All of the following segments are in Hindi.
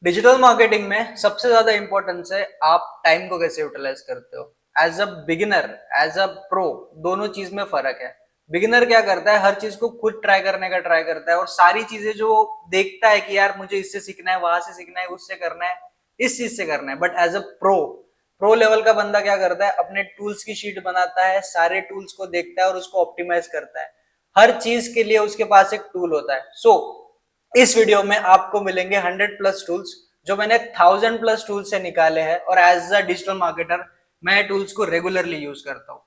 डिजिटल मार्केटिंग में सबसे ज्यादा इंपॉर्टेंस है आप टाइम को कैसे यूटिलाइज करते हो। As a beginner, as a pro, दोनों चीज में फर्क है। बिगिनर क्या करता है, हर चीज को खुद ट्राई करने का ट्राई करता है और सारी चीजें जो देखता है कि यार मुझे इससे सीखना है, वहां से सीखना है, उससे करना है, इस चीज से करना है। But as a pro, pro level का बंदा क्या करता है, अपने टूल्स की शीट बनाता है, सारे टूल्स को देखता है और उसको ऑप्टिमाइज करता है। हर चीज के लिए उसके पास एक टूल होता है। इस वीडियो में आपको मिलेंगे 100+ टूल्स जो मैंने 1000+ टूल्स से निकाले हैं और एज अ डिजिटल मार्केटर मैं टूल्स को रेगुलरली यूज करता हूं।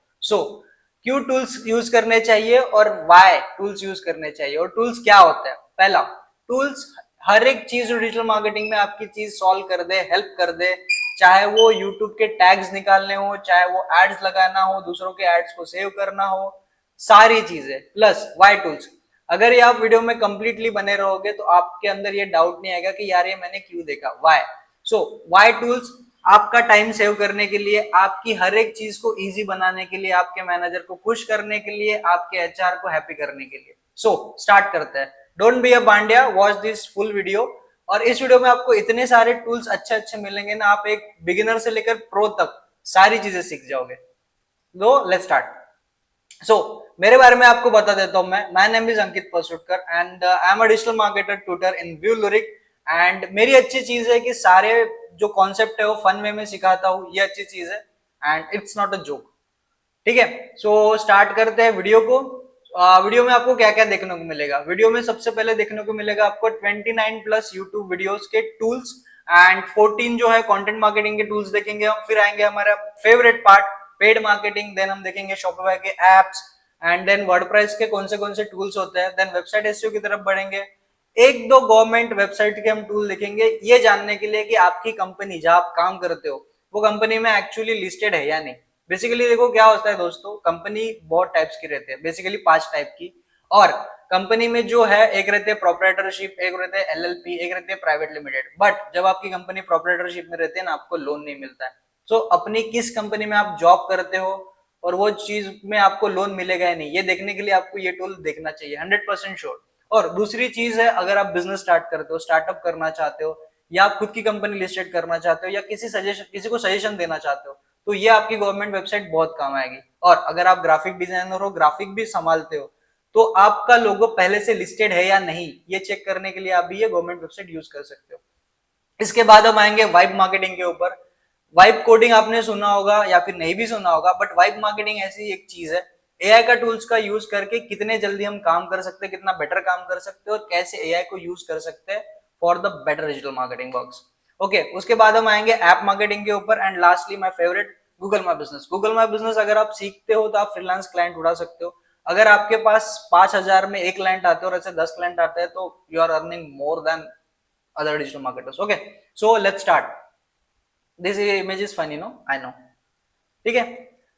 क्यों टूल्स यूज करने चाहिए और वाई टूल्स यूज करने चाहिए और टूल्स क्या होता है। पहला, टूल्स हर एक चीज जो डिजिटल मार्केटिंग में आपकी चीज सॉल्व कर दे, हेल्प कर दे, चाहे वो यूट्यूब के टैग्स निकालने हो, चाहे वो एड्स लगाना हो, दूसरों के एड्स को सेव करना हो, सारी चीजें। प्लस वाई टूल्स, अगर ये आप वीडियो में कंप्लीटली बने रहोगे तो आपके अंदर ये डाउट नहीं आएगा कि यार ये मैंने क्यों देखा, वाई। वाई टूल्स आपका टाइम सेव करने के लिए, आपकी हर एक चीज को इजी बनाने के लिए, आपके मैनेजर को खुश करने के लिए, आपके एचआर को हैप्पी करने के लिए। स्टार्ट करते हैं। डोंट बी अ बांडिया, वॉच दिस फुल वीडियो। और इस वीडियो में आपको इतने सारे टूल्स अच्छे अच्छे मिलेंगे ना, आप एक बिगिनर से लेकर प्रो तक सारी चीजें सीख जाओगे। लो लेट्स स्टार्ट। मेरे बारे में आपको बता देता हूं। मैं my name is Ankit Pasutkar and I am a digital marketer tutor in व्यू लुरिक। एंड मेरी अच्छी चीज है कि सारे जो कॉन्सेप्ट है वो फन वे में सिखाता हूँ, ये अच्छी चीज है and it's not a joke. ठीक है, स्टार्ट करते हैं वीडियो को। वीडियो में आपको क्या क्या देखने को मिलेगा। वीडियो में सबसे पहले देखने को मिलेगा आपको 29+ यूट्यूब वीडियोस के टूल्स एंड 14 जो है कंटेंट मार्केटिंग के टूल्स देखेंगे हम। फिर आएंगे हमारा favourite part, paid marketing. Then हम देखेंगे शॉपिफाई के एप्स एंड देन वर्डप्रेस के कौन से टूल्स होते हैं। देन वेबसाइट एसईओ की तरफ बढ़ेंगे। एक दो गवर्नमेंट वेबसाइट के हम टूल देखेंगे, ये जानने के लिए कि आपकी कंपनी जहां आप काम करते हो वो कंपनी में एक्चुअली लिस्टेड है या नहीं। बेसिकली देखो क्या होता है दोस्तों, कंपनी बहुत टाइप्स की रहती है, बेसिकली 5 टाइप की। और कंपनी में जो है, एक रहते हैं प्रोपराइटरशिप, एक रहते हैं एलएलपी, एक रहते हैं प्राइवेट लिमिटेड। बट जब आपकी कंपनी प्रोपराइटरशिप में रहती है ना, आपको लोन नहीं मिलता है। अपनी किस कंपनी में आप जॉब करते हो और वो चीज में आपको लोन मिलेगा या नहीं, ये देखने के लिए आपको ये टूल देखना चाहिए 100% श्योर। और दूसरी चीज है, अगर आप बिजनेस स्टार्ट करते हो, स्टार्टअप करना चाहते हो, या आप खुद की कंपनी लिस्टेड करना चाहते हो, या किसी को सजेशन देना चाहते हो, तो ये आपकी गवर्नमेंट वेबसाइट बहुत काम आएगी। और अगर आप ग्राफिक डिजाइनर हो, ग्राफिक भी संभालते हो, तो आपका लोगो पहले से लिस्टेड है या नहीं, ये चेक करने के लिए आप भी ये गवर्नमेंट वेबसाइट यूज कर सकते हो। इसके बाद हम आएंगे वाइब मार्केटिंग के ऊपर। वाइब कोडिंग आपने सुना होगा या फिर नहीं भी सुना होगा, बट वाइब मार्केटिंग ऐसी एक चीज है, एआई का टूल्स का यूज करके कितने जल्दी हम काम कर सकते हैं, कितना बेटर काम कर सकते हैं और कैसे एआई को यूज कर सकते हैं for the better digital marketing works. Okay, उसके बाद हम आएंगे ऐप मार्केटिंग के ऊपर and lastly my favourite, Google my business. Google my business अगर आप सीखते हो तो आप फ्रीलांस क्लाइंट उड़ा सकते हो। अगर आपके पास 5,000 में एक क्लाइंट आते हो और ऐसे 10 क्लाइंट आते हैं तो you are earning more than other digital marketers. Okay, so let's start. This image is funny, no? I know. ठीक है,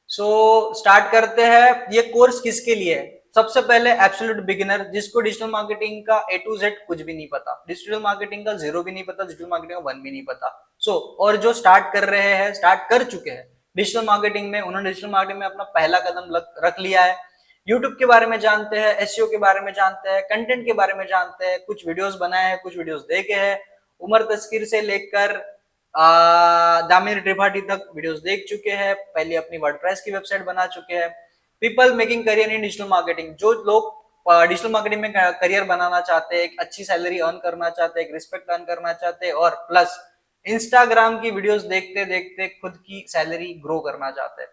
स्टार्ट करते हैं। ये कोर्स किसके लिए है? सबसे पहले एब्सोल्यूट बिगिनर, जिसको डिजिटल मार्केटिंग का ए टू जेड कुछ भी नहीं पता, डिजिटल मार्केटिंग का जीरो भी नहीं पता, डिजिटल मार्केटिंग का वन भी नहीं पता। और जो स्टार्ट कर रहे हैं, स्टार्ट कर चुके हैं डिजिटल मार्केटिंग में, उन्होंने डिजिटल मार्केटिंग में अपना पहला कदम रख लिया है। यूट्यूब के बारे में जानते हैं, एसईओ के बारे में जानते हैं, कंटेंट के बारे में जानते हैं, कुछ वीडियोस बनाए हैं, कुछ वीडियोस देखे हैं। उमर तस्कीर से लेकर दामिर त्रिपाठी तक वीडियोस देख चुके हैं, पहले अपनी वर्डप्रेस की वेबसाइट बना चुके हैं। People making career in digital marketing, जो लोग डिजिटल मार्केटिंग में करियर बनाना चाहते हैं, एक अच्छी सैलरी अर्न करना चाहते हैं, एक रिस्पेक्ट अर्न करना चाहते हैं, और प्लस इंस्टाग्राम की वीडियोस देखते देखते खुद की सैलरी ग्रो करना चाहते हैं।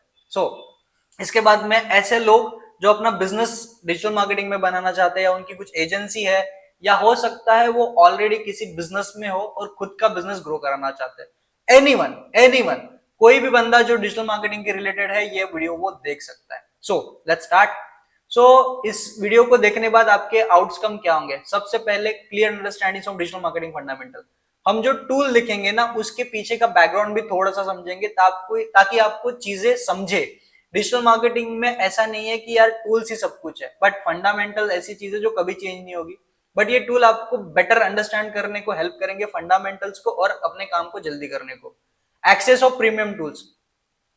इसके बाद में ऐसे लोग जो अपना बिजनेस डिजिटल मार्केटिंग में बनाना चाहते हैं, या उनकी कुछ एजेंसी है, या हो सकता है वो ऑलरेडी किसी बिजनेस में हो और खुद का बिजनेस ग्रो कराना चाहते हैं। एनीवन, कोई भी बंदा जो डिजिटल मार्केटिंग के रिलेटेड है, ये वीडियो वो देख सकता है। Let's start. इस वीडियो को देखने के बाद आपके आउटकम क्या होंगे? सबसे पहले clear understanding of digital marketing fundamental. हम जो टूल लिखेंगे ना, उसके पीछे का बैकग्राउंड भी थोड़ा सा समझेंगे, ताकि आपको चीजें समझे। डिजिटल मार्केटिंग में ऐसा नहीं है कि यार टूल्स ही सब कुछ है, बट फंडामेंटल ऐसी चीजें जो कभी चेंज नहीं होगी। बट ये टूल आपको बेटर अंडरस्टैंड करने को हेल्प करेंगे, फंडामेंटल्स को, और अपने काम को जल्दी करने को। एक्सेस ऑफ प्रीमियम टूल्स,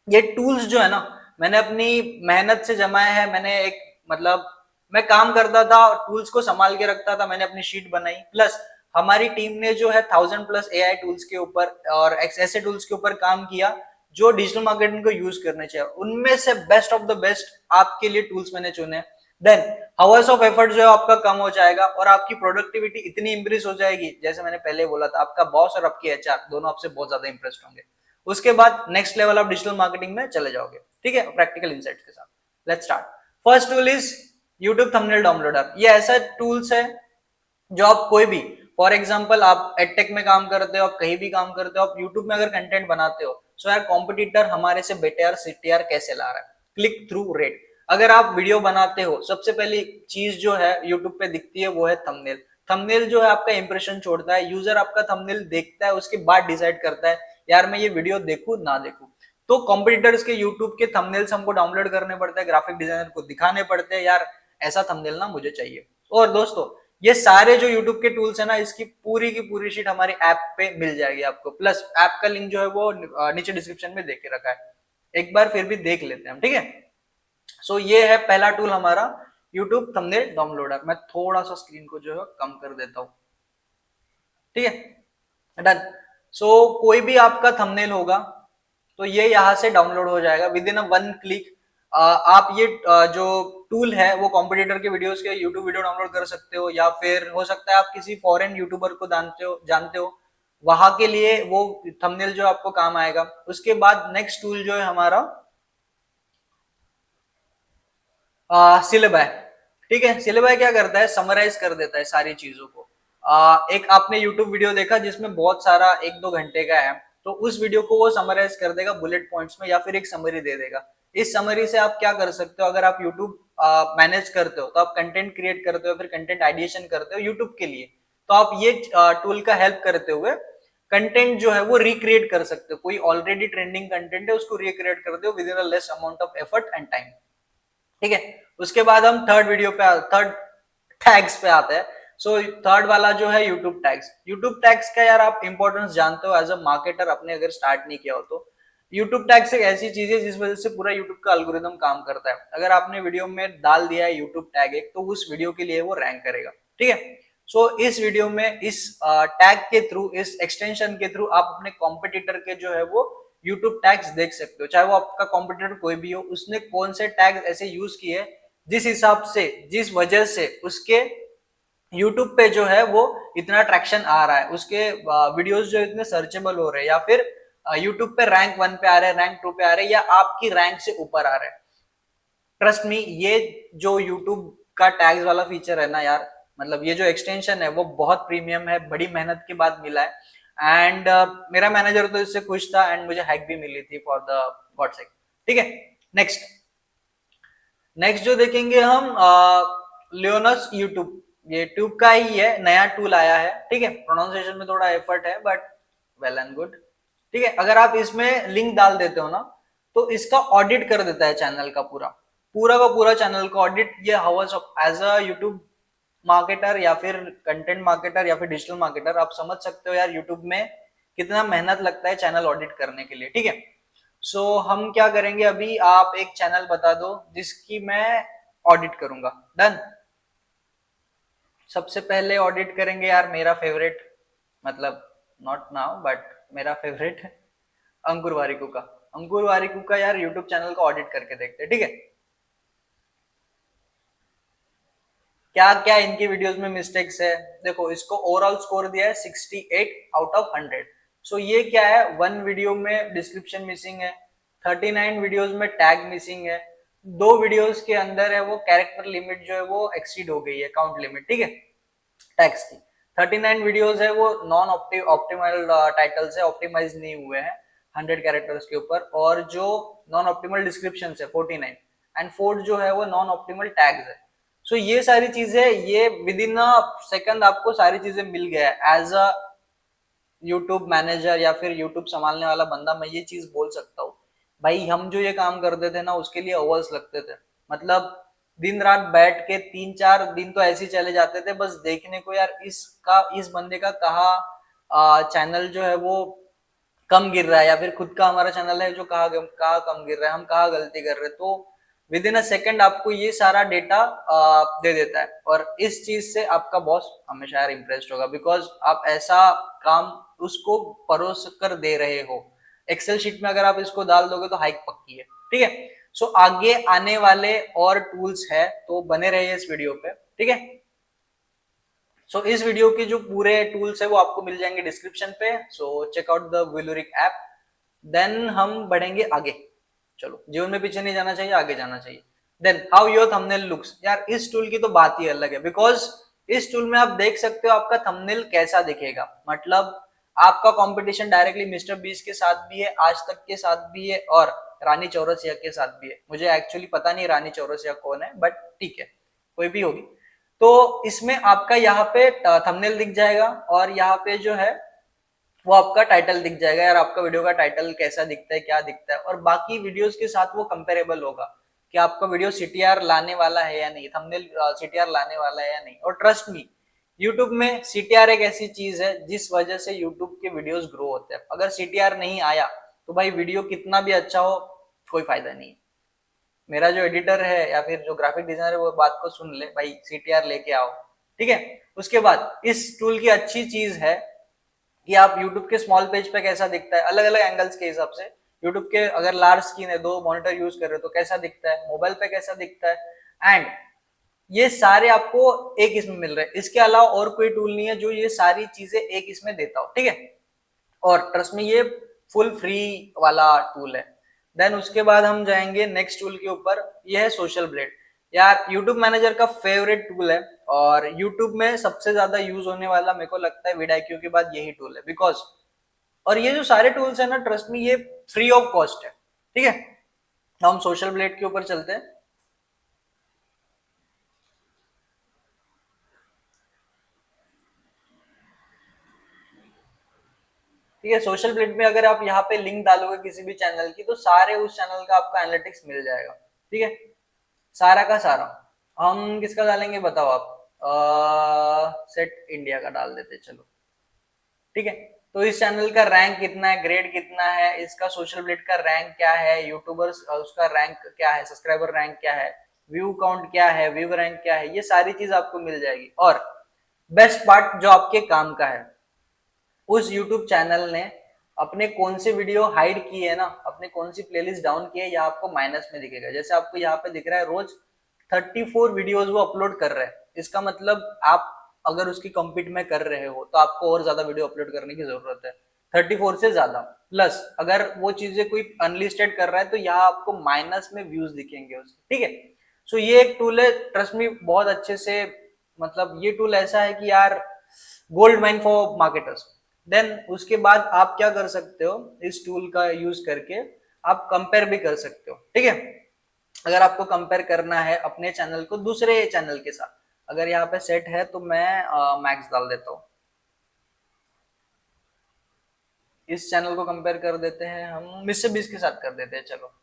ये टूल्स जो है ना, मैंने अपनी मेहनत से जमाए हैं। मैंने मैं काम करता था, टूल्स को संभाल के रखता था, मैंने अपनी शीट बनाई, प्लस हमारी टीम ने जो है 1000+ AI टूल्स के ऊपर और ऐसे टूल्स के ऊपर काम किया जो डिजिटल मार्केटिंग को यूज करने चाहिए। उनमें से बेस्ट ऑफ द बेस्ट आपके लिए टूल्स मैंने चुने। देन हावर्स ऑफ एफर्ट जो है आपका कम हो जाएगा और आपकी प्रोडक्टिविटी इतनी इंक्रीज हो जाएगी, जैसे मैंने पहले बोला था, आपका बॉस और आपकी एचआर दोनों आपसे बहुत ज्यादा इंप्रेस्ड होंगे। उसके बाद नेक्स्ट लेवल आप डिजिटल मार्केटिंग में चले जाओगे। ठीक है, प्रैक्टिकल इनसाइट्स के साथ let's start. First tool is YouTube thumbnail downloader. ये ऐसा टूल्स है जो आप कोई भी, फॉर एग्जांपल आप एडटेक में काम करते हो, आप कहीं भी काम करते हो, आप यूट्यूब में अगर कंटेंट बनाते हो, सो यार कॉम्पिटिटर हमारे से बेटर सीटीआर कैसे ला रहा है, क्लिक थ्रू रेट। अगर आप वीडियो बनाते हो, सबसे पहली चीज जो है यूट्यूब पे दिखती है वो है थंबनेल। थंबनेल जो है आपका इंप्रेशन छोड़ता है, यूजर आपका थंबनेल देखता है, उसके बाद डिसाइड करता है यार मैं ये वीडियो देखूं ना देखूं। तो कॉम्पिटिटर्स के यूट्यूब के थंबनेल्स हमको डाउनलोड करने पड़ते हैं, ग्राफिक डिजाइनर को दिखाने पड़ते हैं, यार ऐसा थंबनेल ना मुझे चाहिए। और दोस्तों ये सारे जो YouTube के टूल्स है ना, इसकी पूरी की पूरी शीट हमारी ऐप पे मिल जाएगी आपको, प्लस ऐप का लिंक जो है वो नीचे डिस्क्रिप्शन में दे के रखा है, एक बार फिर भी देख लेते हैं हम। ठीक है, सो ये है पहला टूल हमारा YouTube थंबनेल डाउनलोडर। मैं थोड़ा सा स्क्रीन को जो है कम कर देता हूं। ठीक है, डन। सो कोई भी आपका थंबनेल होगा तो ये यहाँ से डाउनलोड हो जाएगा विद इन अ 1 क्लिक। आप ये जो टूल है वो कॉम्पिटिटर के वीडियोस के यूट्यूब वीडियो डाउनलोड कर सकते हो, या फिर हो सकता है आप किसी फॉरेन यूट्यूबर को जानते हो वहां के लिए वो थंबनेल जो आपको काम आएगा। उसके बाद नेक्स्ट टूल जो है हमारा सिलेबाय। ठीक है, सिलेबाय क्या करता है, समराइज कर देता है सारी चीजों को। एक आपने यूट्यूब वीडियो देखा जिसमें बहुत सारा 1-2 घंटे का है, तो उस वीडियो को वो समराइज कर देगा बुलेट पॉइंट्स में, या फिर एक समरी दे देगा। इस समरी से आप क्या कर सकते हो, अगर आप यूट्यूब मैनेज करते हो, तो आप कंटेंट क्रिएट करते हो, फिर कंटेंट आइडिएशन करते हो यूट्यूब के लिए, तो आप ये टूल का हेल्प करते हुए कंटेंट जो है वो रिक्रिएट कर सकते हो। कोई ऑलरेडी ट्रेंडिंग कंटेंट है उसको रिक्रिएट करते हो with in a less amount of effort and time. ठीक है, उसके बाद हम थर्ड टैग्स पे आते हैं। सो थर्ड वाला जो है यूट्यूब टैग्स। यूट्यूब टैग्स का यार आप इंपॉर्टेंस जानते हो एज अ मार्केटर, अपने अगर स्टार्ट नहीं किया हो तो यूट्यूब टैग्स एक ऐसी चीज है जिस वजह से पूरा यूट्यूब का एल्गोरिदम काम करता है। अगर आपने वीडियो में डाल दिया है यूट्यूब टैग एक, तो उस वीडियो के लिए वो रैंक करेगा। ठीक है, सो इस वीडियो में इस टैग के थ्रू, इस एक्सटेंशन के थ्रू आप अपने कॉम्पिटिटर के जो है वो यूट्यूब टैग्स देख सकते हो, चाहे वो आपका कॉम्पिटिटर कोई भी हो, उसने कौन से टैग ऐसे यूज किए जिस हिसाब से, जिस वजह से उसके यूट्यूब पे जो है वो इतना ट्रैक्शन आ रहा है, उसके वीडियोस जो इतने सर्चेबल हो रहे हैं, या फिर यूट्यूब पे रैंक 1 पे आ रहे हैं, रैंक 2 पे आ रहे हैं, या आपकी रैंक से ऊपर आ रहे हैं। ट्रस्ट मी, ये जो यूट्यूब का टैग्स वाला फीचर है ना यार, मतलब ये जो एक्सटेंशन है वो बहुत प्रीमियम है, बड़ी मेहनत के बाद मिला है। एंड मेरा मैनेजर तो इससे खुश था, एंड मुझे हैक भी मिली थी फॉर द गॉड सेक। ठीक है, नेक्स्ट नेक्स्ट जो देखेंगे हम लियोनस यूट्यूब। ये ट्यूब का ही है, नया टूल आया है। ठीक है, प्रोनाउंसिएशन में थोड़ा एफर्ट है बट वेल एंड गुड। ठीक है, अगर आप इसमें लिंक डाल देते हो ना, तो इसका ऑडिट कर देता है चैनल का पूरा पूरा का पूरा चैनल का ऑडिट। ये hours of as a YouTube marketer या फिर कंटेंट मार्केटर या फिर डिजिटल मार्केटर, आप समझ सकते हो यार यूट्यूब में कितना मेहनत लगता है चैनल ऑडिट करने के लिए। ठीक है, सो हम क्या करेंगे, अभी आप एक चैनल बता दो जिसकी मैं ऑडिट करूंगा। डन। सबसे पहले ऑडिट करेंगे यार मेरा फेवरेट, मतलब नॉट नाउ बट मेरा फेवरेट अंकुर वारिकू का। अंकुर वारिकू का यार यूट्यूब चैनल का ऑडिट करके देखते हैं। ठीक है, क्या क्या इनकी वीडियोस में मिस्टेक्स है। देखो, इसको ओवरऑल स्कोर दिया है 68/100। सो ये क्या है, 1 वीडियो में डिस्क्रिप्शन मिसिंग है, 39 वीडियोस में टैग मिसिंग है, 2 वीडियोस के अंदर है वो कैरेक्टर लिमिट जो है वो एक्सीड हो गई है, काउंट लिमिट। ठीक है, टैग्स की 39 वीडियोस है वो नॉन ऑप्टिमल टाइटल्स है, ऑप्टिमाइज नहीं हुए हैं 100 कैरेक्टर्स के ऊपर, और जो नॉन ऑप्टिमल डिस्क्रिप्शन है 49, एंड 4 जो है वो नॉन ऑप्टिमल टैग्स है। सो ये सारी चीजें, ये विद इन अ सेकंड आपको सारी चीजें मिल गया है। एज अ यूट्यूब मैनेजर या फिर यूट्यूब संभालने वाला बंदा मैं ये चीज बोल सकता हूँ, भाई हम जो ये काम करते थे ना उसके लिए अवर्स लगते थे। मतलब दिन रात बैठ के 3-4 दिन तो ऐसे ही चले जाते थे बस देखने को, यार इस बंदे का कहाँ चैनल जो है वो कम गिर रहा है, या फिर खुद का हमारा चैनल है जो कहाँ कहाँ कम गिर रहा है, हम कहाँ गलती कर रहे हैं। तो विद इन अ सेकेंड आपको ये सारा डेटा दे देता है, और इस चीज से आपका बॉस हमेशा यार इम्प्रेस्ड होगा, बिकॉज आप ऐसा काम उसको परोस कर दे रहे हो। एक्सेल शीट में अगर आप इसको डाल दोगे तो हाइक पक्की है, ठीक है। सो आगे आने वाले और टूल्स है, तो बने रहिए इस वीडियो पे, ठीक है। सो इस वीडियो के जो पूरे टूल्स है वो आपको मिल जाएंगे डिस्क्रिप्शन पे, सो चेक आउट द विलोरिक ऐप। देन हम बढ़ेंगे आगे। चलो, जीवन में पीछे नहीं जाना चाहिए, आगे जाना चाहिए। Then how your thumbnail looks. यार इस टूल की तो बात ही अलग है, बिकॉज इस टूल में आप देख सकते हो आपका थंबनेल कैसा दिखेगा। मतलब आपका कंपटीशन डायरेक्टली मिस्टर बीस के साथ भी है, आज तक के साथ भी है, और रानी चौरसिया के साथ भी है। मुझे एक्चुअली पता नहीं रानी चौरसिया कौन है, बट ठीक है, कोई भी होगी। तो इसमें आपका यहाँ पे थंबनेल दिख जाएगा, और यहाँ पे जो है वो आपका टाइटल दिख जाएगा। यार आपका वीडियो का टाइटल कैसा दिखता है, क्या दिखता है, और बाकी वीडियोस के साथ वो कंपेरेबल होगा कि आपका वीडियो सीटीआर लाने वाला है या नहीं, थंबनेल सीटीआर लाने वाला है या नहीं। और ट्रस्ट मी, यूट्यूब में सीटीआर एक ऐसी चीज है जिस वजह से यूट्यूब के वीडियोस ग्रो होते हैं। अगर सीटीआर नहीं आया तो भाई वीडियो कितना भी अच्छा हो, कोई फायदा नहीं। मेरा जो एडिटर है या फिर जो ग्राफिक डिजाइनर है वो बात को सुन ले, भाई सीटीआर लेके आओ, ठीक है। उसके बाद इस टूल की अच्छी चीज है कि आप YouTube के स्मॉल पेज पे कैसा दिखता है, अलग अलग एंगल्स के हिसाब से। YouTube के अगर लार्ज स्क्रीन है, 2 मॉनिटर यूज कर रहे हो तो कैसा दिखता है, मोबाइल पे कैसा दिखता है, एंड ये सारे आपको एक इसमें मिल रहे हैं। इसके अलावा और कोई टूल नहीं है जो ये सारी चीजें एक इसमें देता हो, ठीक है। और ट्रस्ट में ये फुल फ्री वाला टूल है। देन उसके बाद हम जाएंगे नेक्स्ट टूल के ऊपर, ये है सोशल ब्लेड। यार यूट्यूब मैनेजर का फेवरेट टूल है, और यूट्यूब में सबसे ज्यादा यूज होने वाला मेरे को लगता है विडाइक्यू के बाद यही टूल है, बिकॉज और ये जो सारे टूल्स है ना, ट्रस्ट में ये फ्री ऑफ कॉस्ट है, ठीक है। हम सोशल ब्लेड के ऊपर चलते हैं। ठीक है, सोशल ब्लेड में अगर आप यहाँ पे लिंक डालोगे किसी भी चैनल की, तो सारे उस चैनल का आपका एनालिटिक्स मिल जाएगा, ठीक है, सारा का सारा। हम किसका डालेंगे बताओ आप, सेट इंडिया का डाल देते चलो, ठीक है। तो इस चैनल का रैंक कितना है, ग्रेड कितना है, इसका सोशल ब्लेड का रैंक क्या है, यूट्यूबर्स उसका रैंक क्या है, सब्सक्राइबर रैंक क्या है, व्यू काउंट क्या है, व्यू रैंक क्या है, ये सारी चीज आपको मिल जाएगी। और बेस्ट पार्ट जो आपके काम का है, उस यूट्यूब चैनल ने अपने कौन से वीडियो हाइड किए है ना, अपने कौन सी प्लेलिस्ट डाउन की है, यह आपको माइनस में दिखेगा। जैसे आपको यहाँ पे दिख रहा है रोज 34 वीडियोस वो अपलोड कर रहे हैं। इसका मतलब आप अगर उसकी कम्पीट में कर रहे हो तो आपको और ज्यादा वीडियो अपलोड करने की जरूरत है, 34 से ज्यादा। प्लस अगर वो चीजें कोई अनलिस्टेड कर रहा है तो यहाँ आपको माइनस में व्यूज दिखेंगे उसके, ठीक है। सो ये एक टूल है, ट्रस्ट मी, बहुत अच्छे से। मतलब ये टूल ऐसा है कि यार gold mine for marketers. Then उसके बाद आप क्या कर सकते हो, इस टूल का यूज करके आप कंपेयर भी कर सकते हो, ठीक है। अगर आपको कंपेयर करना है अपने चैनल को दूसरे चैनल के साथ, अगर यहाँ पे सेट है तो मैं मैक्स डाल देता हूँ। इस चैनल को कंपेयर कर देते हैं हम मिस्टर बीस के साथ कर देते हैं, चलो।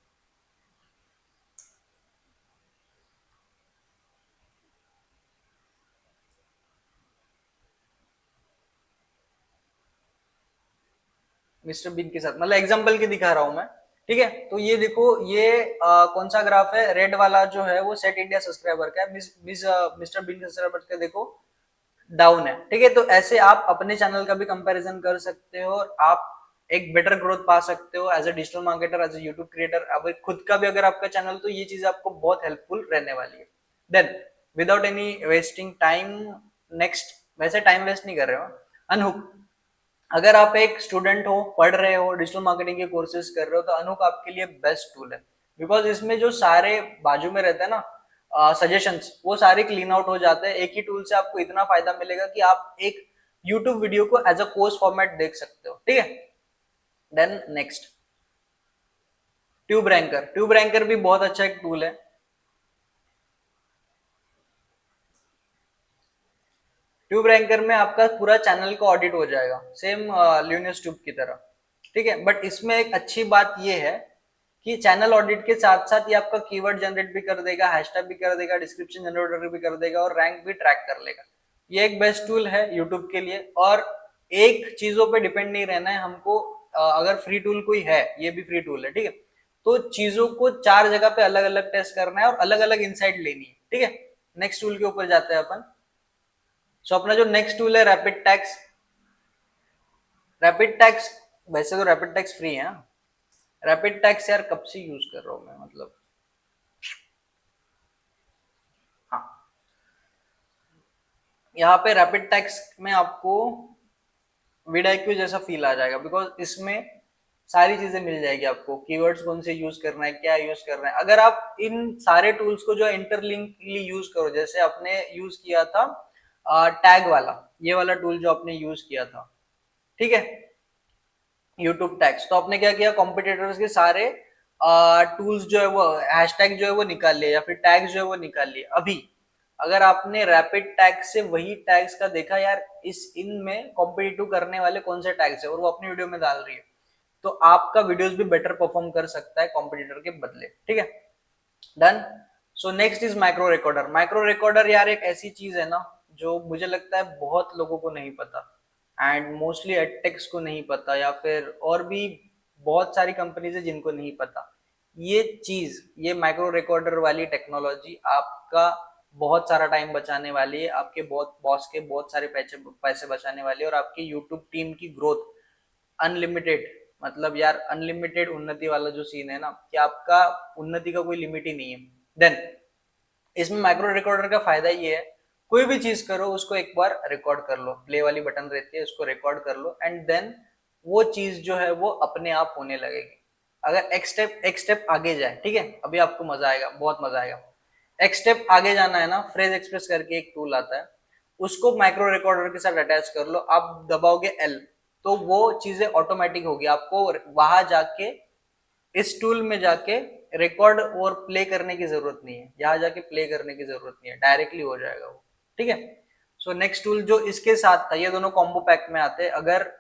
मिस्टर बीन के साथ, मतलब एग्जांपल की दिखा रहा हूं मैं, ठीक है। तो ये देखो, ये कौन सा ग्राफ है, रेड वाला जो है वो सेट इंडिया सब्सक्राइबर का है, मिस्टर बीन सब्सक्राइबर का देखो डाउन है, ठीक है। तो ऐसे आप अपने चैनल का भी कंपैरिजन कर सकते हो, और आप एक बेटर ग्रोथ पा सकते हो as a digital marketer, as a YouTube creator. अब खुद का भी अगर आपका चैनल, तो ये चीज आपको बहुत हेल्पफुल रहने वाली है। Then without any wasting time, next, वैसे टाइम वेस्ट नहीं कर रहे हो, अनहुक। अगर आप एक स्टूडेंट हो, पढ़ रहे हो, डिजिटल मार्केटिंग के कोर्सेज कर रहे हो, तो अनूक आपके लिए बेस्ट टूल है। बिकॉज इसमें जो सारे बाजू में रहते हैं ना सजेशंस, वो सारे क्लीन आउट हो जाते हैं। एक ही टूल से आपको इतना फायदा मिलेगा कि आप एक यूट्यूब वीडियो को एज अ कोर्स फॉर्मेट देख सकते हो, ठीक है। देन नेक्स्ट, ट्यूब रैंकर भी बहुत अच्छा एक टूल है। ट्यूब रैंकर में आपका पूरा चैनल का ऑडिट हो जाएगा, सेम ल्यूनियस ट्यूब की तरह, ठीक है। बट इसमें एक अच्छी बात ये है कि चैनल ऑडिट के साथ साथ ये आपका कीवर्ड जनरेट भी कर देगा, हैशटैग भी कर देगा, डिस्क्रिप्शन जनरेटर भी कर देगा, और रैंक भी ट्रैक कर लेगा। ये एक बेस्ट टूल है यूट्यूब के लिए। और एक चीजों पे डिपेंड नहीं रहना है हमको, अगर फ्री टूल कोई है, ये भी फ्री टूल है, ठीक है, तो चीजों को 4 जगह पे अलग अलग टेस्ट करना है और अलग अलग इनसाइट लेनी है, ठीक है। नेक्स्ट टूल के ऊपर जाते हैं अपन। सो अपना जो नेक्स्ट टूल है रैपिड टैक्स। रैपिड टैक्स, वैसे तो रैपिड टैक्स फ्री है। रैपिड टैक्स यार कब से यूज कर रहा हूं मैं, मतलब हाँ, यहाँ पे रैपिड टैक्स में आपको विडाइक्यू जैसा फील आ जाएगा, बिकॉज इसमें सारी चीजें मिल जाएगी आपको, कीवर्ड्स कौन से यूज करना है, क्या यूज करना है। अगर आप इन सारे टूल्स को जो इंटरलिंकली यूज करो, जैसे आपने यूज किया था टैग वाला, ये वाला टूल जो आपने यूज किया था, ठीक है, यूट्यूब टैग्स, तो आपने क्या किया, कॉम्पिटिटर्स के सारे टूल्स जो है वो, हैशटैग जो है वो निकाल लिए, या फिर टैग्स जो है वो निकाल लिए। अभी अगर आपने रैपिड टैग से वही टैग्स का देखा यार, इस इनमें कॉम्पिटिटिव करने वाले कौन से टैग्स है, और वो अपनी वीडियो में डाल रही है, तो आपका वीडियोस भी बेटर परफॉर्म कर सकता है कॉम्पिटिटर के बदले, ठीक है। Done. So next is micro recorder. Micro recorder यार एक ऐसी चीज है ना, जो मुझे लगता है बहुत लोगों को नहीं पता, एंड मोस्टली एडटेक्स को नहीं पता, या फिर और भी बहुत सारी कंपनीज है जिनको नहीं पता। ये चीज, ये माइक्रो रिकॉर्डर वाली टेक्नोलॉजी आपका बहुत सारा टाइम बचाने वाली है, आपके बहुत बॉस के बहुत सारे पैसे पैसे बचाने वाली है, और आपकी यूट्यूब टीम की ग्रोथ अनलिमिटेड, मतलब यार अनलिमिटेड उन्नति वाला जो सीन है ना, कि आपका उन्नति का कोई लिमिट ही नहीं है। देन इसमें माइक्रो रिकॉर्डर का फायदा ये है, कोई भी चीज करो उसको एक बार रिकॉर्ड कर लो, प्ले वाली बटन रहती है, उसको रिकॉर्ड कर लो, एंड देन वो चीज जो है वो अपने आप होने लगेगी। अगर एक स्टेप आगे जाए, ठीक है, अभी आपको मजा आएगा, बहुत मजा आएगा। एक स्टेप आगे जाना है ना, फ्रेज एक्सप्रेस करके एक टूल आता है, उसको माइक्रो रिकॉर्डर के साथ अटैच कर लो, आप दबाओगे एल, तो वो चीजें ऑटोमेटिक होगी, आपको वहां जाके इस टूल में जाके रिकॉर्ड और प्ले करने की जरूरत नहीं है, यहाँ जाके प्ले करने की जरूरत नहीं है, डायरेक्टली हो जाएगा वो, ठीक है। सो नेक्स्ट टूल जो इसके साथ था, ये दोनों कॉम्बो पैक में आते हैं। अगर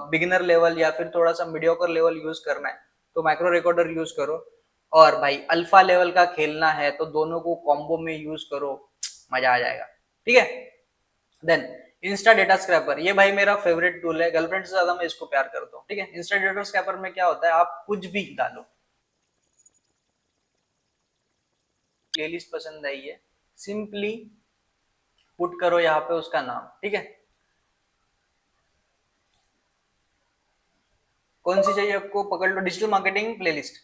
बिगिनर लेवल या फिर थोड़ा सा मीडियोकर लेवल यूज करना है तो माइक्रो रिकॉर्डर यूज करो, और भाई अल्फा लेवल का खेलना है तो दोनों को कॉम्बो में यूज करो, मजा आ जाएगा, ठीक है। देन इंस्टा डेटा स्क्रैपर, ये भाई मेरा फेवरेट टूल है, गर्लफ्रेंड से ज्यादा मैं इसको प्यार करता हूँ, ठीक है। इंस्टा डेटा स्क्रैपर में क्या होता है, आप कुछ भी डालो, प्लेलिस्ट पसंद आई है, सिंपली पुट करो यहाँ पे उसका नाम, ठीक है। कौन सी चाहिए आपको, पकड़ लो, डिजिटल मार्केटिंग प्लेलिस्ट,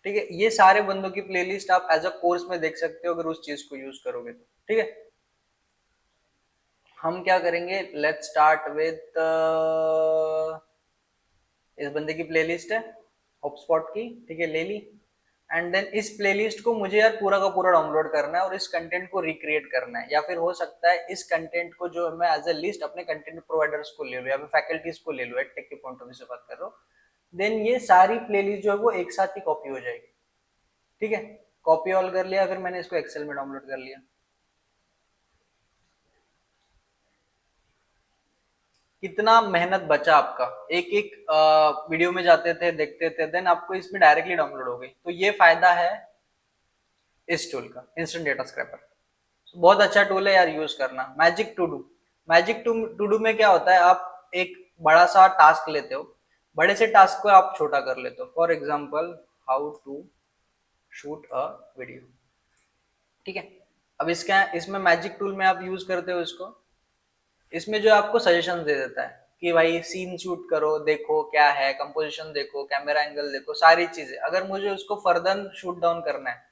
ठीक है। ये सारे बंदों की प्लेलिस्ट आप एज अ कोर्स में देख सकते हो, अगर उस चीज को यूज करोगे तो, ठीक है। हम क्या करेंगे, लेट्स स्टार्ट विद इस बंदे की प्लेलिस्ट है हॉटस्पॉट की, ठीक है, ले ली। एंड देन इस प्लेलिस्ट को मुझे यार पूरा का पूरा डाउनलोड करना है और इस कंटेंट को रिक्रिएट करना है, या फिर हो सकता है इस कंटेंट को जो मैं एज अ लिस्ट अपने कंटेंट प्रोवाइडर्स को ले लूँ, या फिर फैकल्टीज को ले लूँ, टेक के पॉइंट ऑफ व्यू से बात कर रहा हूँ। देन ये सारी प्लेलिस्ट जो है वो एक साथ ही कॉपी हो जाएगी, ठीक है। कॉपी ऑल कर लिया, फिर मैंने इसको एक्सेल में डाउनलोड कर लिया। कितना मेहनत बचा आपका, एक एक वीडियो में जाते थे, देखते थे, देन आपको इसमें डायरेक्टली डाउनलोड हो गई, तो ये फायदा है इस टूल का, इंस्टेंट डेटा स्क्रैपर। बहुत अच्छा टूल है यार, यूज करना। Magic to do, magic to do में क्या होता है, आप एक बड़ा सा टास्क लेते हो, बड़े से टास्क को आप छोटा कर लेते हो, for example how to shoot a video, ठीक है। अब इसका इसमें मैजिक टूल में आप यूज करते हो इसको, इसमें जो आपको सजेशन दे देता है कि भाई सीन शूट करो, देखो क्या है, कंपोजिशन देखो, कैमरा एंगल देखो, सारी चीजें। अगर मुझे उसको फर्दर शूट डाउन करना है,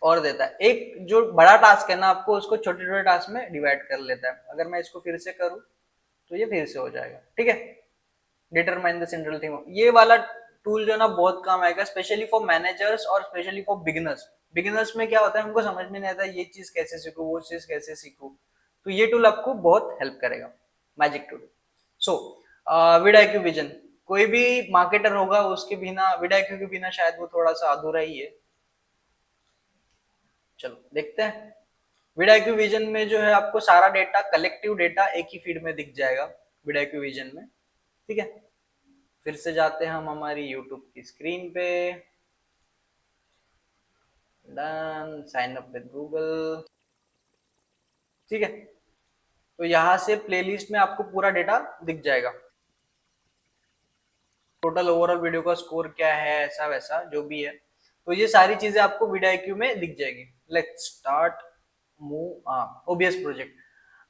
और देता है एक जो बड़ा टास्क है ना, आपको उसको छोटे छोटे टास्क में डिवाइड कर लेता है। अगर मैं इसको फिर से करूँ तो ये फिर से हो जाएगा, ठीक है। डिटरमाइन द सेंट्रल थीम, ये वाला टूल जो ना बहुत काम आएगा, स्पेशली फॉर मैनेजर्स और स्पेशली फॉर बिगिनर्स। बिगिनर्स में क्या होता है, उनको समझ में नहीं आता ये चीज कैसे सीखूं, वो चीज कैसे सीखूं, तो ये टूल आपको बहुत हेल्प करेगा, मैजिक टूल। सो विड आईक्यू विजन, कोई भी मार्केटर होगा उसके बिना, विड आईक्यू के बिना शायद वो थोड़ा सा अधूरा ही है। चलो देखते हैं। विडाइक्यू विजन में जो है आपको सारा डेटा, कलेक्टिव डेटा एक ही फीड में दिख जाएगा विडाइक्यू विजन में, ठीक है। फिर से जाते हैं हम हमारी यूट्यूब की स्क्रीन पे, done, sign up with Google, ठीक है। तो यहाँ से प्लेलिस्ट में आपको पूरा डेटा दिख जाएगा। टोटल ओवरऑल वीडियो का स्कोर क्या है, ऐसा वैसा जो भी है। तो ये सारी चीजें आपको वीडियो में दिख जाएगी। Let's start move OBS project.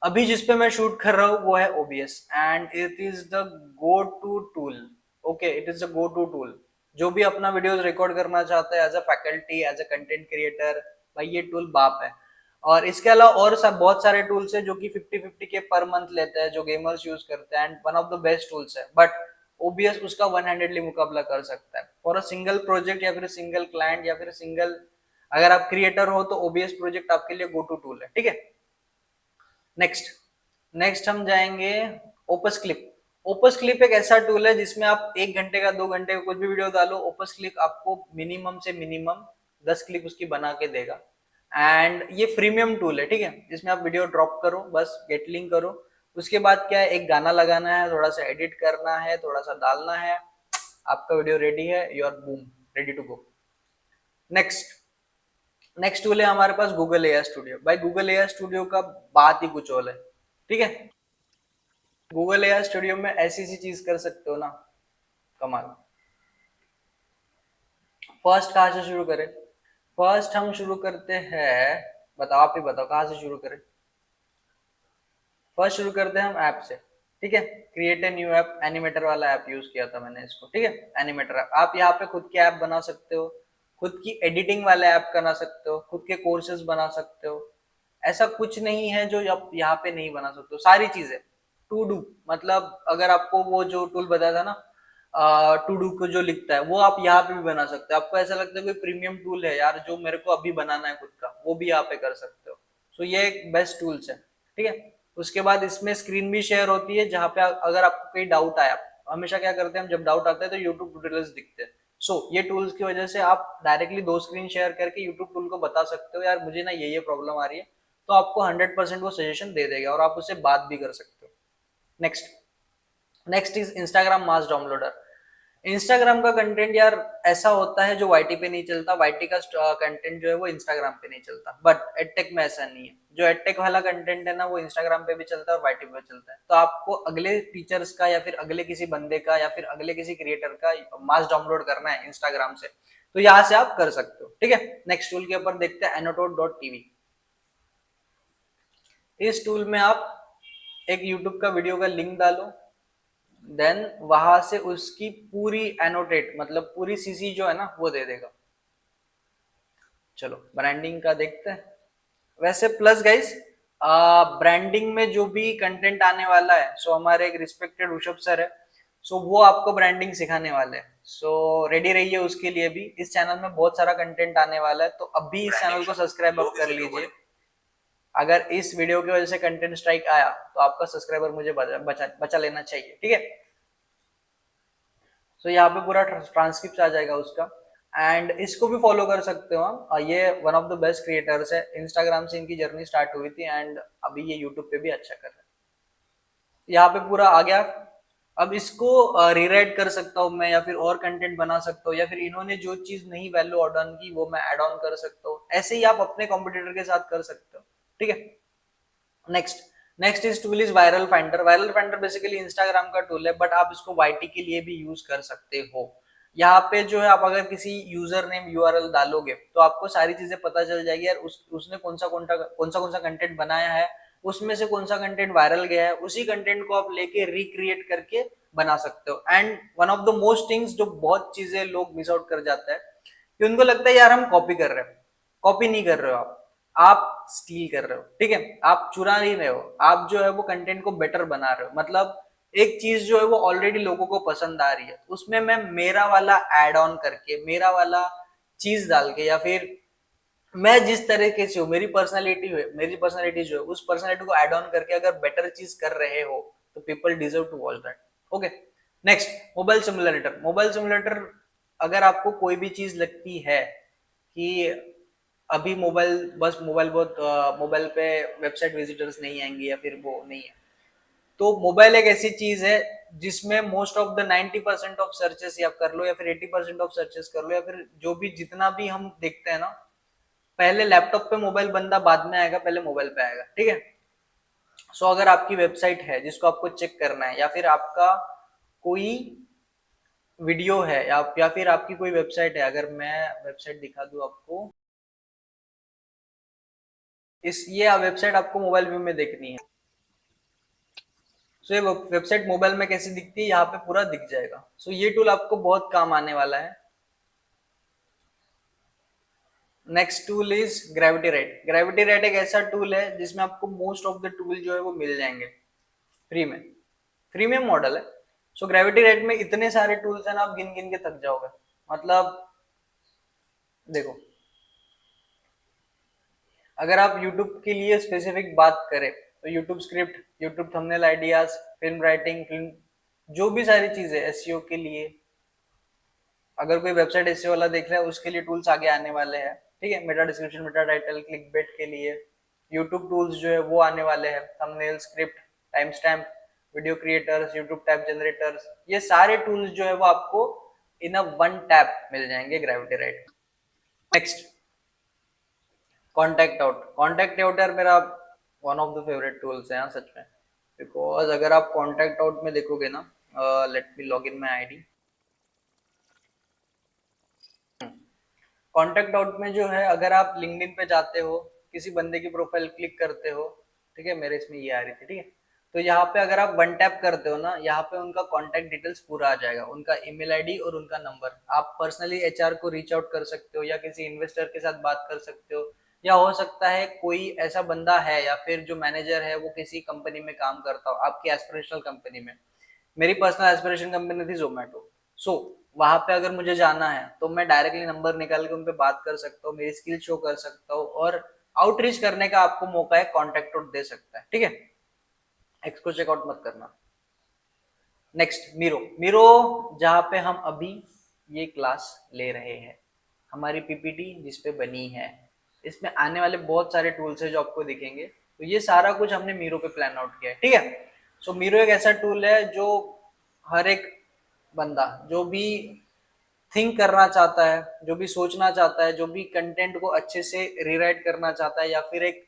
अभी जिसपे मैं शूट कर रहा हूँ वो है OBS and it is the go to tool. Okay, it is the go to tool. जो भी अपना वीडियोस रिकॉर्ड करना चाहता है as a faculty, as a content creator, भाई ये टूल बाप है। और इसके अलावा और सब बहुत सारे टूल्स है जो कि 50-50 के पर मंथ लेते हैं, जो गेमर्स यूज करते हैं and one of the best tools है। बट ओबीएस उसका वन हैंडेडली मुकाबला कर सकता है फॉर अ सिंगल प्रोजेक्ट या फिर सिंगल क्लाइंट या फिर सिंगल, अगर आप क्रिएटर हो तो ओबीएस प्रोजेक्ट आपके लिए गो टू टूल है। ठीक है, नेक्स्ट नेक्स्ट हम जाएंगे ओपस क्लिप। ओपस क्लिप एक ऐसा टूल है जिसमें आप 1 घंटे का 2 घंटे का कुछ भी वीडियो डालो, ओपस क्लिप आपको मिनिमम से मिनिमम 10 क्लिप उसकी बना के देगा। एंड ये फ्रीमियम टूल है, ठीक है, जिसमें आप वीडियो ड्रॉप करो, बस गेट लिंक करो, उसके बाद क्या है, एक गाना लगाना है, थोड़ा सा एडिट करना है, थोड़ा सा डालना है, आपका वीडियो रेडी है, you are boom ready to go. Next next tool है हमारे पास गूगल एआई स्टूडियो। भाई गूगल एआई स्टूडियो का बात ही कुछ और है। ठीक है, गूगल एआई स्टूडियो में ऐसी सी चीज कर सकते हो ना, कमाल। फर्स्ट कहाँ से शुरू करें? फर्स्ट हम शुरू करते हैं, बताओ, आप ही बताओ कहाँ से शुरू करें। फर्स्ट शुरू करते हैं हम ऐप से। ठीक है, create a new app, animator वाला ऐप यूज किया था मैंने इसको। ठीक है, एनिमेटर ऐप, आप यहाँ पे खुद के ऐप बना सकते हो, खुद की एडिटिंग वाले ऐप बना सकते हो, खुद के कोर्सेज बना सकते हो। ऐसा कुछ नहीं है जो आप यहाँ पे नहीं बना सकते हो, सारी चीजें। टू डू, मतलब अगर आपको वो जो टूल बताया था ना, टू डू को जो लिखता है वो आप यहाँ पे भी बना सकते हो। आपको ऐसा लगता है कोई प्रीमियम टूल है यार जो मेरे को अभी बनाना है खुद का, वो भी यहाँ पे कर सकते हो। सो ये एक बेस्ट टूल्स है। ठीक है, उसके बाद इसमें स्क्रीन भी शेयर होती है, जहाँ पे अगर आपको कोई डाउट आया, हमेशा क्या करते हैं हम, जब डाउट आता है तो यूट्यूब ट्यूटोरियल्स दिखते हैं। सो ये टूल्स की वजह से आप डायरेक्टली 2 स्क्रीन शेयर करके यूट्यूब टूल को बता सकते हो, यार मुझे ना ये प्रॉब्लम आ रही है, तो आपको 100% वो सजेशन दे देगा और आप उससे बात भी कर सकते हो। Next next is Instagram mass downloader. Instagram का कंटेंट यार ऐसा होता है जो वाईटी पे नहीं चलता, वाईटी का कंटेंट जो है वो इंस्टाग्राम पे नहीं चलता, बट एडटेक में ऐसा नहीं है। जो एडटेक वाला कंटेंट है ना वो इंस्टाग्राम पे भी चलता है और वाईटी पे चलता है। तो आपको अगले टीचर्स का या फिर अगले किसी बंदे का या फिर अगले किसी क्रिएटर का मास डाउनलोड करना है इंस्टाग्राम से, तो यहाँ से आप कर सकते हो। ठीक है, नेक्स्ट टूल के ऊपर देखते हैं annotate.tv। इस टूल में आप एक यूट्यूब का वीडियो का लिंक डालो, देन वहां से उसकी पूरी एनोटेट, मतलब पूरी सीसी जो है ना वो दे देगा। चलो ब्रांडिंग का देखते हैं। वैसे प्लस गाइस, ब्रांडिंग में जो भी कंटेंट आने वाला है, सो हमारे एक रिस्पेक्टेड ऋषभ सर है, सो वो आपको ब्रांडिंग सिखाने वाले हैं। सो रेडी रहिए उसके लिए भी। इस चैनल में बहुत सारा कंटेंट आने वाला है, तो अभी इस चैनल को सब्सक्राइब अप कर लीजिए। अगर इस वीडियो की वजह से कंटेंट स्ट्राइक आया तो आपका सब्सक्राइबर मुझे बचा लेना चाहिए। ठीक है, तो यहाँ पे पूरा ट्रांसक्रिप्ट आ जाएगा उसका। एंड इसको भी फॉलो कर सकते हो हम, ये one of the best creators है। इंस्टाग्राम से इनकी जर्नी स्टार्ट हुई थी एंड अभी ये यूट्यूब पे भी अच्छा कर रहे हैं। यहाँ पे पूरा आ गया। अब इसको रीराइट कर सकता हूँ मैं, या फिर और कंटेंट बना सकता हूँ, या फिर इन्होंने जो चीज नहीं वैल्यू एड ऑन की वो मैं एड ऑन कर सकता हूँ। ऐसे ही आप अपने कॉम्पिटिटर के साथ कर सकते हो। ठीक है, next next is tool is viral finder. Viral finder basically Instagram का टूल है, बट आप इसको वाईटी के लिए भी यूज कर सकते हो। यहाँ पे जो है आप अगर किसी यूजर नेम यूआरएल डालोगे तो आपको सारी चीजें पता चल जाएगी यार उसने कौन सा कंटेंट बनाया है, उसमें से कौन सा कंटेंट वायरल गया है, उसी कंटेंट को आप लेके रिक्रिएट करके बना सकते हो। And one of the most things जो बहुत चीजें लोग मिस आउट कर जाता है कि उनको लगता है यार हम कॉपी कर रहे हैं। कॉपी नहीं कर रहे हो आप स्टील कर रहे हो। ठीक है, आप चुरा नहीं रहे हो, आप जो है वो कंटेंट को बेटर बना रहे हो। मतलब एक चीज जो है वो ऑलरेडी लोगों को पसंद आ रही है, उसमें मैं मेरा वाला एड ऑन करके, मेरा वाला चीज डाल के, या फिर मैं जिस तरीके से हूँ, मेरी पर्सनालिटी जो है उस पर्सनालिटी को एड ऑन करके अगर बेटर चीज कर रहे हो तो people deserve to watch that. Okay, next mobile simulator. Mobile simulator, अगर आपको कोई भी चीज लगती है कि अभी मोबाइल पे वेबसाइट विजिटर्स नहीं आएंगे या फिर वो नहीं है, तो मोबाइल एक ऐसी चीज है जिसमें most of the 90% of searches या कर लो या फिर 80% ऑफ सर्चेस कर लो, या फिर जो भी जितना भी हम देखते हैं ना, पहले लैपटॉप पे मोबाइल बंदा बाद में आएगा, पहले मोबाइल पे आएगा। ठीक है, सो अगर आपकी वेबसाइट है जिसको आपको चेक करना है, या फिर आपका कोई वीडियो है या फिर आपकी कोई वेबसाइट है, अगर मैं वेबसाइट दिखा दूं आपको, ये वेबसाइट आपको मोबाइल व्यू में देखनी है। सो ये वेबसाइट मोबाइल में कैसे दिखती है, यहाँ पे पूरा दिख जाएगा। सो ये टूल आपको बहुत काम आने वाला है। Next tool is gravity right. Gravity right एक ऐसा टूल है जिसमें आपको मोस्ट ऑफ द टूल जो है वो मिल जाएंगे फ्री में। फ्रीमियम मॉडल है। सो ग्रेविटी राइट में इतने सारे टूल्स हैं ना, आप गिन गिन के थक जाओगे। मतलब देखो, अगर आप YouTube के लिए स्पेसिफिक बात करें तो YouTube script, YouTube thumbnail ideas, film writing, film जो भी सारी चीजें एसईओ के लिए, अगर कोई वेबसाइट एसईओ वाला देख रहा है उसके लिए टूल्स आगे आने वाले हैं। ठीक है, Meta description, Meta title, clickbait के लिए यूट्यूब टूल्स जो है वो आने वाले हैं। Thumbnail, script, time stamp, video creators, YouTube tab generators, ये सारे टूल्स जो है वो आपको इन अ वन टैब मिल जाएंगे gravity right. Next, contact out. Contact out यार मेरा one of the favourite tools है यार सच में। बिकॉज अगर आप कॉन्टैक्ट आउट में देखोगे ना, let me log in my ID. Contact out में जो है, अगर आप लिंक्डइन पे जाते हो, किसी बंदे की प्रोफाइल क्लिक करते हो, ठीक है, मेरे इसमें ये आ रही थी, ठीक है, तो यहाँ पे अगर आप वन टैप करते हो ना, यहाँ पे उनका कॉन्टैक्ट डिटेल्स पूरा आ जाएगा, उनका ईमेल आईडी और उनका नंबर। आप पर्सनली एचआर को रीच आउट कर सकते हो, या किसी इन्वेस्टर के साथ बात कर सकते हो, या हो सकता है कोई ऐसा बंदा है या फिर जो मैनेजर है वो किसी कंपनी में काम करता हो, आपकी एस्पिरेशनल कंपनी में। मेरी पर्सनल एस्पिरेशन कंपनी थी जोमेटो। सो वहां पे अगर मुझे जाना है तो मैं डायरेक्टली नंबर निकाल के उन पे बात कर सकता हूँ, मेरी स्किल शो कर सकता हूँ, और आउटरीच करने का आपको मौका है, कॉन्टेक्ट आउट दे सकता है। ठीक है, एक्स को चेकआउट मत करना। Next, Miro. मीरो, जहाँ पे हम अभी ये क्लास ले रहे हैं, हमारी पीपीटी जिसपे बनी है, इसमें आने वाले बहुत सारे टूल्स है जो आपको दिखेंगे। तो ये सारा कुछ हमने मीरो पे प्लान आउट किया है। ठीक है, सो मीरो एक ऐसा टूल है जो हर एक बंदा जो भी थिंक करना चाहता है, जो भी सोचना चाहता है, जो भी कंटेंट को अच्छे से रीराइट करना चाहता है, या फिर एक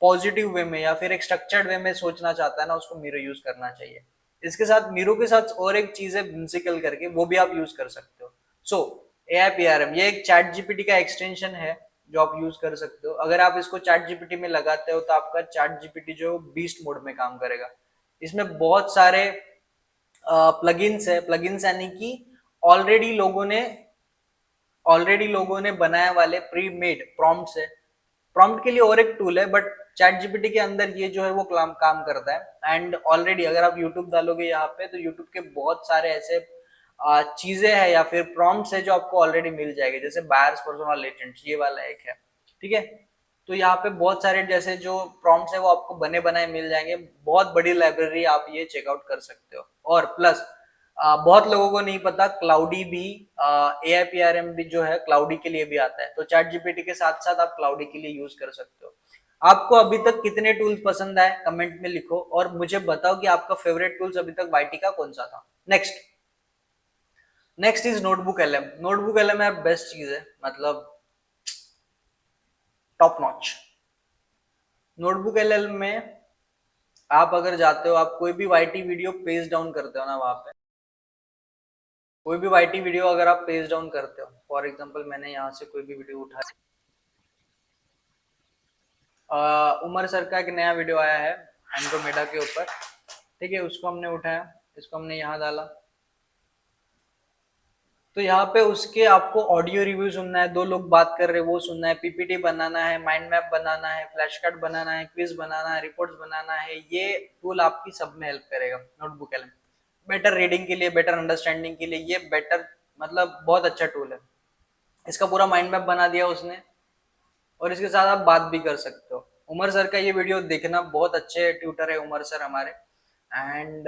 पॉजिटिव वे में या फिर एक स्ट्रक्चर्ड वे में सोचना चाहता है ना, उसको मीरो यूज करना चाहिए। इसके साथ मीरो के साथ और एक चीज है विंसिकल करके, वो भी आप यूज कर सकते हो। सो AIPRM ये एक चैट जीपीटी का एक्सटेंशन है जो आप यूज कर सकते हो। अगर आप इसको चैट जीपीटी में लगाते हो तो आपका चैट जीपीटी जो बीस्ट मोड में काम करेगा। इसमें बहुत सारे प्लगइन्स है। प्लगइन्स यानी कि ऑलरेडी लोगों ने बनाया वाले प्री मेड प्रॉम्प्ट्स है। प्रॉम्प्ट के लिए और एक टूल है, बट चैट जीपीटी के अंदर ये जो है वो काम करता है। एंड ऑलरेडी अगर आप यूट्यूब डालोगे यहाँ पे तो यूट्यूब के बहुत सारे ऐसे चीजें हैं या फिर प्रॉम्प्ट्स है जो आपको ऑलरेडी मिल जाएगी, जैसे बायर्स पर्सोना लेटेंट्स, ये वाला एक है। ठीक है, तो यहाँ पे बहुत सारे जैसे जो प्रॉम्प्ट्स है वो आपको बने बनाए मिल जाएंगे। बहुत बड़ी लाइब्रेरी, आप ये चेकआउट कर सकते हो। और प्लस बहुत लोगों को नहीं पता, क्लाउडी भी AIPRM भी जो है क्लाउडी के लिए भी आता है। तो चैट जीपीटी के साथ साथ आप क्लाउडी के लिए यूज कर सकते हो। आपको अभी तक कितने टूल्स पसंद आए कमेंट में लिखो, और मुझे बताओ कि आपका फेवरेट टूल्स अभी तक वाईटी का कौन सा था। Next is notebook LM। Notebook LM यार बेस्ट चीज है, मतलब टॉप नॉच। नोटबुक LM में आप अगर जाते हो, आप कोई भी वाईटी वीडियो पेज डाउन करते हो ना, वहां पे कोई भी वाईटी वीडियो अगर आप पेज डाउन करते हो, फॉर एग्जांपल मैंने यहाँ से कोई भी वीडियो उठाया, उमर सर का एक नया वीडियो आया है एंड्रोमेडा के ऊपर, ठीक है, उसको हमने उठाया, इसको हमने यहाँ डाला, तो यहाँ पे उसके आपको ऑडियो रिव्यू सुनना है, दो लोग बात कर रहे हैं वो सुनना है, पीपीटी बनाना है, माइंड मैप बनाना है, फ्लैश कार्ड बनाना है, क्विज बनाना है, रिपोर्ट्स बनाना है, ये टूल आपकी सब में हेल्प करेगा। नोटबुक LM बेटर रीडिंग के लिए, बेटर अंडरस्टैंडिंग के लिए ये बेटर, मतलब बहुत अच्छा टूल है। इसका पूरा माइंड मैप बना दिया उसने, और इसके साथ आप बात भी कर सकते हो। उमर सर का ये वीडियो देखना, बहुत अच्छे ट्यूटर है उमर सर हमारे। एंड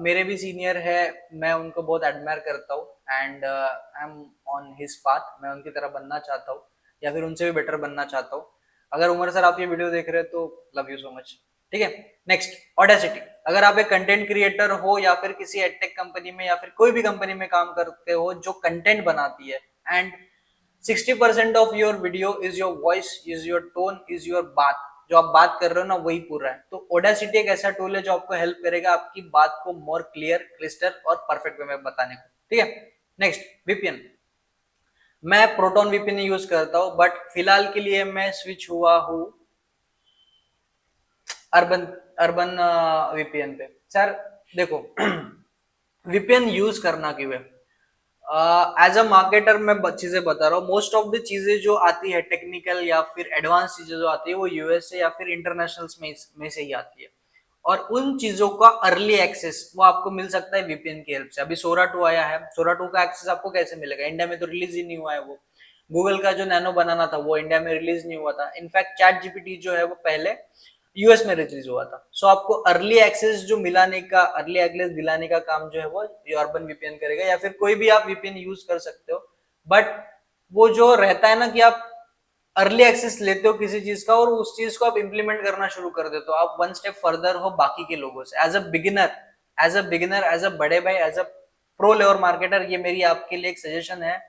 मेरे भी सीनियर है, मैं उनको बहुत एडमायर करता हूँ, and I M on his path, मैं उनकी तरह बनना चाहता हूँ या फिर उनसे भी बेटर बनना चाहता हूँ। अगर उमर सर आप ये वीडियो देख रहे हैं तो लव यू सो मच। ठीक है, नेक्स्ट, ऑडेसिटी। अगर आप एक कंटेंट क्रिएटर हो या फिर किसी एडटेक कंपनी में या फिर कोई भी कंपनी में काम करते हो जो कंटेंट बनाती है, and 60% of your video is your voice, is your tone, is your बात, जो आप बात कर रहे हो ना वही पूरा है। तो ऑडेसिटी एक ऐसा टूल है जो आपको हेल्प करेगा आपकी बात को मोर क्लियर, क्लिस्टर और परफेक्ट वे में बताने को। ठीक है, नेक्स्ट, वीपीएन। मैं प्रोटोन वीपीएन यूज करता हूँ, बट फिलहाल के लिए मैं स्विच हुआ हूँ अर्बन अर्बन वीपीएन पे। सर देखो, वीपीएन यूज करना क्यों है? एज अ मार्केटर मैं चीजें बता रहा हूँ। मोस्ट ऑफ द चीजें जो आती है टेक्निकल या फिर एडवांस चीजें जो आती है वो यूएस से या फिर इंटरनेशनल में से ही आती है, और उन चीजों का अर्ली एक्सेस वो आपको मिल सकता है वीपीएन की हेल्प से। अभी सोरा 2 आया है, सोरा 2 का एक्सेस आपको कैसे मिलेगा? इंडिया में तो रिलीज ही नहीं हुआ है वो। गूगल का जो नैनो बनाना था वो इंडिया में रिलीज नहीं हुआ था। इनफैक्ट चैट जीपीटी जो है वो पहले यूएस में रिलीज हुआ था। सो आपको अर्ली एक्सेस जो मिलाने का, अर्ली एक्सेस दिलाने का काम जो है वो अर्बन वीपीएन करेगा, या फिर कोई भी आप वीपीएन यूज कर सकते हो। बट वो जो रहता है ना कि आप अर्ली एक्सेस लेते हो किसी चीज का और उस चीज को आप इंप्लीमेंट करना शुरू कर देते हो, आप वन स्टेप फर्दर हो बाकी के लोगों से। As a beginner, as a बड़े भाई, as a pro level marketer, ये मेरी आपके लिए एक सजेशन है।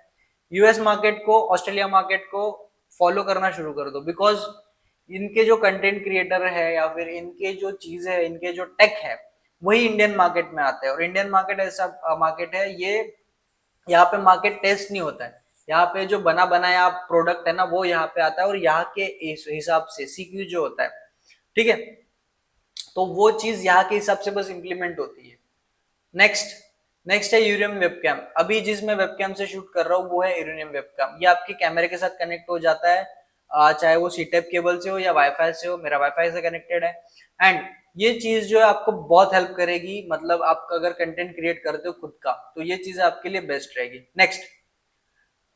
यूएस मार्केट को, ऑस्ट्रेलिया मार्केट को फॉलो करना शुरू कर दो, बिकॉज इनके जो कंटेंट क्रिएटर है या फिर इनके जो चीज है, इनके जो टेक है, वही इंडियन मार्केट में आते हैं। और इंडियन मार्केट ऐसा मार्केट है, ये यहाँ पे मार्केट टेस्ट नहीं होता है। यहाँ पे जो बना बनाया प्रोडक्ट है ना वो यहाँ पे आता है, और यहाँ के हिसाब से सीक्यू जो होता है, ठीक है, तो वो चीज यहाँ के हिसाब से बस इंप्लीमेंट होती है। नेक्स्ट, नेक्स्ट है यूरेनियम वेबकैम। अभी जिस मैं वेबकैम से शूट कर रहा हूँ वो है यूरेनियम वेबकैम। ये आपके कैमरे के साथ कनेक्ट हो जाता है, चाहे वो सीटेप केबल से हो या वाईफाई से हो। मेरा वाईफाई से कनेक्टेड है, एंड ये चीज जो है आपको बहुत हेल्प करेगी। मतलब आप अगर कंटेंट क्रिएट करते हो खुद का, तो ये चीज आपके लिए बेस्ट रहेगी। नेक्स्ट,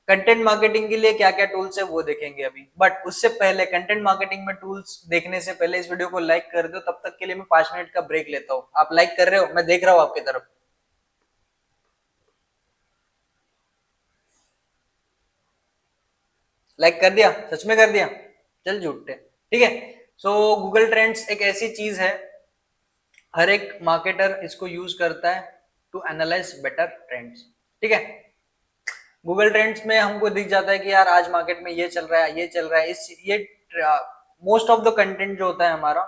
कंटेंट मार्केटिंग के लिए क्या क्या टूल्स है वो देखेंगे अभी, बट उससे पहले कंटेंट मार्केटिंग में टूल्स देखने से पहले इस वीडियो को लाइक कर दो। तब तक के लिए मैं 5 मिनट का ब्रेक लेता हूँ। आप लाइक कर रहे हो? मैं देख रहा हूँ आपकी तरफ। लाइक कर दिया? सच में कर दिया? चल झूठे, ठीक है। सो गूगल ट्रेंड्स एक ऐसी चीज है, हर एक मार्केटर इसको यूज करता है टू एनालाइज बेटर ट्रेंड्स, ठीक है। गूगल ट्रेंड्स में हमको दिख जाता है कि यार आज मार्केट में ये चल रहा है, ये चल रहा है, इस ये मोस्ट ऑफ द कंटेंट जो होता है हमारा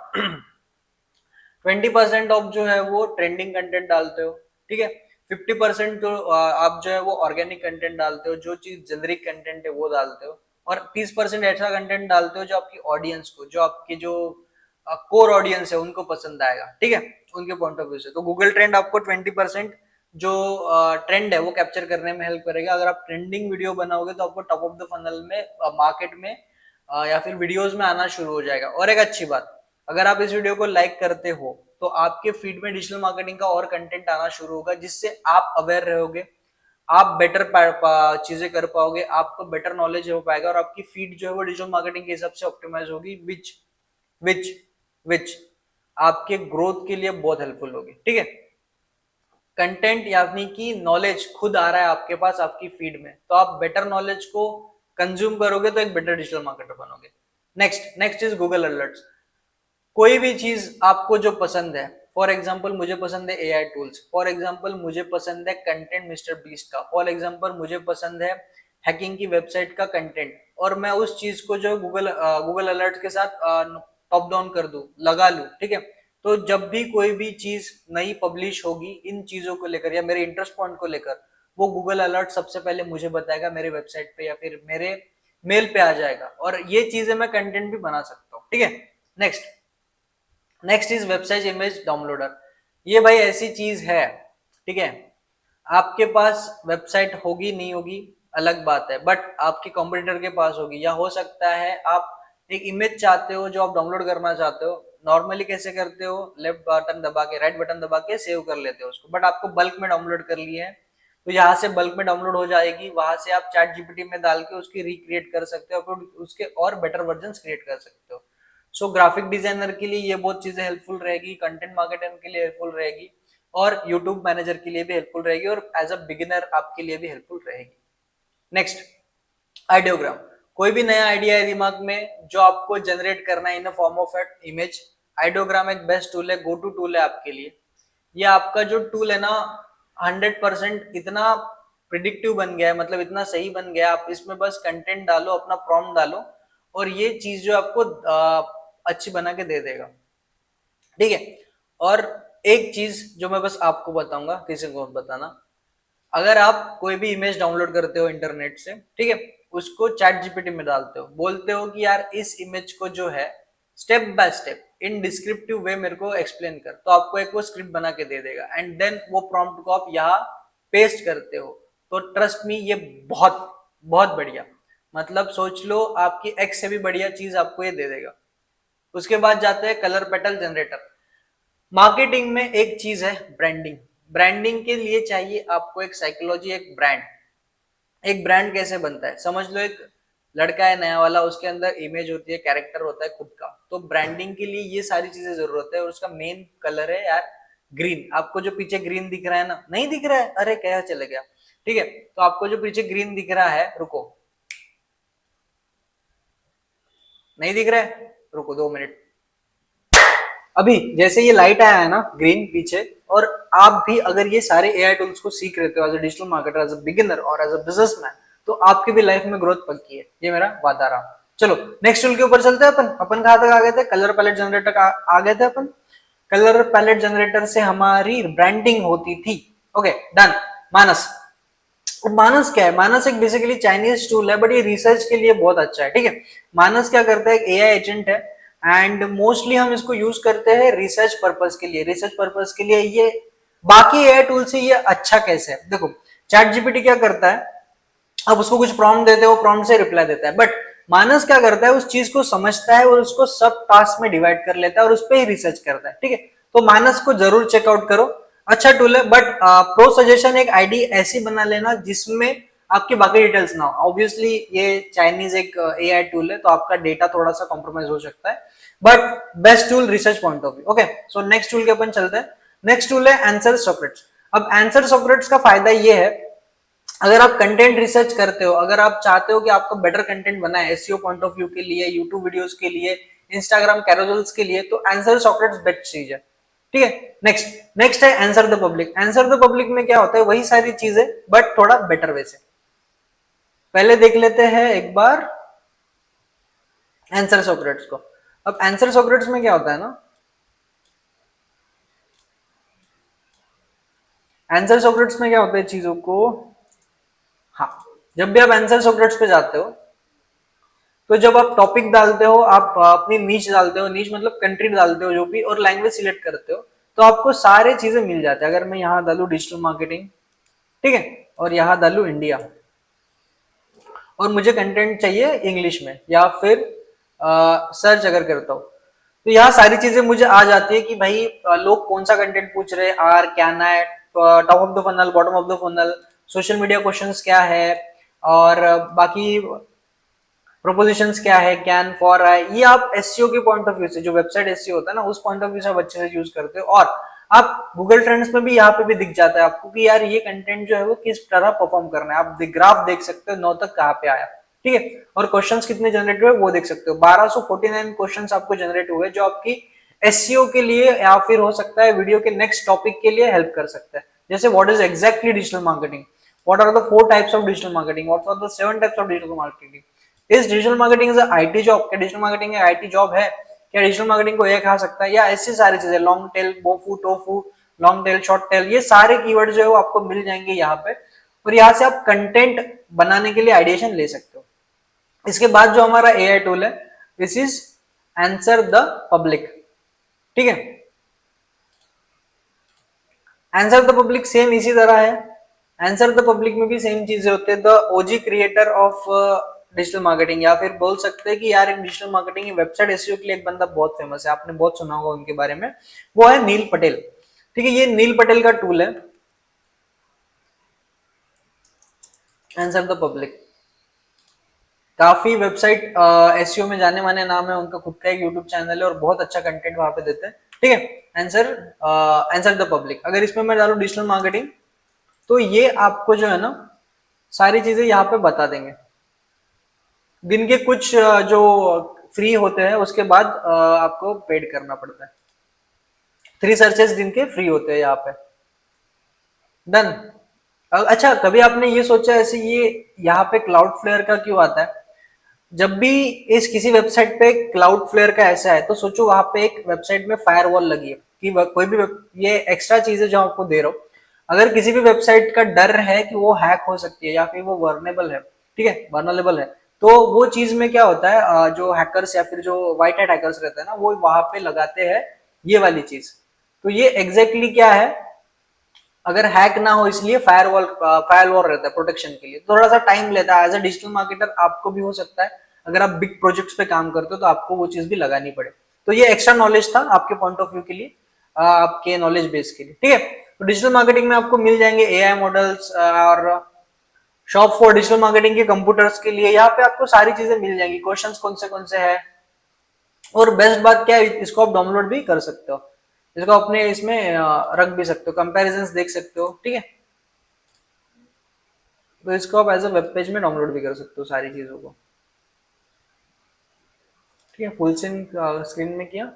20% ऑफ जो है वो ट्रेंडिंग कंटेंट डालते हो, ठीक है। 50% जो आप जो है वो ऑर्गेनिक कंटेंट डालते हो, जो चीज जेनरिक कंटेंट है वो डालते हो, और 30% ऐसा कंटेंट डालते हो जो आपकी ऑडियंस को, जो आपकी जो कोर ऑडियंस है उनको पसंद आएगा, ठीक है, उनके पॉइंट ऑफ व्यू से। तो गूगल ट्रेंड आपको 20% जो ट्रेंड है वो कैप्चर करने में हेल्प करेगा। अगर आप ट्रेंडिंग वीडियो बनाओगे तो आपको टॉप ऑफ द फनल में, मार्केट में या फिर वीडियोस में आना शुरू हो जाएगा। और एक अच्छी बात, अगर आप इस वीडियो को लाइक करते हो तो आपके फीड में डिजिटल मार्केटिंग का और कंटेंट आना शुरू होगा, जिससे आप अवेयर रहोगे, आप बेटर चीजें कर पाओगे, आपको बेटर नॉलेज हो पाएगा, और आपकी फीड जो है वो डिजिटल मार्केटिंग के हिसाब से ऑप्टिमाइज होगी, विच विच विच आपके ग्रोथ के लिए बहुत हेल्पफुल होगी, ठीक है। कंटेंट यानी कि नॉलेज खुद आ रहा है आपके पास आपकी फीड में, तो आप बेटर नॉलेज को कंज्यूम करोगे तो एक बेटर डिजिटल मार्केटर बनोगे। Next, next is Google alerts. कोई भी चीज आपको जो पसंद है, फॉर एग्जाम्पल मुझे पसंद है एआई टूल्स, फॉर एग्जाम्पल मुझे पसंद है कंटेंट मिस्टर बीस्ट का, फॉर एग्जाम्पल मुझे पसंद है हैकिंग की वेबसाइट का कंटेंट, और मैं उस चीज को जो गूगल अलर्ट के साथ टॉप डाउन कर दूं, लगा लूं, ठीक है। तो जब भी कोई भी चीज नई पब्लिश होगी इन चीजों को लेकर या मेरे इंटरेस्ट पॉइंट को लेकर, वो गूगल अलर्ट सबसे पहले मुझे बताएगा, मेरे वेबसाइट पे या फिर मेरे मेल पे आ जाएगा, और ये चीजें मैं कंटेंट भी बना सकता हूँ, ठीक है। Next, next is website image downloader. ये भाई ऐसी चीज है, ठीक है, आपके पास वेबसाइट होगी नहीं होगी अलग बात है, बट आपके कंपटीटर के पास होगी, या हो सकता है आप एक इमेज चाहते हो जो आप डाउनलोड करना चाहते हो। नॉर्मली कैसे करते हो? लेफ्ट बटन दबा के, राइट बटन दबा के सेव कर लेते हो उसको, बट आपको बल्क में डाउनलोड कर लिए है, तो यहाँ से बल्क में डाउनलोड हो जाएगी, वहां से आप चैट जीपीटी में डाल के उसकी रिक्रिएट कर सकते हो, फिर उसके और बेटर वर्जन क्रिएट कर सकते हो। सो ग्राफिक डिजाइनर के लिए ये बहुत चीजें हेल्पफुल रहेगी, कंटेंट मार्केटर के लिए हेल्पफुल रहेगी, और यूट्यूब मैनेजर के लिए भी हेल्पफुल रहेगी, और एज अ बिगिनर आपके लिए भी हेल्पफुल रहेगी। Next, ideogram. कोई भी नया आइडिया है दिमाग में जो आपको जनरेट करना है in form of at image, Ideogram एक बेस्ट टूल है, गो टू टूल है आपके लिए। ये आपका जो टूल है ना 100% इतना प्रिडिक्टिव बन गया है, मतलब इतना सही बन गया है, आप इसमें बस कंटेंट डालो, अपना प्रॉम्प्ट डालो, और ये चीज जो आपको अच्छी बना के दे देगा, ठीक है। और एक चीज जो मैं बस आपको बताऊंगा, किसी को मत बताना, अगर आप कोई भी इमेज डाउनलोड करते हो इंटरनेट से, ठीक है, उसको चैट जीपीटी में डालते हो, बोलते हो कि यार इस इमेज को जो है step by step in descriptive way मेरे को एक्सप्लेन कर, तो आपको एक वो स्क्रिप्ट बना के दे देगा, एंड देन वो प्रॉम्प्ट को आप यहाँ पेस्ट करते हो, तो ट्रस्ट मी ये बहुत बहुत बढ़िया, मतलब सोच लो आपकी एक्स से भी बढ़िया चीज आपको ये दे देगा। उसके बाद जाते हैं कलर पेटल जनरेटर। मार्केटिंग में एक चीज है ब्रांडिंग। ब्रांडिंग के लिए चाहिए आपको एक साइकोलॉजी, एक ब्रांड। एक ब्रांड कैसे बनता है, समझ लो एक लड़का है नया वाला, उसके अंदर इमेज होती है, कैरेक्टर होता है खुद का, तो ब्रांडिंग के लिए ये सारी चीजें जरूरत है, और उसका मेन कलर है यार ग्रीन। आपको जो पीछे ग्रीन दिख रहा है ना, नहीं दिख रहा है, अरे क्या चले गया, ठीक है, तो आपको जो पीछे ग्रीन दिख रहा है, रुको, नहीं दिख रहा है, रुको 2 मिनट, अभी जैसे ये लाइट आया है ना ग्रीन पीछे, और आप भी अगर ये सारे एआई टूल्स को सीख रहे हो as a digital marketer, as a beginner और एज अ बिजनेसमैन, तो आपकी भी लाइफ में ग्रोथ पक्की है, ये मेरा वादा रहा। चलो नेक्स्ट टूल के ऊपर चलते हैं। अपन कहां तक आ गए थे, कलर पैलेट जनरेटर आ गए थे अपन। कलर पैलेट जनरेटर से हमारी ब्रांडिंग होती थी, ओके डन। मानस, मानस क्या है, मानस एक बेसिकली चाइनीज टूल है, बट ये रिसर्च के लिए बहुत अच्छा है, ठीक है। मानस क्या करता है, एक एआई एजेंट है, एंड मोस्टली हम इसको यूज करते हैं रिसर्च पर्पस के लिए। रिसर्च पर्पस के लिए ये बाकी एआई टूल से ये अच्छा कैसे है, देखो चैट जीपीटी क्या करता है, अब उसको कुछ प्रॉम्प्ट देते हो, प्रॉम्प्ट से रिप्लाई देता है, बट मानस क्या करता है, उस चीज को समझता है और उसको सब टास्क में डिवाइड कर लेता है और उस पर ही रिसर्च करता है, ठीक है। तो मानस को जरूर चेकआउट करो, अच्छा टूल है, बट प्रो सजेशन एक आईडी ऐसी बना लेना जिसमें आपकी बाकी डिटेल्स ना हो। ऑब्वियसली ये चाइनीज एक एआई टूल है, तो आपका डेटा थोड़ा सा कॉम्प्रोमाइज हो सकता है, but best tool research point of view, okay. So next tool के अपन चलते हैं। नेक्स्ट टूल है आंसर सॉकेट्स। अब आंसर सॉकेट्स का फायदा ये है, अगर आप कंटेंट रिसर्च करते हो, अगर आप चाहते हो कि आपको बेटर कंटेंट बनाए एसईओ पॉइंट ऑफ व्यू के लिए, यूट्यूब वीडियोस के लिए, इंस्टाग्राम कैरोसेल्स के लिए, तो आंसर सॉकेट्स बेस्ट चीज है, ठीक है। नेक्स्ट नेक्स्ट है answer the public. Answer the public में क्या होता है, वही सारी चीजें बट थोड़ा बेटर वे से। पहले देख लेते हैं एक बार आंसर सॉकेट्स को। अब आंसर सॉकेट्स में क्या होता है ना, आंसर सॉकेट्स में क्या होता है चीजों को, हाँ, जब भी आप आंसर सॉकेट्स पे जाते हो, तो जब आप टॉपिक डालते हो, आप अपनी नीच डालते हो, नीच मतलब कंट्री डालते हो जो भी, और लैंग्वेज सिलेक्ट करते हो, तो आपको सारे चीजें मिल जाते हैं। अगर मैं यहाँ डालू डिजिटल मार्केटिंग, ठीक है, और यहाँ डालू इंडिया, और मुझे कंटेंट चाहिए इंग्लिश में, या फिर सर्च अगर करता हूँ, तो यहाँ सारी चीजें मुझे आ जाती है कि भाई लोग कौन सा कंटेंट पूछ रहे हैं, आर क्या ना है, top of the funnel, bottom of the funnel, social media questions क्या है, और बाकी प्रोपोजिशंस क्या है, कैन फॉर है, ये आप एसईओ के पॉइंट ऑफ व्यू से, जो वेबसाइट एसईओ होता है ना, उस पॉइंट ऑफ व्यू से आप अच्छे से यूज करते हो। और आप गूगल ट्रेंड्स में भी यहाँ पे भी दिख जाता है आपको कि यार ये कंटेंट जो है वो किस तरह परफॉर्म करना है, आप ग्राफ देख सकते हो 9 तक कहाँ पे आया, ठीक है, और क्वेश्चंस कितने जनरेट हुए वो देख सकते हो। 1249 क्वेश्चंस आपको जनरेट हुए, जो आपकी एसईओ के लिए या फिर हो सकता है वीडियो के नेक्स्ट टॉपिक के लिए हेल्प कर सकता है। जैसे what is exactly digital marketing, what are the 4 types of digital marketing, what are the 7 types of digital marketing, is digital marketing is IT job, क्या डिजिटल मार्केटिंग एक आईटी जॉब है, क्या डिजिटल मार्केटिंग को ये खा सकता है, या ऐसी सारी चीजें, long tail, BOFU TOFU, long tail, short tail, ये सारे कीवर्ड जो है वो आपको मिल जाएंगे यहाँ पे, और यहाँ से आप कंटेंट बनाने के लिए आइडिएशन ले सकते हो। इसके बाद जो हमारा एआई टूल है, this is answer the public, ठीक है। आंसर द पब्लिक सेम इसी तरह है, आंसर द पब्लिक में भी सेम चीजें होते हैं। The OG creator of digital marketing, या फिर बोल सकते हैं कि यार एक डिजिटल मार्केटिंग वेबसाइट एसईओ के लिए एक बंदा बहुत फेमस है, आपने बहुत सुना होगा उनके बारे में, वो है नील पटेल, ठीक है। ये नील पटेल का टूल है आंसर द पब्लिक। काफी वेबसाइट एसईओ में जाने माने नाम है, उनका खुद का एक यूट्यूब चैनल है और बहुत अच्छा कंटेंट वहां पे देते हैं, ठीक है। आंसर द पब्लिक, अगर इसमें मैं डालू डिजिटल मार्केटिंग, तो ये आपको जो है ना सारी चीजें यहाँ पे बता देंगे। दिन के कुछ जो फ्री होते हैं, उसके बाद आपको पेड करना पड़ता है। 3 सर्चेस दिन के फ्री होते हैं यहाँ पे, डन। अच्छा, कभी आपने ये सोचा ऐसे, ये यहाँ पे क्लाउड फ्लेयर का क्यों आता है, जब भी इस किसी वेबसाइट पे क्लाउड फ्लेयर का ऐसा है, तो सोचो वहां पे एक वेबसाइट में फायरवॉल लगी है कि कोई भी ये एक्स्ट्रा चीज है जो आपको दे रहा हूँ, अगर किसी भी वेबसाइट का डर है कि वो हैक हो सकती है या फिर वो वर्नेबल है, ठीक है, वर्नेबल है, तो वो चीज में क्या होता है, जो हैकर्स या फिर जो व्हाइट हैट हैकर्स रहते हैं ना, वो वहां पे लगाते हैं ये वाली चीज। तो ये एग्जैक्टली क्या है, अगर हैक ना हो इसलिए फायरवॉल रहता है प्रोटेक्शन के लिए, थोड़ा सा टाइम लेता है। एज अ डिजिटल मार्केटर आपको भी हो सकता है, अगर आप बिग प्रोजेक्ट्स पे काम करते हो तो आपको वो चीज भी लगानी पड़े। तो ये एक्स्ट्रा नॉलेज था आपके पॉइंट ऑफ व्यू के लिए, आपके नॉलेज बेस के लिए, ठीक है। तो डिजिटल मार्केटिंग में आपको मिल जाएंगे एआई मॉडल्स और शॉप फॉर डिजिटल मार्केटिंग के कंप्यूटर्स के लिए, यहाँ पे आपको सारी चीजें मिल जाएंगी, क्वेश्चंस कौन से हैं, और बेस्ट बात क्या है, इसको आप डाउनलोड भी कर सकते हो, इसको अपने इसमें रख भी सकते हो, कंपैरिजंस देख सकते हो, ठीक है। तो इसको आप एज अ वेब पेज में डाउनलोड भी कर सकते हो सारी चीजों को, ठीक है। फुल स्क्रीन में किया,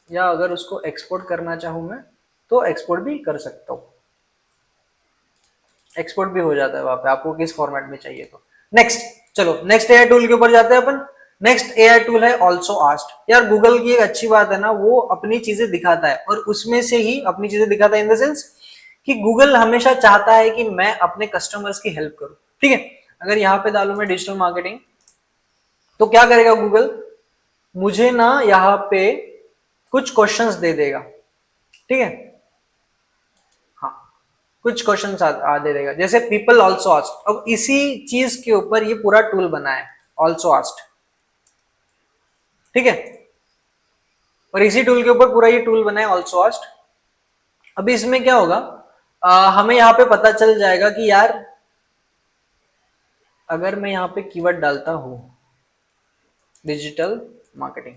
या अगर उसको एक्सपोर्ट करना चाहूँ मैं तो एक्सपोर्ट भी कर सकता हूँ, एक्सपोर्ट भी हो जाता है वहां पे, आपको किस फॉर्मेट में चाहिए तो। नेक्स्ट, चलो नेक्स्ट एआई टूल के ऊपर जाते हैं अपन। नेक्स्ट एआई टूल है ऑल्सो आस्क्ड। यार गूगल की एक अच्छी बात है ना, वो अपनी चीजें दिखाता है, और उसमें से ही अपनी चीजें दिखाता है इन द सेंस कि गूगल हमेशा चाहता है कि मैं अपने कस्टमर्स की हेल्प करूं, ठीक है। अगर यहाँ पे डालू मैं डिजिटल मार्केटिंग, तो क्या करेगा गूगल, मुझे ना यहाँ पे कुछ क्वेश्चंस दे देगा, ठीक है। हाँ, कुछ क्वेश्चन दे देगा, जैसे पीपल ऑल्सो आस्क्ड। अब इसी चीज के ऊपर ये पूरा टूल बना है, ऑल्सो आस्क्ड, ठीक है। और इसी टूल के ऊपर पूरा ये टूल बना है, ऑल्सो आस्क्ड। अभी इसमें क्या होगा, हमें यहाँ पे पता चल जाएगा कि यार अगर मैं यहाँ पे कीवर्ड डालता हूं डिजिटल मार्केटिंग,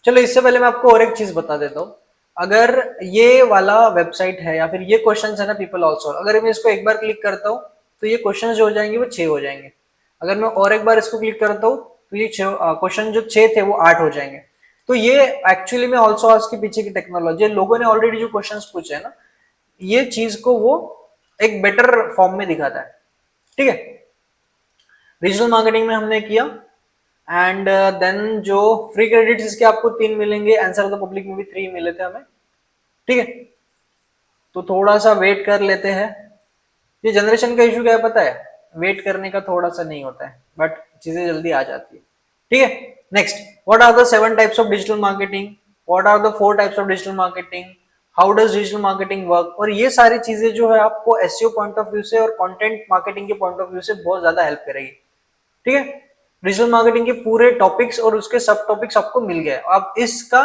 चलो इससे पहले मैं आपको और एक चीज बता देता हूँ। अगर ये वाला वेबसाइट है या फिर ये क्वेश्चन है ना पीपल ऑल्सो, अगर मैं इसको एक बार क्लिक करता हूँ तो ये क्वेश्चन जो हो जाएंगे वो 6 हो जाएंगे। अगर मैं और एक बार इसको क्लिक करता हूँ तो ये क्वेश्चन जो 6 थे वो 8 हो जाएंगे। तो ये एक्चुअली में ऑल्सो आस्क के पीछे की टेक्नोलॉजी है, लोगों ने ऑलरेडी जो क्वेश्चन पूछे है ना, ये चीज को वो एक बेटर फॉर्म में दिखाता है, ठीक है। डिजिटल मार्केटिंग में हमने किया, एंड देन जो फ्री क्रेडिट इसके आपको 3 मिलेंगे, आंसर ऑफ द पब्लिक में भी 3 मिले थे हमें, ठीक है। तो थोड़ा सा वेट कर लेते हैं। ये जनरेशन का इशू क्या है पता है, वेट करने का थोड़ा सा नहीं होता है, बट चीजें जल्दी आ जाती है, ठीक है। Next, what are the 7 types of digital marketing, what are the 4 types of digital marketing, how does digital marketing work, और ये सारी चीजें जो है आपको एसईओ पॉइंट ऑफ व्यू से और कंटेंट मार्केटिंग के पॉइंट ऑफ व्यू से बहुत ज्यादा हेल्प करेगी, ठीक है। डिजिटल मार्केटिंग के पूरे टॉपिक्स और उसके सब टॉपिक्स आपको मिल गए, आप इसका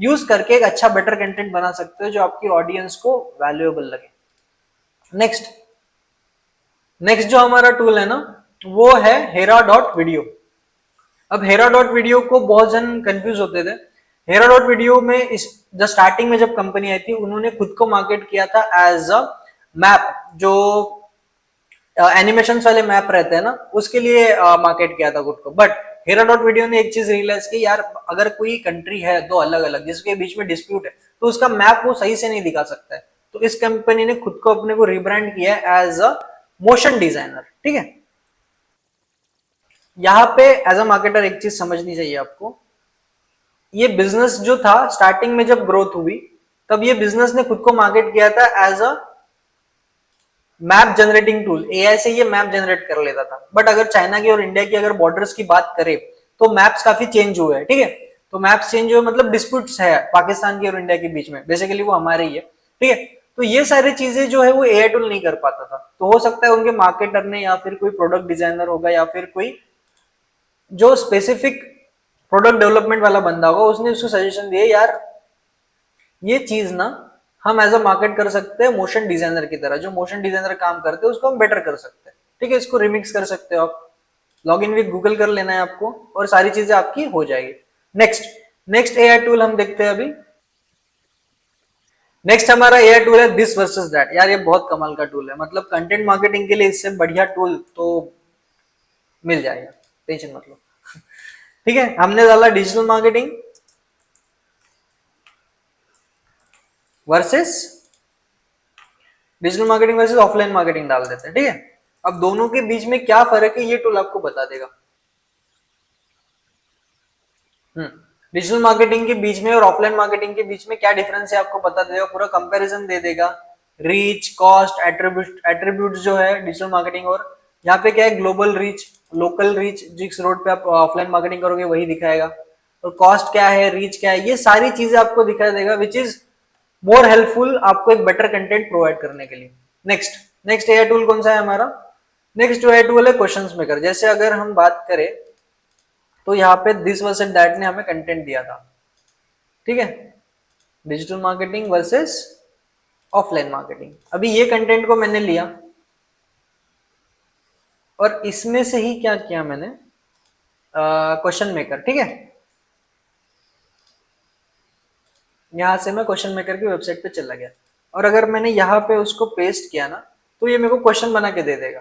यूज करके एक अच्छा बेटर कंटेंट बना सकते हो जो आपकी ऑडियंस को वैल्यूएबल लगे। नेक्स्ट, नेक्स्ट जो हमारा टूल है ना, वो है हेरा डॉट वीडियो। अब हेरा डॉट वीडियो को बहुत जन कंफ्यूज होते थे। हेरा डॉट वीडियो में इस जब स्टार्टिंग में जब कंपनी आई थी, उन्होंने खुद को मार्केट किया था एज अ मैप, जो एनिमेशन वाले मैप रहते हैं ना, उसके लिए मार्केट किया था खुद को। बट हेरा डॉट वीडियो ने एक चीज रियलाइज की, यार अगर कोई कंट्री है दो अलग अलग जिसके बीच में डिस्प्यूट है, तो उसका मैप वो सही से नहीं दिखा सकता है। तो इस कंपनी ने खुद को अपने को रिब्रांड किया एज अ मोशन डिजाइनर, ठीक है। यहाँ पे एज अ मार्केटर एक चीज समझनी चाहिए आपको, ये बिजनेस जो था स्टार्टिंग में जब ग्रोथ हुई, तब ये बिजनेस ने खुद को मार्केट किया था as a map generating tool. AI से ये मैप जनरेट कर लेता था। बट अगर चाइना की और इंडिया की अगर बॉर्डर्स की बात करें, तो मैप्स काफी चेंज हुए हैं, ठीक है। तो मैप्स चेंज हुए मतलब डिस्प्यूट्स है पाकिस्तान की और इंडिया के बीच में, बेसिकली वो हमारे ही है, ठीक है। तो ये सारी चीजें जो है वो एआई टूल नहीं कर पाता था। तो हो सकता है उनके मार्केटर ने या फिर कोई प्रोडक्ट डिजाइनर होगा या फिर कोई जो स्पेसिफिक प्रोडक्ट डेवलपमेंट वाला बंदा होगा, उसने उसको सजेशन दिए, यार ये चीज ना हम एज अ मार्केट कर सकते हैं मोशन डिजाइनर की तरह, जो मोशन डिजाइनर काम करते हैं उसको हम बेटर कर सकते हैं, ठीक है। इसको रिमिक्स कर सकते हो आप, लॉग इन विद गूगल कर लेना है आपको, और सारी चीजें आपकी हो जाएगी। नेक्स्ट, नेक्स्ट एआई टूल हम देखते हैं अभी। नेक्स्ट हमारा एआई टूल है दिस वर्सेस दैट। यार ये बहुत कमाल का टूल है, मतलब कंटेंट मार्केटिंग के लिए इससे बढ़िया टूल तो मिल जाएगा, टेंशन मत लो। ठीक है, हमने डाला digital marketing versus digital marketing versus offline marketing डाल देते हैं, ठीक है। अब दोनों के बीच में क्या फर्क है ये टूल आपको बता देगा। डिजिटल मार्केटिंग के बीच में और ऑफलाइन मार्केटिंग के बीच में क्या डिफरेंस है आपको बता देगा, पूरा कंपैरिजन दे देगा, रीच, कॉस्ट, एट्रीब्यूट जो है डिजिटल मार्केटिंग, और यहाँ पे क्या है ग्लोबल रीच, लोकल रीच, जिस रोड पे आप ऑफलाइन मार्केटिंग करोगे वही दिखाएगा, और कॉस्ट क्या है, रीच क्या है, ये सारी चीजें आपको दिखा देगा, विच इज मोर हेल्पफुल आपको एक बेटर कंटेंट प्रोवाइड करने के लिए। नेक्स्ट नेक्स्ट एआई टूल कौन सा है हमारा? नेक्स्ट एआई टूल है क्वेश्चंस मेकर। जैसे अगर हम बात करें तो यहाँ पे दिस वर्सेस दैट ने हमें कंटेंट दिया था, ठीक है, digital marketing versus offline marketing. अभी ये कंटेंट को मैंने लिया और इसमें से ही क्या किया मैंने, क्वेश्चन मेकर, ठीक है, यहां से मैं क्वेश्चन मेकर की वेबसाइट पे चला गया, और अगर मैंने यहाँ पे उसको पेस्ट किया ना, तो ये मेरे को क्वेश्चन बना के दे देगा।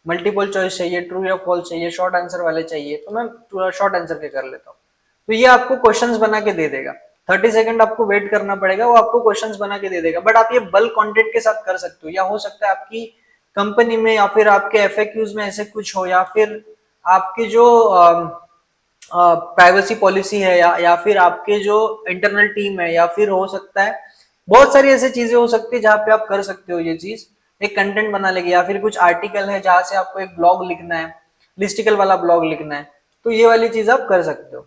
मल्टीपल चॉइस चाहिए, ट्रू या फॉल्स चाहिए, शॉर्ट आंसर वाले चाहिए, तो मैं शॉर्ट आंसर के कर लेता हूँ। तो ये आपको क्वेश्चंस बना के दे देगा। 30 सेकंड आपको वेट करना पड़ेगा, वो आपको क्वेश्चंस बना के दे देगा। बट आप ये बल्क कंटेंट के साथ कर सकते हो, या हो सकता है आपकी कंपनी में या फिर आपके एफएक्यूज में ऐसे कुछ हो, या फिर आपकी जो प्राइवेसी पॉलिसी है, या फिर आपके जो इंटरनल टीम है, या फिर हो सकता है बहुत सारी ऐसी चीजें हो सकती है जहां पे आप कर सकते हो ये चीज, एक कंटेंट बना लेगी, या फिर कुछ आर्टिकल है जहां से आपको एक ब्लॉग लिखना है, लिस्टिकल वाला ब्लॉग लिखना है, तो ये वाली चीज आप कर सकते हो।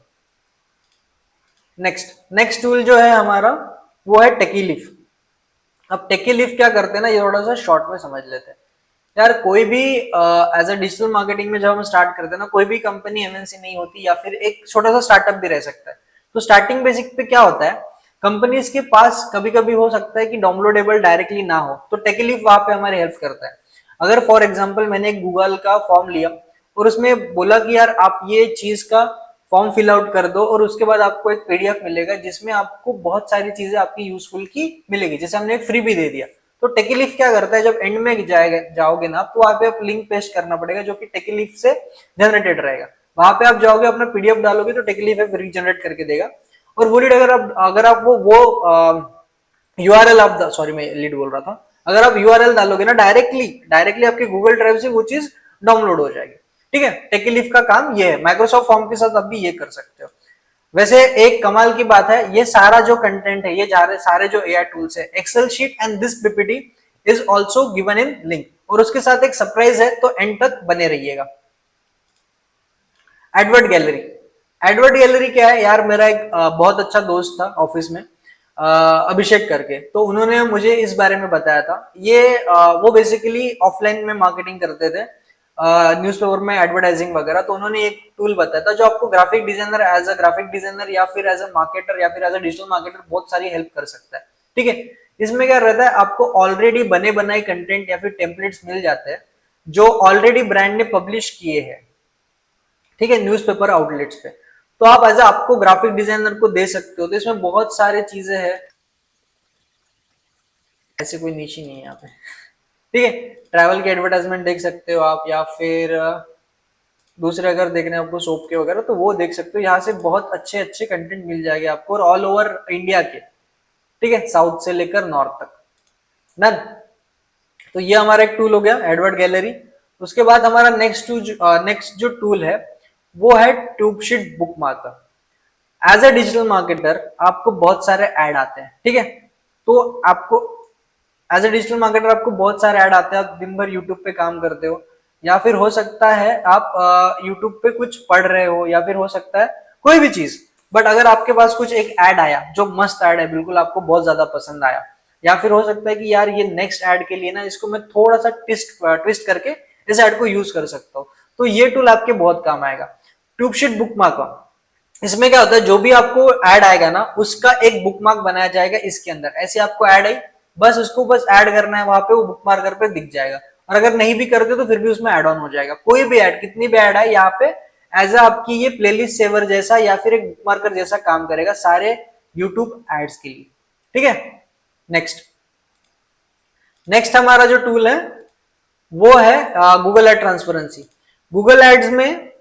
नेक्स्ट नेक्स्ट टूल जो है हमारा वो है टेकीलीफ। अब टेकीलीफ क्या करते हैं ना, ये थोड़ा सा शॉर्ट में समझ लेते हैं। यार कोई भी एज अ डिजिटल मार्केटिंग में जब हम स्टार्ट करते हैं ना, कोई भी कंपनी एमएनसी नहीं होती, या फिर एक छोटा सा स्टार्टअप भी रह सकता है। तो स्टार्टिंग बेसिक पे क्या होता है, कंपनीज के पास कभी कभी हो सकता है कि डाउनलोडेबल डायरेक्टली ना हो, तो टेकीलीफ वहां पे हमारी हेल्प करता है। अगर फॉर एग्जाम्पल मैंने एक गूगल का फॉर्म लिया और उसमें बोला कि यार आप ये चीज का फॉर्म फिल आउट कर दो, और उसके बाद आपको एक पीडीएफ मिलेगा जिसमें आपको बहुत सारी चीजें आपकी यूजफुल की मिलेगी, जैसे हमने एक फ्री भी दे दिया। तो टेकीलीफ क्या करता है, जब एंड में जाओगे ना, तो वहां पे आप लिंक पेस्ट करना पड़ेगा जो कि टेकीलीफ से जनरेटेड रहेगा। वहां पे आप जाओगे, अपना पीडीएफ डालोगे, तो टेकीलीफ ऐप रीजनरेट करके देगा। और वो लीड अगर आप वो यूआरएल आप, सॉरी मैं लीड बोल रहा था, अगर आप यूआरएल डालोगे ना डायरेक्टली डायरेक्टली आपके गूगल ड्राइव से वो चीज डाउनलोड हो जाएगी। ठीक है, टेकीलीफ का काम ये है। माइक्रोसॉफ्ट फॉर्म के साथ आप भी ये कर सकते हो। वैसे एक कमाल की बात है, ये सारा जो कंटेंट है, ये सारे जो एआई टूल्स है, Excel sheet and this PPT is also given in link, और उसके साथ एक सरप्राइज है, तो एंड तक बने रहिएगा। Edward gallery. एडवर्ड गैलरी क्या है यार, मेरा एक बहुत अच्छा दोस्त था ऑफिस में, अभिषेक करके, तो उन्होंने मुझे इस बारे में बताया था। ये वो बेसिकली ऑफलाइन में मार्केटिंग करते थे, न्यूज़पेपर में एडवर्टाइजिंग वगैरह। तो उन्होंने एक टूल बताया था जो आपको graphic designer, as a graphic designer या फिर एज अ मार्केटर या फिर एज अ डिजिटल मार्केटर बहुत सारी हेल्प कर सकता है। ठीक है, इसमें क्या रहता है, आपको ऑलरेडी बने बनाए कंटेंट या फिर टेम्पलेट्स मिल जाते हैं जो ऑलरेडी ब्रांड ने पब्लिश किए हैं, ठीक है, न्यूज़पेपर आउटलेट्स पे। तो आप एज आपको ग्राफिक डिजाइनर को दे सकते हो। तो इसमें बहुत सारी चीजें हैं, ऐसे कोई नीची नहीं है यहाँ पे। ठीक है, ट्रैवल की एडवर्टाइजमेंट देख सकते हो आप, या फिर दूसरे अगर देखने आपको सोप के वगैरह, तो वो देख सकते हो। यहाँ से बहुत अच्छे अच्छे कंटेंट मिल जाएंगे आपको, और ऑल ओवर इंडिया के, ठीक है, साउथ से लेकर नॉर्थ तक। डन। तो ये हमारा एक टूल हो गया, एडवर्ड गैलरी। उसके बाद हमारा नेक्स्ट जो टूल है वो है ट्यूबशीट book marker. As a digital marketer आपको बहुत सारे ऐड आते हैं, ठीक है, तो आपको एज अ डिजिटल मार्केटर आपको बहुत सारे ऐड आते हैं। आप दिन भर यूट्यूब पे काम करते हो, या फिर हो सकता है आप यूट्यूब पे कुछ पढ़ रहे हो, या फिर हो सकता है कोई भी चीज। बट अगर आपके पास कुछ एक ऐड आया जो मस्त ऐड है, बिल्कुल आपको बहुत ज्यादा पसंद आया, या फिर हो सकता है कि यार ये नेक्स्ट ऐड के लिए ना इसको मैं थोड़ा सा ट्विस्ट करके इस ऐड को यूज कर सकता हूँ, तो ये टूल आपके बहुत काम आएगा, ट्यूबशीट बुक मार्कर। इसमें क्या होता है, जो भी आपको ऐड आएगा ना उसका एक बुकमार्क बनाया जाएगा इसके अंदर। ऐसे आपको ऐड आई, बस उसको बस ऐड करना है वहां पे, वो बुक मार्कर पे दिख जाएगा। और अगर नहीं भी करते तो फिर भी उसमें ऐड ऑन हो जाएगा। कोई भी ऐड, कितनी भी ऐड है यहाँ पे, एज आपकी ये प्लेलिस्ट सेवर जैसा या फिर एक बुक मार्कर जैसा काम करेगा सारे यूट्यूब एड्स के लिए। ठीक है, नेक्स्ट नेक्स्ट हमारा जो टूल है वो है Google ad transparency. Google ads में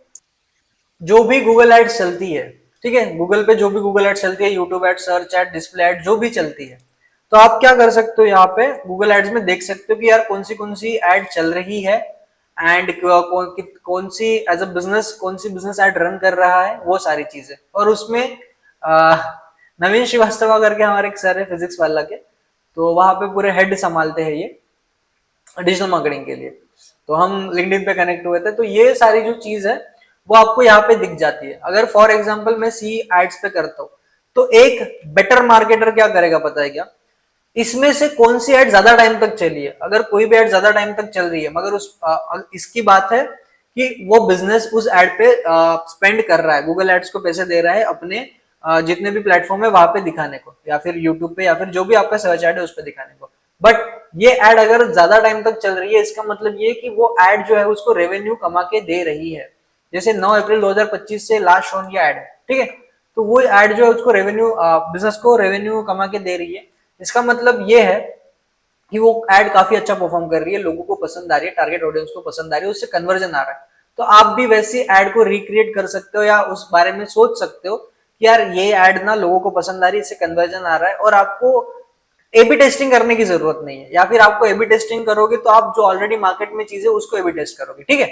जो भी गूगल एड्स चलती है, ठीक है, गूगल पे जो भी गूगल एड्स चलती है, YouTube ad, search ad, display ad, जो भी चलती है, तो आप क्या कर सकते हो, यहाँ पे गूगल एड्स में देख सकते हो कि यार कौन सी एड चल रही है, एंड कौन सी एज अ बिजनेस, कौन सी बिजनेस एड रन कर रहा है, वो सारी चीजें। और उसमें नवीन श्रीवास्तव करके हमारे एक सर है फिजिक्स वाला के, तो वहां पे पूरे हेड संभालते हैं ये डिजिटल मार्केटिंग के लिए। तो हम लिंक्डइन पे कनेक्ट हुए थे, तो ये सारी जो चीज है वो आपको यहाँ पे दिख जाती है। अगर फॉर एग्जाम्पल मैं सी एड्स पे करता हूँ, तो एक बेटर मार्केटर क्या करेगा पता है क्या, इसमें से कौन सी एड ज्यादा टाइम तक चली है। अगर कोई भी एड ज्यादा टाइम तक चल रही है, मगर इसकी बात है कि वो बिजनेस उस एड पे स्पेंड कर रहा है, गूगल एड्स को पैसे दे रहा है अपने जितने भी प्लेटफॉर्म है वहां पे दिखाने को, या फिर यूट्यूब पे, या फिर जो भी आपका सर्च एड है उस पर दिखाने को। बट ये एड अगर ज्यादा टाइम तक चल रही है, इसका मतलब ये कि वो एड जो है उसको रेवेन्यू कमा के दे रही है। जैसे 9 अप्रैल 2025 से लास्ट शोन ये एड है, ठीक है, तो वो एड जो है उसको रेवेन्यू, बिजनेस को रेवेन्यू कमा के दे रही है। इसका मतलब ये है कि वो एड काफी अच्छा परफॉर्म कर रही है, लोगों को पसंद आ रही है, टारगेट ऑडियंस को पसंद आ रही है, उससे कन्वर्जन आ रहा है। तो आप भी वैसी एड को रिक्रिएट कर सकते हो, या उस बारे में सोच सकते हो कि यार ये एड ना लोगों को पसंद आ रही है, इससे कन्वर्जन आ रहा है, और आपको एबी टेस्टिंग करने की जरूरत नहीं है। या फिर आपको एबी टेस्टिंग करोगे तो आप जो ऑलरेडी मार्केट में चीज है उसको एबी टेस्ट करोगे, ठीक है।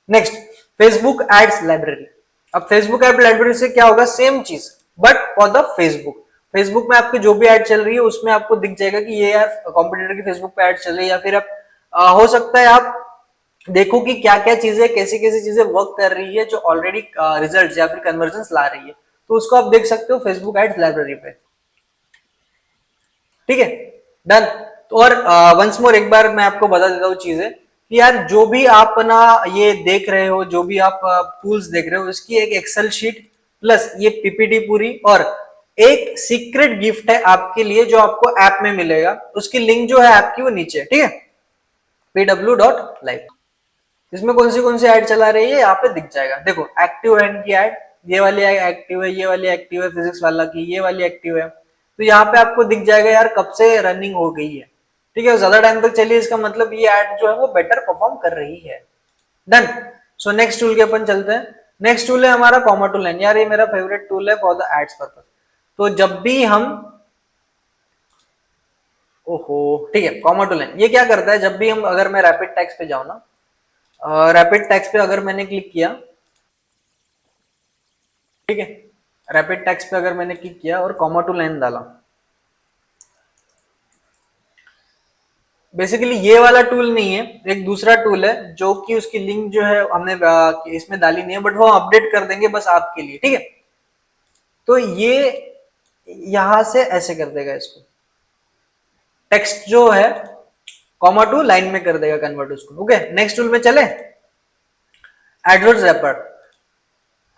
Next, Facebook ads library. अब फेसबुक एड लाइब्रेरी से क्या होगा, सेम चीज but for the Facebook. Facebook में आपकी जो भी एड चल रही है उसमें आपको दिख जाएगा कि ये यार कॉम्पिटिटर की फेसबुक पे एड चल रही है, या फिर आप हो सकता है आप देखो कि क्या क्या चीजें, कैसी कैसी चीजें वर्क कर रही है जो ऑलरेडी रिजल्ट या फिर कन्वर्जन ला रही है, तो उसको आप देख सकते हो फेसबुक एड्स लाइब्रेरी पे, ठीक है। डन। और वंस मोर एक बार मैं आपको बता देता हूँ चीजें कि यार जो भी आप ना ये देख रहे हो, जो भी आप टूल्स देख रहे हो, इसकी एक एक्सेल शीट प्लस ये पीपीटी पूरी और एक सीक्रेट गिफ्ट है आपके लिए जो आपको ऐप में मिलेगा। उसकी लिंक जो है ऐप की वो नीचे, ठीक है, pw.live। इसमें कौन सी ऐड चला रही है यहाँ पे दिख जाएगा। देखो एक्टिव हैंड की ऐड, ये वाली एक्टिव है, ये वाली एक्टिव है, फिजिक्स वाला की ये वाली एक्टिव है। तो यहाँ पे आपको दिख जाएगा यार कब से रनिंग हो गई है, ठीक है, ज्यादा टाइम तक चलिए, इसका मतलब ये ऐड जो है वो बेटर परफॉर्म कर रही है। डन। सो नेक्स्ट टूल के अपन चलते हैं। नेक्स्ट टूल है हमारा कॉमा टू लाइन। यार ये मेरा फेवरेट टूल है फॉर द एड्स पर्पस। तो जब भी हम, ओहो, ठीक है, कॉमा टू लाइन ये क्या करता है, जब भी हम, अगर मैं रैपिड टेक्स्ट पे जाऊं ना, रैपिड टेक्स्ट पे अगर मैंने क्लिक किया, ठीक है, रैपिड टेक्स्ट पे अगर मैंने क्लिक किया और कॉमा टू लाइन डाला, बेसिकली ये वाला टूल नहीं है, एक दूसरा टूल है जो कि उसकी लिंक जो है हमने इसमें डाली नहीं है, बट वो अपडेट कर देंगे बस आपके लिए, ठीक है। तो ये यहां से ऐसे कर देगा इसको, टेक्स्ट जो है कॉमा टू लाइन में कर देगा कन्वर्ट उसको। ओके, नेक्स्ट टूल में चले, एडवर्ड्स रैपर।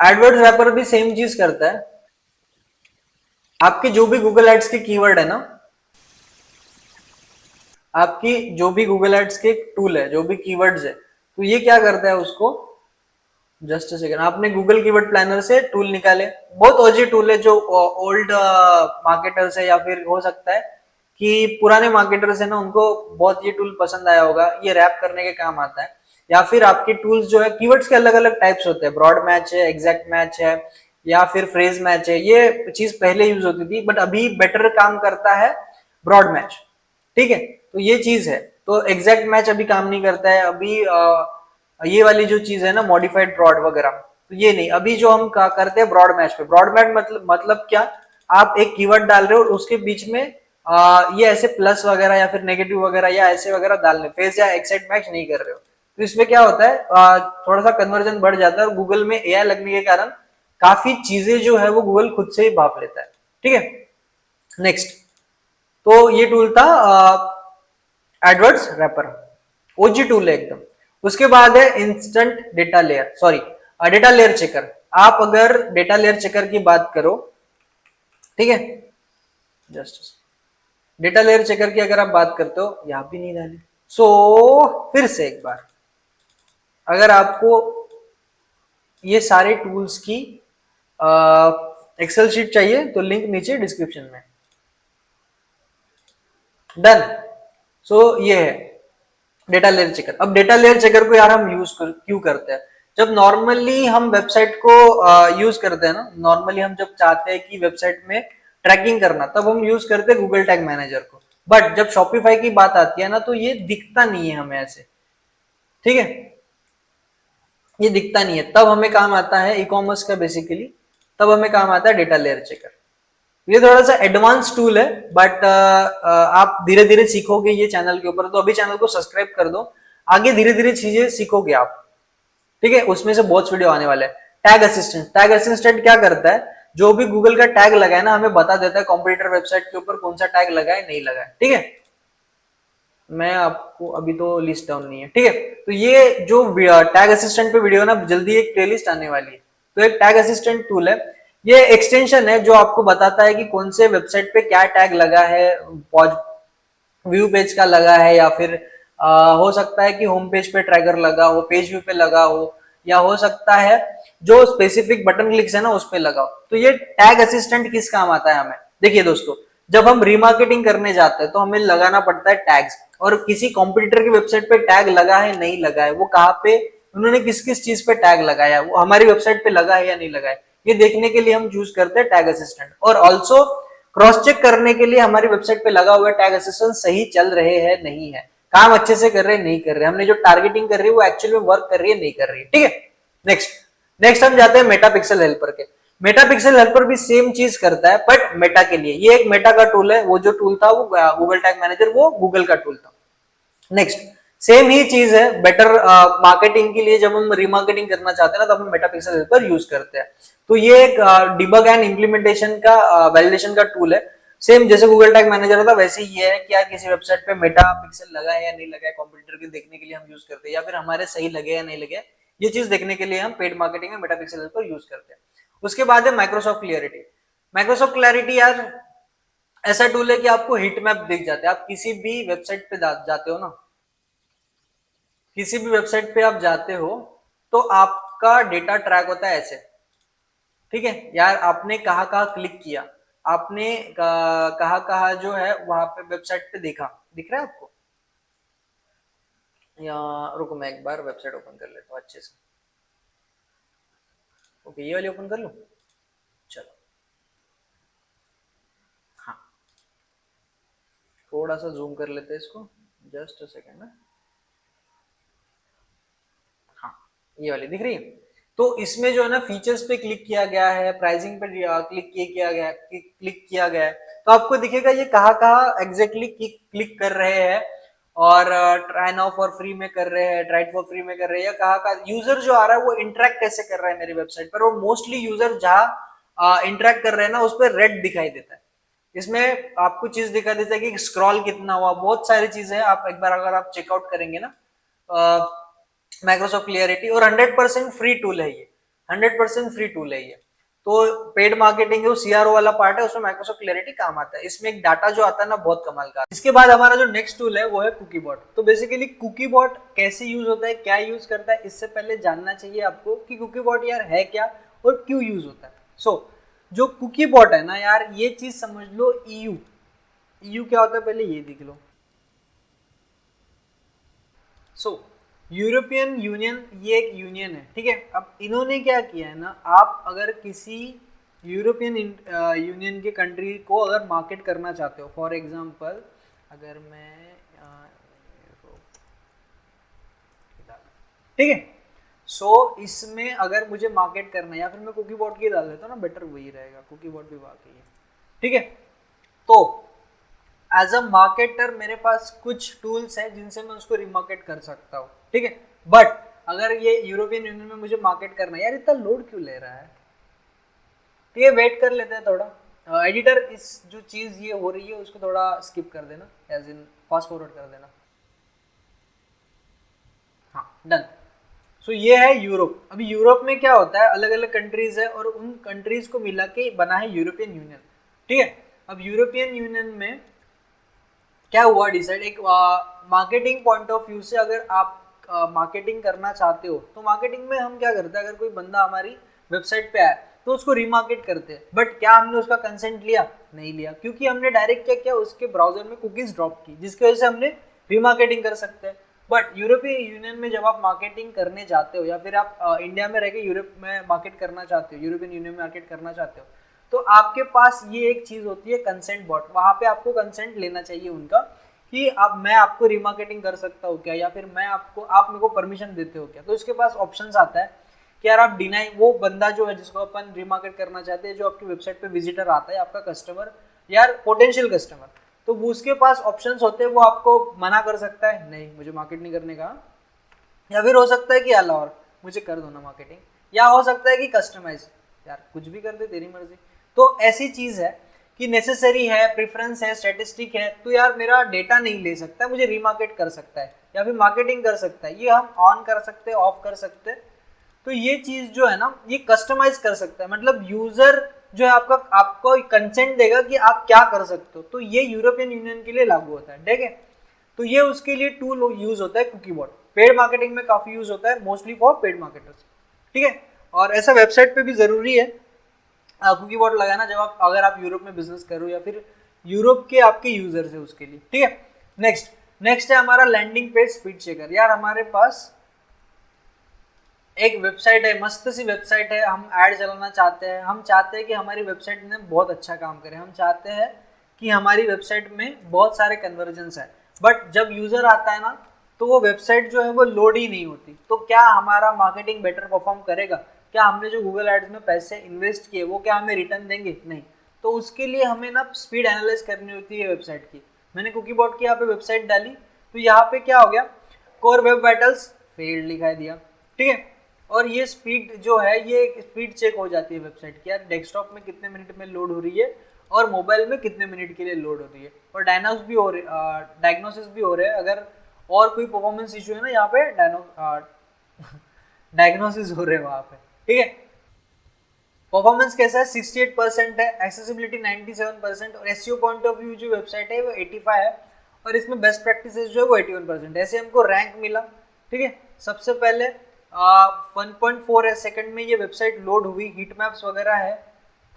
एडवर्ड्स रैपर भी सेम चीज करता है। आपके जो भी गूगल एड्स के कीवर्ड है ना, आपकी जो भी गूगल एड्स के टूल है, जो भी कीवर्ड्स है, तो ये क्या करता है उसको, जस्ट सेकंड, आपने गूगल कीवर्ड प्लानर से टूल निकाले, बहुत ओजी टूल है जो ओल्ड मार्केटर्स है, या फिर हो सकता है कि पुराने मार्केटर्स है ना, उनको बहुत ये टूल पसंद आया होगा, ये रैप करने के काम आता है। या फिर आपके टूल्स जो है, कीवर्ड्स के अलग अलग टाइप्स होते हैं, ब्रॉड मैच है, एग्जैक्ट मैच है, या फिर फ्रेज मैच है। ये चीज पहले यूज होती थी बट अभी बेटर काम करता है ब्रॉड मैच, ठीक है। तो ये चीज है, तो एग्जैक्ट मैच अभी काम नहीं करता है अभी। ये वाली जो चीज है ना, मॉडिफाइड ब्रॉड वगैरह, तो ये नहीं, अभी जो हम करते हैं ब्रॉड मैच पे। ब्रॉड मैच मतलब क्या, आप एक कीवर्ड डाल रहे हो और उसके बीच में ये ऐसे प्लस वगैरह या फिर नेगेटिव वगैरह या ऐसे वगैरह डालने, फेज या एक्सेट मैच नहीं कर रहे हो। तो इसमें क्या होता है, थोड़ा सा कन्वर्जन बढ़ जाता है, और गूगल में एआई लगने के कारण काफी चीजें जो है वो गूगल खुद से ही भाप लेता है, ठीक है। नेक्स्ट, तो ये टूल था एडवर्ड्स रैपर, ओजी टूल है एकदम। उसके बाद है instant data layer, sorry data layer checker. आप अगर डेटा लेयर चेकर की बात करो, ठीक है, जस्ट डेटा लेयर चेकर की अगर आप बात करते हो, यहां भी नहीं डाली। सो फिर से एक बार, अगर आपको ये सारे टूल्स की एक्सेल शीट चाहिए तो लिंक नीचे डिस्क्रिप्शन में। डन। सो ये है डेटा लेयर चेकर। अब डेटा लेयर चेकर को यार हम क्यों करते हैं, जब नॉर्मली हम वेबसाइट को यूज करते हैं ना, नॉर्मली हम जब चाहते हैं कि वेबसाइट में ट्रैकिंग करना, तब हम यूज करते हैं गूगल टैग मैनेजर को। बट जब शॉपिफाई की बात आती है ना, तो ये दिखता नहीं है हमें ऐसे, ठीक है, ये दिखता नहीं है। तब हमें काम आता है ई कॉमर्स का बेसिकली, तब हमें काम आता है डेटा लेयर चेकर। ये थोड़ा सा एडवांस टूल है, बट आप धीरे धीरे सीखोगे ये चैनल के ऊपर, तो अभी चैनल को सब्सक्राइब कर दो, आगे धीरे धीरे चीजें सीखोगे आप, ठीक है। उसमें से बहुत वीडियो आने वाले हैं। टैग असिस्टेंट क्या करता है, जो भी गूगल का टैग लगा है ना, हमें बता देता है कॉम्पिटिटर वेबसाइट के ऊपर कौन सा टैग लगा है, नहीं लगा है, ठीक है। मैं आपको अभी तो लिस्ट डाउन नहीं है, ठीक है। तो ये जो टैग असिस्टेंट पे वीडियो ना, जल्दी एक प्लेलिस्ट आने वाली है। तो एक टैग असिस्टेंट टूल है, ये एक्सटेंशन है जो आपको बताता है कि कौन से वेबसाइट पे क्या टैग लगा है, व्यू पेज का लगा है, या फिर हो सकता है कि होम पेज पे ट्रैकर लगा हो, पेज व्यू पे लगा हो, या हो सकता है जो स्पेसिफिक बटन क्लिक्स है ना उस पे लगा हो। तो ये टैग असिस्टेंट किस काम आता है हमें, देखिए दोस्तों, जब हम रीमार्केटिंग करने जाते हैं तो हमें लगाना पड़ता है टैग्स, और किसी कॉम्पिटिटर की वेबसाइट पे टैग लगा है नहीं लगा है, वो कहाँ पे उन्होंने किस किस चीज पे टैग लगाया है, वो हमारी वेबसाइट पे लगा है या नहीं लगा है, ये देखने के लिए हम चूज करते हैं टैग असिस्टेंट। और ऑल्सो क्रॉस चेक करने के लिए हमारी वेबसाइट पे लगा हुआ टैग असिस्टेंट सही चल रहे हैं नहीं है, काम अच्छे से कर रहे हैं नहीं कर रहे, हमने जो टारगेटिंग कर रही है वो एक्चुअली में वर्क कर रही है नहीं कर रही है, ठीक है। नेक्स्ट नेक्स्ट हम जाते हैं मेटापिक्सल हेल्पर के। मेटापिक्सल हेल्पर भी सेम चीज करता है बट मेटा के लिए, ये एक मेटा का टूल है, वो जो टूल था वो गूगल टैग मैनेजर वो गूगल का टूल था। नेक्स्ट सेम ही चीज है, बेटर मार्केटिंग के लिए जब हम रीमार्केटिंग करना चाहते हैं ना, तो हम मेटापिक्सल हेल्पर यूज करते हैं। तो ये एक डिबग एंड इम्प्लीमेंटेशन का वैलिडेशन का टूल है, सेम जैसे गूगल टैग मैनेजर होता है वैसे ही है, क्या किसी वेबसाइट पे मेटा पिक्सल लगा है या नहीं लगा है कॉम्पिटिटर के देखने के लिए हम यूज करते हैं, या फिर हमारे सही लगे या नहीं लगे, ये चीज देखने के लिए हम पेड मार्केटिंग में मेटा पिक्सल हेल्पर यूज करते हैं। उसके बाद है माइक्रोसॉफ्ट क्लियरिटी। माइक्रोसॉफ्ट क्लैरिटी यार ऐसा टूल है कि आपको हिट मैप दिख जाते हैं, आप किसी भी वेबसाइट पे जाते हो ना, किसी भी वेबसाइट पे आप जाते हो तो आपका डेटा ट्रैक होता है ऐसे, ठीक है यार, आपने कहाँ कहाँ क्लिक किया, आपने कहाँ कहाँ जो है वहां पे वेबसाइट पे देखा, दिख रहा है आपको, या रुको मैं एक बार वेबसाइट ओपन कर लेता हूँ अच्छे से। ओके ये वाली ओपन कर लूं, चलो हाँ, थोड़ा सा जूम कर लेते हैं इसको, जस्ट अ सेकेंड। हाँ ये वाली दिख रही है। तो इसमें जो है ना फीचर्स पे क्लिक किया गया है, प्राइसिंग पे क्लिक किया गया है, तो आपको दिखेगा ये कहाँ कहाँ एग्जैक्टली क्लिक कर रहे हैं, और ट्राई नाउ फॉर फ्री में कर रहे हैं, ट्राई फॉर फ्री में कर रहे हैं, या कहाँ कहाँ यूजर जो आ रहा है वो इंटरेक्ट कैसे कर रहा है मेरी वेबसाइट पर, और मोस्टली यूजर जहाँ इंटरेक्ट कर रहे हैं ना उस पर रेड दिखाई देता है। इसमें आपको चीज दिखा देता है कि स्क्रॉल कितना हुआ, बहुत सारी चीजें हैं, आप एक बार अगर आप चेकआउट करेंगे ना माइक्रोसॉफ्ट क्लियरिटी, और 100% फ्री टूल है ये, 100% फ्री टूल है ये। तो पेड मार्केटिंग जो सीआरओ वाला पार्ट है उसमें माइक्रोसॉफ्ट क्लियरिटी काम आता है, इसमें एक डाटा जो आता है ना बहुत कमाल का। इसके बाद हमारा जो नेक्स्ट टूल है वो है कुकी बॉट। तो बेसिकली कुकी बॉट कैसे यूज होता है, क्या यूज करता है, इससे पहले जानना चाहिए आपको कि कुकी बॉट यार है क्या और क्यों यूज होता है। सो जो कुकी बॉट है ना यार, ये चीज समझ लो, ईयू क्या होता है पहले ये देख लो। सो यूरोपियन यूनियन ये एक यूनियन है, ठीक है। अब इन्होंने क्या किया है ना, आप अगर किसी यूरोपियन यूनियन के कंट्री को अगर मार्केट करना चाहते हो, फॉर एग्जांपल अगर मैं ठीक है, सो इसमें अगर मुझे मार्केट करना है, या फिर मैं कुकी बॉट की डाल देता हूँ ना, बेटर वही रहेगा, कुकी बॉट भी वाकई है, ठीक है। तो एज अ मार्केटर मेरे पास कुछ टूल्स हैं जिनसे मैं उसको रिमार्केट कर सकता हूँ, ठीक है। बट अगर ये यूरोपियन यूनियन में मुझे मार्केट करना है, यार इतना लोड क्यों ले रहा है, ठीक है वेट कर लेते हैं थोड़ा। एडिटर इस जो चीज ये हो रही है उसको थोड़ा स्किप कर देना, एज इन फास्ट फॉरवर्ड कर देना। हाँ डन। सो ये है यूरोप। अभी यूरोप में क्या होता है, अलग अलग कंट्रीज है और उन कंट्रीज को मिला के बना है यूरोपियन यूनियन, ठीक है। अब यूरोपियन यूनियन में क्या हुआ डिसाइड, एक मार्केटिंग पॉइंट ऑफ व्यू से अगर आप मार्केटिंग करना चाहते हो, तो मार्केटिंग में हम क्या करते हैं, अगर कोई बंदा हमारी वेबसाइट पे आया तो उसको रीमार्केट करते हैं। बट क्या हमने उसका कंसेंट लिया, नहीं लिया, क्योंकि हमने डायरेक्ट क्या किया, उसके ब्राउजर में कुकीज ड्रॉप की, जिसकी वजह से हमने रीमार्केटिंग कर सकते हैं। बट यूरोपियन यूनियन में जब आप मार्केटिंग करने जाते हो, या फिर आप इंडिया में रह के यूरोप में मार्केट करना चाहते हो, यूरोपियन यूनियन में मार्केट करना चाहते हो, तो आपके पास ये एक चीज होती है कंसेंट बॉट, वहां पे आपको कंसेंट लेना चाहिए उनका कि अब मैं आपको रिमार्केटिंग कर सकता हूँ क्या, या फिर मैं आपको, आप मेरे को परमिशन देते हो क्या। तो इसके पास ऑप्शंस आता है कि यार आप डिनाई, वो बंदा जो है जिसको अपन रिमार्केट करना चाहते हैं, जो आपकी वेबसाइट पे विजिटर आता है, आपका कस्टमर यार पोटेंशियल कस्टमर, तो वो उसके पास ऑप्शंस होते हैं, वो आपको मना कर सकता है नहीं मुझे मार्केट नहीं करने का, या फिर हो सकता है कि अल्लाह और मुझे कर दो ना मार्केटिंग, या हो सकता है कि कस्टमाइज, यार कुछ भी कर दे तेरी मर्जी। तो ऐसी चीज है कि नेसेसरी है, प्रेफरेंस है, स्टैटिस्टिक है, तो यार मेरा डेटा नहीं ले सकता, मुझे रीमार्केट कर सकता है या फिर मार्केटिंग कर सकता है, ये हम ऑन कर सकते हैं, ऑफ कर सकते हैं। तो ये चीज जो है ना, ये कस्टमाइज कर सकता है, मतलब यूजर जो है आपको कंसेंट देगा कि आप क्या कर सकते हो। तो ये यूरोपियन यूनियन के लिए लागू होता है, ठीक है। तो ये उसके लिए टूल यूज होता है कुकी बॉट, पेड मार्केटिंग में काफी यूज होता है, मोस्टली फॉर पेड मार्केटर्स, ठीक है। और ऐसा वेबसाइट पे भी जरूरी है कुकी बॉट लगाना, जब आप अगर आप यूरोप में बिजनेस करो या फिर यूरोप के आपके यूजर्स है उसके लिए, ठीक है। नेक्स्ट है हमारा लैंडिंग पेज स्पीड चेकर। यार हमारे पास एक वेबसाइट है, मस्त सी वेबसाइट है, हम ऐड चलाना चाहते हैं, हम चाहते हैं कि हमारी वेबसाइट में बहुत अच्छा काम करे, हम चाहते हैं कि हमारी वेबसाइट में बहुत सारे कन्वर्जेंस है, बट जब यूजर आता है ना तो वो वेबसाइट जो है वो लोड ही नहीं होती। तो क्या हमारा मार्केटिंग बेटर परफॉर्म करेगा? क्या हमने जो गूगल एड्स में पैसे इन्वेस्ट किए वो क्या हमें रिटर्न देंगे? नहीं। तो उसके लिए हमें ना स्पीड एनालाइज करनी होती है वेबसाइट की। मैंने कुकी बॉट की यहाँ पे वेबसाइट डाली, तो यहाँ पे क्या हो गया, कोर वेब वाइटल्स फेल्ड दिखाई दिया, ठीक है। और ये स्पीड जो है, ये स्पीड चेक हो जाती है वेबसाइट की, यार डेस्कटॉप में कितने मिनट में लोड हो रही है और मोबाइल में कितने मिनट के लिए लोड हो रही है, और डायग्नोसिस भी हो रहे हैं। अगर और कोई परफॉर्मेंस इशू है ना, यहाँ पे डायग्नोसिस हो रहे हैं वहाँ पे, ठीक है। परफॉर्मेंस कैसा है, 68% है, एक्सेसिबिलिटी 97%, और एसईओ पॉइंट ऑफ व्यू जो वेबसाइट है वो 85 है, और इसमें बेस्ट प्रैक्टिसेस जो है वो 81%। ऐसे हमको रैंक मिला, ठीक है। सबसे पहले 1.4 सेकंड में ये वेबसाइट लोड हुई, हीट मैप्स वगैरह है,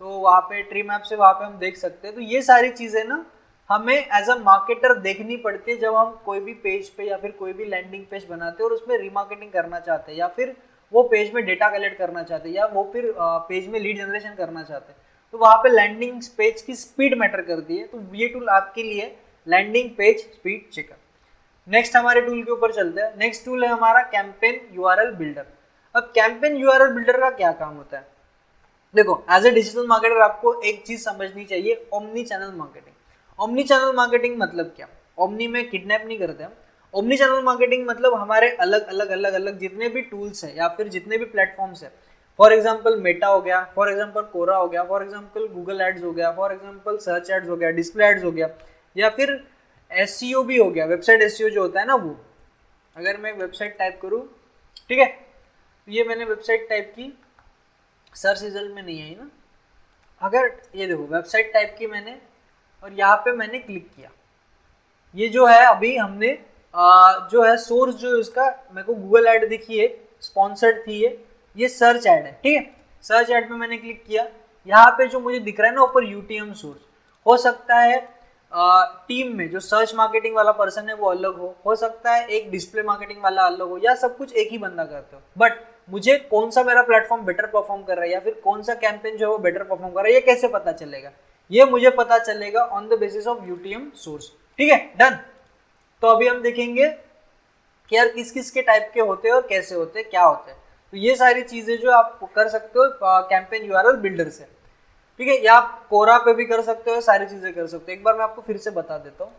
तो वहाँ पे ट्री मैप से वहाँ पे हम देख सकते हैं। तो ये सारी चीज़ें ना हमें एज अ मार्केटर देखनी पड़ती है जब हम कोई भी पेज पे या फिर कोई भी लैंडिंग पेज बनाते हैं और उसमें रीमार्केटिंग करना चाहते हैं, या फिर वो पेज में डेटा कलेक्ट करना चाहते हैं, या वो फिर पेज में लीड जनरेशन करना चाहते हैं। तो वहाँ पे लैंडिंग पेज की स्पीड मैटर करती है। तो ये टूल आपके लिए landing page speed checker. Next हमारे टूल के ऊपर चलते हैं। नेक्स्ट टूल है हमारा कैंपेन यूआरएल बिल्डर। अब कैंपेन यूआरएल बिल्डर का क्या काम होता है? देखो, एज ए डिजिटल मार्केटर आपको एक चीज समझनी चाहिए, omni channel marketing. Omni channel marketing मतलब क्या? ओमनी में किडनैप नहीं करते हम। ओमनी चैनल मार्केटिंग मतलब हमारे अलग अलग जितने भी टूल्स हैं या फिर जितने भी प्लेटफॉर्म्स हैं, फॉर एग्जांपल मेटा हो गया, फॉर एग्जांपल कोरा हो गया, फॉर एग्जांपल गूगल एड्स हो गया, फॉर एग्जांपल सर्च एड्स हो गया, डिस्प्ले एड्स हो गया, या फिर एसईओ भी हो गया, वेबसाइट एसईओ जो होता है ना वो। अगर मैं वेबसाइट टाइप करूँ, ठीक है, ये मैंने वेबसाइट टाइप की, सर्च रिजल्ट में नहीं आई ना, अगर ये देखो वेबसाइट टाइप की मैंने और यहाँ पे मैंने क्लिक किया, ये जो है अभी हमने जो है सोर्स जो इसका मेरे को गूगल ऐड दिखी है, स्पॉन्सर्ड थी ये सर्च ऐड है, ठीक है। सर्च ऐड पे मैंने क्लिक किया, यहाँ पे जो मुझे दिख रहा है ना ऊपर यूटीएम सोर्स, हो सकता है टीम में जो सर्च मार्केटिंग वाला पर्सन है वो अलग हो सकता है एक डिस्प्ले मार्केटिंग वाला अलग हो, या सब कुछ एक ही बंदा करते हो, बट मुझे कौन सा मेरा प्लेटफॉर्म बेटर परफॉर्म कर रहा है या फिर कौन सा कैंपेन जो है वो बेटर परफॉर्म कर रहा है, ये कैसे पता चलेगा? ये मुझे पता चलेगा on the basis of UTM source, ठीक है, डन। तो अभी हम देखेंगे कि यार किस किस के टाइप के होते हैं और कैसे होते हैं, क्या होते हैं। तो ये सारी चीजें जो आप कर सकते हो कैंपेन यूआरएल बिल्डर से, ठीक है। या आप कोरा पे भी कर सकते हो, सारी चीजें कर सकते हो। एक बार मैं आपको फिर से बता देता हूँ,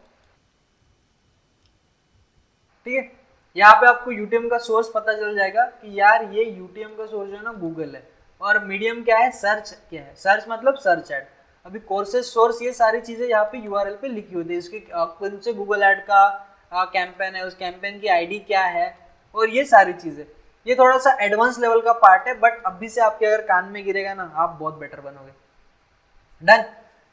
ठीक है। यहाँ पे आपको यूटीएम का सोर्स पता चल जाएगा कि यार ये यूटीएम का सोर्स जो है ना गूगल है, और मीडियम क्या है, सर्च क्या है, सर्च मतलब सर्च एड। अभी कोर्सेज सोर्स ये सारी चीजें यहाँ पे यूआरएल पे लिखी होती है, इसकी कौन से गूगल एड का कैंपेन है, उस कैंपेन की आईडी क्या है, और ये सारी चीजें। ये थोड़ा सा एडवांस लेवल का पार्ट है, बट अभी से आपके अगर कान में गिरेगा ना, आप बहुत बेटर बनोगे। डन।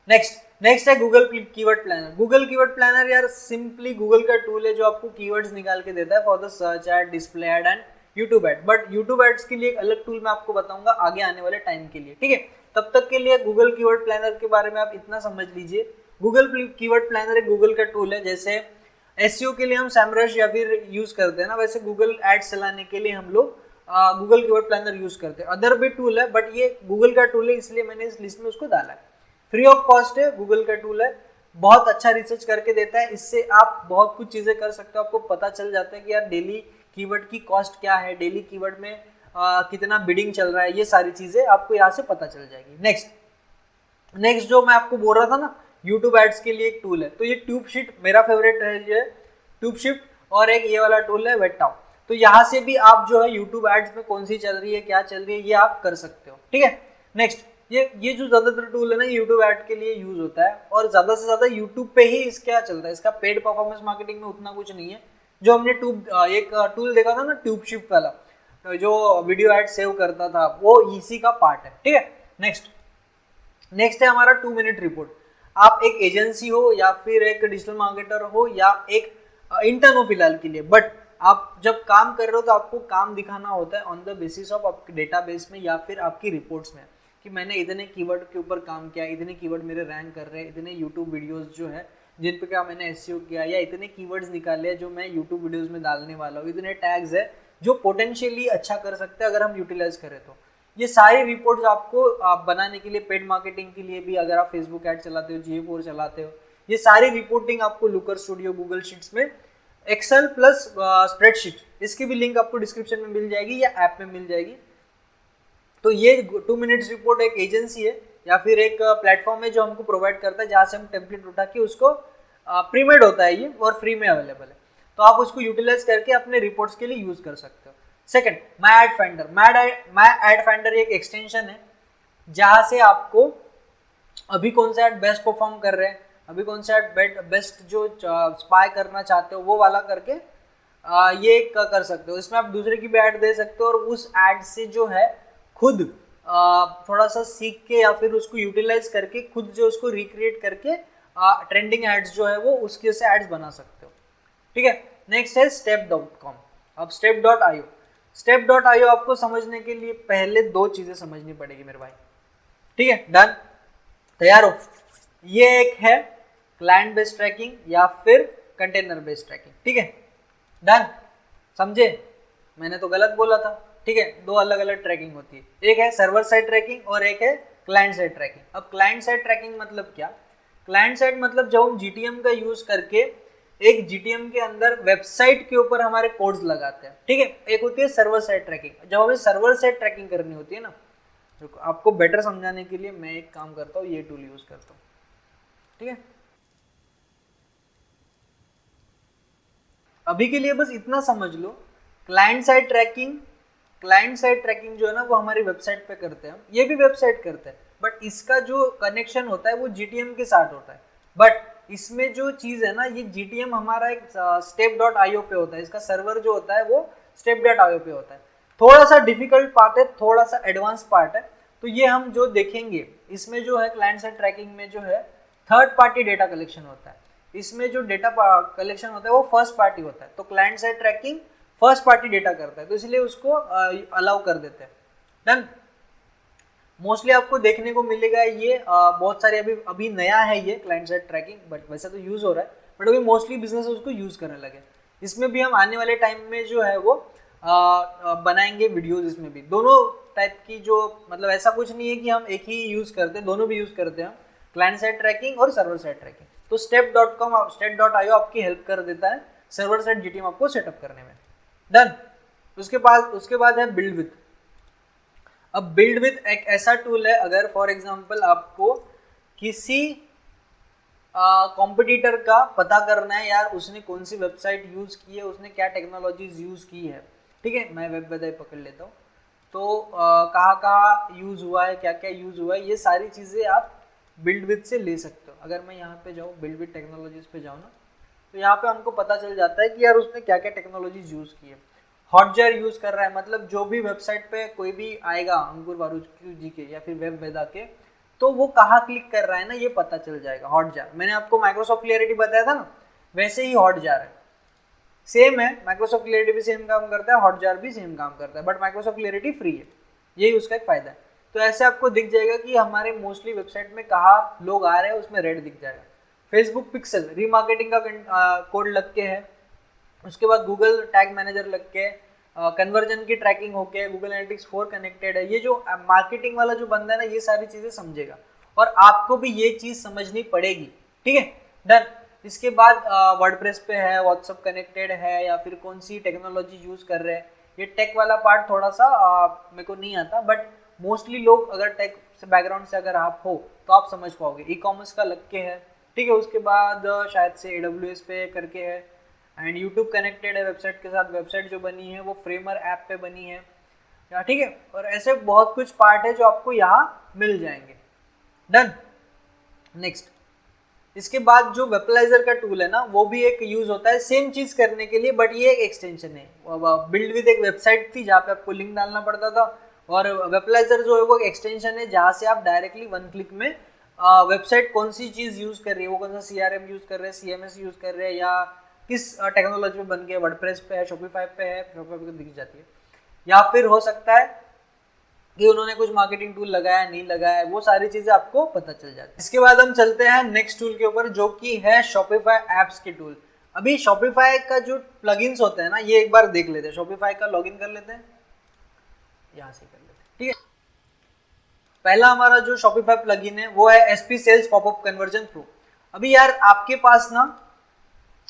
नेक्स्ट है Google keyword planner. Google keyword planner यार सिंपली गूगल का टूल है जो आपको कीवर्ड्स निकाल के देता है for the search ad, display ad and YouTube ad. But YouTube ads के लिए एक अलग टूल मैं आपको बताऊंगा आगे आने वाले टाइम के लिए, ठीक है। तब तक के लिए गूगल कीवर्ड प्लानर के बारे में आप इतना समझ लीजिए, गूगल कीवर्ड प्लानर एक गूगल का टूल है। जैसे एसईओ के लिए हम सैमरश या फिर यूज करते हैं ना, वैसे गूगल एड्स चलाने के लिए हम लोग गूगल कीवर्ड प्लानर यूज करते हैं। अदर भी टूल है, बट ये गूगल का टूल है इसलिए मैंने इस लिस्ट में उसको डाला है। फ्री ऑफ कॉस्ट है, गूगल का टूल है, बहुत अच्छा रिसर्च करके देता है। इससे आप बहुत कुछ चीजें कर सकते हो, आपको पता चल जाता है कि यार डेली कीवर्ड की कॉस्ट क्या है, डेली कीवर्ड में कितना बिडिंग चल रहा है, ये सारी चीजें आपको यहाँ से पता चल जाएगी। नेक्स्ट जो मैं आपको बोल रहा था ना, यूट्यूब एड्स के लिए एक टूल है, तो ये ट्यूबशीट मेरा फेवरेट है, ये ट्यूबशीट, और एक ये वाला टूल है वेटाओ। तो यहाँ से भी आप जो है यूट्यूब एड्स में कौन सी चल रही है, क्या चल रही है, ये आप कर सकते हो, ठीक है। नेक्स्ट ये जो ज्यादातर टूल है ना यूट्यूब एड के लिए यूज होता है, और ज्यादा से ज्यादा यूट्यूब पे ही इसका चलता है, इसका पेड परफॉर्मेंस मार्केटिंग में उतना कुछ नहीं है। जो हमने एक टूल देखा था ना ट्यूबशिफ्ट वाला, जो वीडियो एड सेव करता था, वो इसी का पार्ट है, ठीक है। नेक्स्ट है हमारा 2 मिनट रिपोर्ट। आप एक एजेंसी हो या फिर एक डिजिटल मार्केटर हो या एक इंटर्न हो फिलहाल के लिए, बट आप जब काम कर रहे हो तो आपको काम दिखाना होता है ऑन द बेसिस ऑफ आपके डेटाबेस में या फिर आपकी रिपोर्ट्स में, कि मैंने इतने कीवर्ड के ऊपर काम किया, इतने कीवर्ड मेरे रैंक कर रहे हैं, इतने यूट्यूब वीडियोस जो है जिन पे क्या मैंने एसईओ किया, या इतने कीवर्ड्स निकाले जो मैं यूट्यूब वीडियोस में डालने वाला हूँ, इतने टैग्स है जो पोटेंशियली अच्छा कर सकते हैं अगर हम यूटिलाइज करें तो। ये सारी रिपोर्ट्स आपको बनाने के लिए, पेड मार्केटिंग के लिए भी, अगर आप फेसबुक ऐड चलाते हो, GA4 चलाते हो, ये सारी रिपोर्टिंग आपको लुकर स्टूडियो, गूगल शीट्स में, एक्सेल प्लस स्प्रेडशीट, इसकी भी लिंक आपको डिस्क्रिप्शन में मिल जाएगी या ऐप में मिल जाएगी। तो ये 2 मिनट्स रिपोर्ट एक एजेंसी है या फिर एक प्लेटफॉर्म है जो हमको प्रोवाइड करता है, जहाँ से हम टेम्पलेट उठा के उसको प्रीमेड होता है ये और फ्री में अवेलेबल है, तो आप उसको यूटिलाइज करके अपने रिपोर्ट्स के लिए यूज कर सकते हो। सेकंड, माई एड फाइंडर। माई एड फाइंडर एक एक्सटेंशन है जहाँ से आपको अभी कौन सा एड बेस्ट परफॉर्म कर रहे हैं, अभी कौन सा एड बेस्ट जो स्पाई करना चाहते हो वो वाला करके ये कर सकते हो। इसमें आप दूसरे की भी ऐड दे सकते हो और उस ऐड से जो है खुद थोड़ा सा सीख के या फिर उसको यूटिलाइज करके खुद जो उसको रिक्रिएट करके ट्रेंडिंग एड्स जो है वो उसके से एड्स बना सकते हो, ठीक है। नेक्स्ट है step.com। अब step.io आपको समझने के लिए पहले 2 चीजें समझनी पड़ेगी मेरे भाई, ठीक है। डन, तैयार हो? ये एक है क्लाइंट बेस्ड ट्रैकिंग या फिर कंटेनर बेस्ड ट्रैकिंग, ठीक है। डन, समझे? मैंने तो गलत बोला था, ठीक है। 2 अलग अलग ट्रैकिंग होती है, एक है सर्वर साइड ट्रैकिंग और एक है क्लाइंट साइड ट्रैकिंग। अब क्लाइंट साइड ट्रैकिंग मतलब क्या? क्लाइंट साइड मतलब जब हम GTM का यूज करके एक GTM के अंदर वेबसाइट के ऊपर हमारे कोड्स लगाते हैं, ठीक है। एक होती है सर्वर साइड ट्रैकिंग, जब हमें सर्वर साइड ट्रैकिंग करनी होती है ना, तो आपको बेटर समझाने के लिए मैं एक काम करता हूँ, ये टूल यूज करता हूँ, ठीक है। अभी के लिए बस इतना समझ लो, क्लाइंट साइड ट्रैकिंग जो है ना वो हमारी वेबसाइट पे करते हैं, ये भी वेबसाइट करते हैं, बट इसका जो कनेक्शन होता है वो GTM के साथ होता है। बट इसमें जो चीज है ना, ये GTM हमारा एक step.io पे होता है, इसका सर्वर जो होता है वो step.io पे होता है। थोड़ा सा डिफिकल्ट पार्ट है, थोड़ा सा एडवांस पार्ट है, तो ये हम जो देखेंगे इसमें जो है क्लाइंट साइड ट्रैकिंग में जो है थर्ड पार्टी डेटा कलेक्शन होता है, इसमें जो डेटा कलेक्शन होता है वो फर्स्ट पार्टी होता है। तो client side tracking first party data करता है, तो इसलिए उसको अलाउ कर देते हैं। डन, मोस्टली आपको देखने को मिलेगा ये बहुत सारे अभी नया है ये क्लाइंट साइड ट्रैकिंग, बट वैसे तो यूज हो रहा है, बट अभी मोस्टली बिजनेस उसको यूज करने लगे। इसमें भी हम आने वाले टाइम में जो है वो बनाएंगे वीडियोस, इसमें भी दोनों टाइप की, जो मतलब ऐसा कुछ नहीं है कि हम एक ही यूज करते हैं, दोनों भी यूज करते हैं, क्लाइंट साइड ट्रैकिंग और सर्वर साइड ट्रैकिंग। तो step.io आपकी हेल्प कर देता है सर्वर साइड GTM आपको सेटअप करने में। डन, उसके बाद है बिल्ड विथ। अब बिल्ड विथ एक ऐसा टूल है, अगर फॉर एग्जांपल आपको किसी कॉम्पिटिटर का पता करना है, यार उसने कौन सी वेबसाइट यूज की है, उसने क्या टेक्नोलॉजीज यूज की है, ठीक है। मैं वेब वेदाई पकड़ लेता हूँ, तो कहाँ यूज हुआ है, क्या क्या यूज हुआ है, ये सारी चीजें आप बिल्ड विथ से ले सकते हो। अगर मैं यहाँ पे जाऊँ, बिल्ड विथ टेक्नोलॉजीज पे जाऊँ ना, तो यहाँ पे हमको पता चल जाता है कि यार उसने क्या क्या टेक्नोलॉजीज यूज की है। हॉटजार यूज कर रहा है, मतलब जो भी वेबसाइट पे कोई भी आएगा अंकुर वारुकी जी के या फिर वेब वेदा के, तो वो कहाँ क्लिक कर रहा है ना, ये पता चल जाएगा। हॉटजार, मैंने आपको माइक्रोसॉफ्ट क्लियरिटी बताया था ना, वैसे ही हॉटजार है, सेम है। माइक्रोसॉफ्ट क्लियरिटी भी सेम काम करता है, हॉटजार भी सेम काम करता है, बट माइक्रोसॉफ्ट क्लियरिटी फ्री है, यही उसका एक फायदा है। तो ऐसे आपको दिख जाएगा कि हमारे मोस्टली वेबसाइट में कहाँ लोग आ रहे हैं, उसमें रेड दिख जाएगा। फेसबुक पिक्सल रीमार्केटिंग का कोड लग के है, उसके बाद गूगल टैग मैनेजर लग के, कन्वर्जन की ट्रैकिंग होके, गूगल एनालिटिक्स 4 कनेक्टेड है। ये जो मार्केटिंग वाला जो बंदा है ना, ये सारी चीजें समझेगा और आपको भी ये चीज समझनी पड़ेगी, ठीक है। डन, इसके बाद वर्डप्रेस पे है, व्हाट्सएप कनेक्टेड है, या फिर कौन सी टेक्नोलॉजी यूज कर रहे हैं, ये टेक वाला पार्ट थोड़ा सा मेरे को नहीं आता, बट मोस्टली लोग अगर टेक से बैकग्राउंड से अगर आप हो तो आप समझ पाओगे। ई कॉमर्स का लग के है, ठीक है। उसके बाद शायद से AWS पे करके है, एंड यूट्यूब कनेक्टेड है वेबसाइट के साथ। वेबसाइट जो बनी है वो फ्रेमर ऐप पे बनी है, ठीक है। और ऐसे बहुत कुछ पार्ट है जो आपको यहाँ मिल जाएंगे। डन। नेक्स्ट, इसके बाद जो वेबलाइजर का टूल है ना, वो भी एक यूज होता है सेम चीज करने के लिए, बट ये एक एक्सटेंशन है। बिल्ड विद एक वेबसाइट थी जहाँ पे आपको लिंक डालना पड़ता था, और वेबलाइजर जो है वो एक एक्सटेंशन है जहाँ से आप डायरेक्टली वन क्लिक में वेबसाइट कौन सी चीज यूज कर रही है, वो कौन सा CRM यूज कर रहे हैं, CMS यूज कर रहे हैं, या किस टेक्नोलॉजी में बन के, वर्डप्रेस पे है, शॉपिफाई पे है, शॉपिफाई पे दिख जाती है, या फिर हो सकता है कि उन्होंने कुछ मार्केटिंग टूल लगाया नहीं लगाया, वो सारी चीजें आपको पता चल जाती है। इसके बाद हम चलते हैं नेक्स्ट टूल के ऊपर, जो कि है शॉपिफाई एप्स के टूल। अभी शॉपिफाई का जो प्लगइन्स होते हैं ना, ये एक बार देख लेते हैं। शॉपिफाई का लॉगिन कर लेते हैं, यहाँ से कर लेते हैं, ठीक है। पहला हमारा जो शॉपिफाई प्लगइन है वो है SP sales popup conversion pro. अभी यार आपके पास ना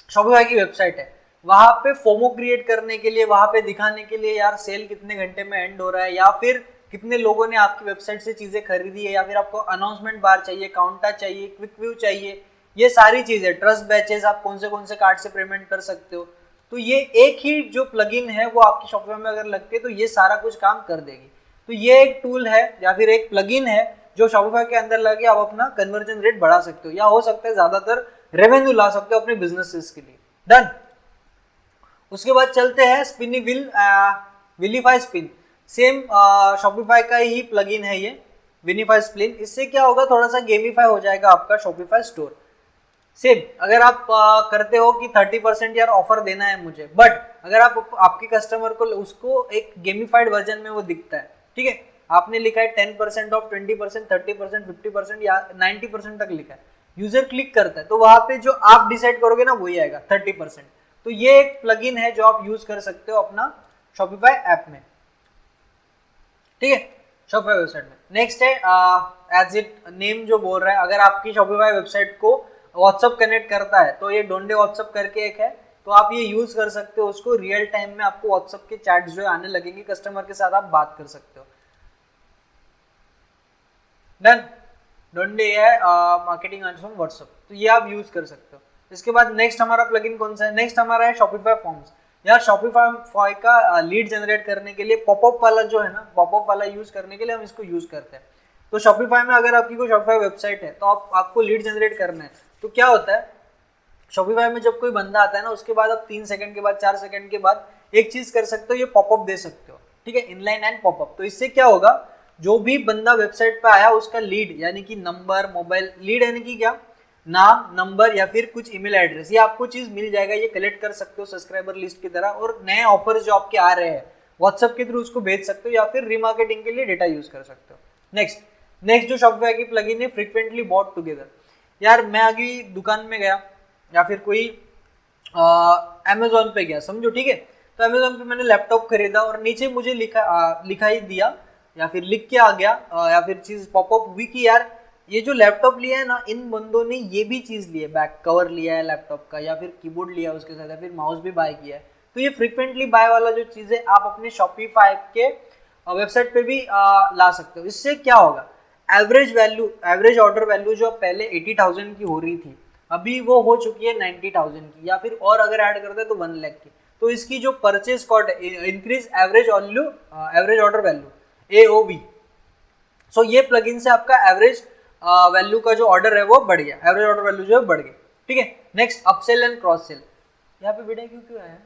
शॉपिफाई की वेबसाइट है, वहां पे फोमो क्रिएट करने के लिए, वहां पे दिखाने के लिए यार सेल कितने घंटे में एंड हो रहा है, या फिर कितने लोगों ने आपकी वेबसाइट से चीजें खरीदी है, या फिर आपको अनाउंसमेंट बार चाहिए, काउंटर चाहिए, क्विक व्यू चाहिए, ये सारी चीजें, ट्रस्ट बैचेस, आप कौन से कार्ड से पेमेंट कर सकते हो, तो ये एक ही जो प्लगइन है वो आपकी शॉपिफाई में अगर लगती है तो ये सारा कुछ काम कर देगी। तो ये एक टूल है या फिर एक प्लगइन है जो शॉपिफाई के अंदर लगे आप अपना कन्वर्जन रेट बढ़ा सकते हो, या हो सकता है ज्यादातर रेवेन्यू ला सकते हो अपने बिजनेसेस के लिए। डन। उसके बाद चलते हैं स्पिनी विलीफाई स्पिन। सेम शॉपिफाई का ही प्लगइन है ये विनीफाई स्पिन। इससे क्या होगा, थोड़ा सा गेमिफाई हो जाएगा आपका शॉपिफाई स्टोर। सेम अगर आप करते हो कि 30% यार ऑफर देना है मुझे, बट अगर आप आपके कस्टमर को उसको एक गेमिफाइड वर्जन में वो दिखता है, ठीक है, आपने लिखा है 10% ऑफ, 20%, 30%, 50% या 90% तक लिखा है, यूजर क्लिक करता है तो वहां पे जो आप डिसाइड करोगे ना वही आएगा 30%। तो ये एक प्लगइन है जो आप यूज कर सकते हो अपना शॉपिफाई ऐप में, ठीक है, शॉपिफाई वेबसाइट में। नेक्स्ट है एज इट नेम जो बोल रहा है, अगर आपकी शॉपिफाई वेबसाइट को व्हाट्सअप कनेक्ट करता है तो ये डोंडे व्हाट्सअप करके एक है, तो आप ये यूज कर सकते हो उसको। रियल टाइम में आपको व्हाट्सअप के चैट्स जो आने लगेंगे, कस्टमर के साथ आप बात कर सकते हो। डन। डोंडे है मार्केटिंग व्हाट्सअप, तो ये आप यूज कर सकते हो। इसके बाद नेक्स्ट हमारा प्लगइन कौन सा है, नेक्स्ट हमारा है शॉपिफाई फॉर्म्स। यार शॉपिफाई का लीड जनरेट करने के लिए पॉपअप वाला जो है ना, पॉपअप वाला यूज करने के लिए हम इसको यूज करते हैं। तो शॉपिफाई में अगर आपकी कोई शॉपिफाई वेबसाइट है तो आपको लीड जनरेट करना है, तो क्या होता है शॉपिफाई में जब कोई बंदा आता है ना, उसके बाद आप 3 सेकंड के बाद 4 सेकंड के बाद एक चीज कर सकते हो, ये पॉपअप दे सकते हो, ठीक है, इनलाइन एंड पॉपअप। तो इससे क्या होगा, जो भी बंदा वेबसाइट पे आया उसका लीड यानी कि नंबर, मोबाइल, लीड यानी कि क्या, नाम, नंबर या फिर कुछ ईमेल एड्रेस, ये आपको चीज मिल जाएगा, ये कलेक्ट कर सकते हो सब्सक्राइबर लिस्ट की तरह, और नए ऑफर्स जो आपके आ रहे हैं व्हाट्सएप के थ्रू उसको भेज सकते हो, या फिर रीमार्केटिंग के लिए डेटा यूज कर सकते हो। नेक्स्ट जो शॉपिफाई की प्लगइन है फ्रीक्वेंटली बॉट टुगेदर। यार मैं अभी दुकान में गया या फिर कोई अमेजोन पे गया समझो, ठीक है, तो अमेजोन पे मैंने लैपटॉप खरीदा और नीचे मुझे लिखा ही दिया या फिर लिख के आ गया या फिर चीज पॉपअप हुई कि यार ये जो लैपटॉप लिया है ना, इन बंदों ने ये भी चीज ली है, बैक कवर लिया है लैपटॉप का, या फिर कीबोर्ड लिया है उसके साथ, या फिर माउस भी बाय किया है। तो ये फ्रीक्वेंटली बाय वाला जो चीज है आप अपने शॉपिफाई के वेबसाइट पे भी ला सकते हो। इससे क्या होगा, एवरेज ऑर्डर वैल्यू जो पहले 80,000 की हो रही थी, अभी वो हो चुकी है 90,000 की, या फिर और अगर ऐड करते हैं तो 1 लाख की। तो इसकी जो परचेज कॉस्ट है, increase average order value, AOV। सो ये प्लगइन से आपका एवरेज वैल्यू का जो ऑर्डर है वो बढ़ गया, एवरेज ऑर्डर वैल्यू जो है बढ़ गई, ठीक है। Next upsell and cross sell. यहाँ पे वीडियो क्यों आया,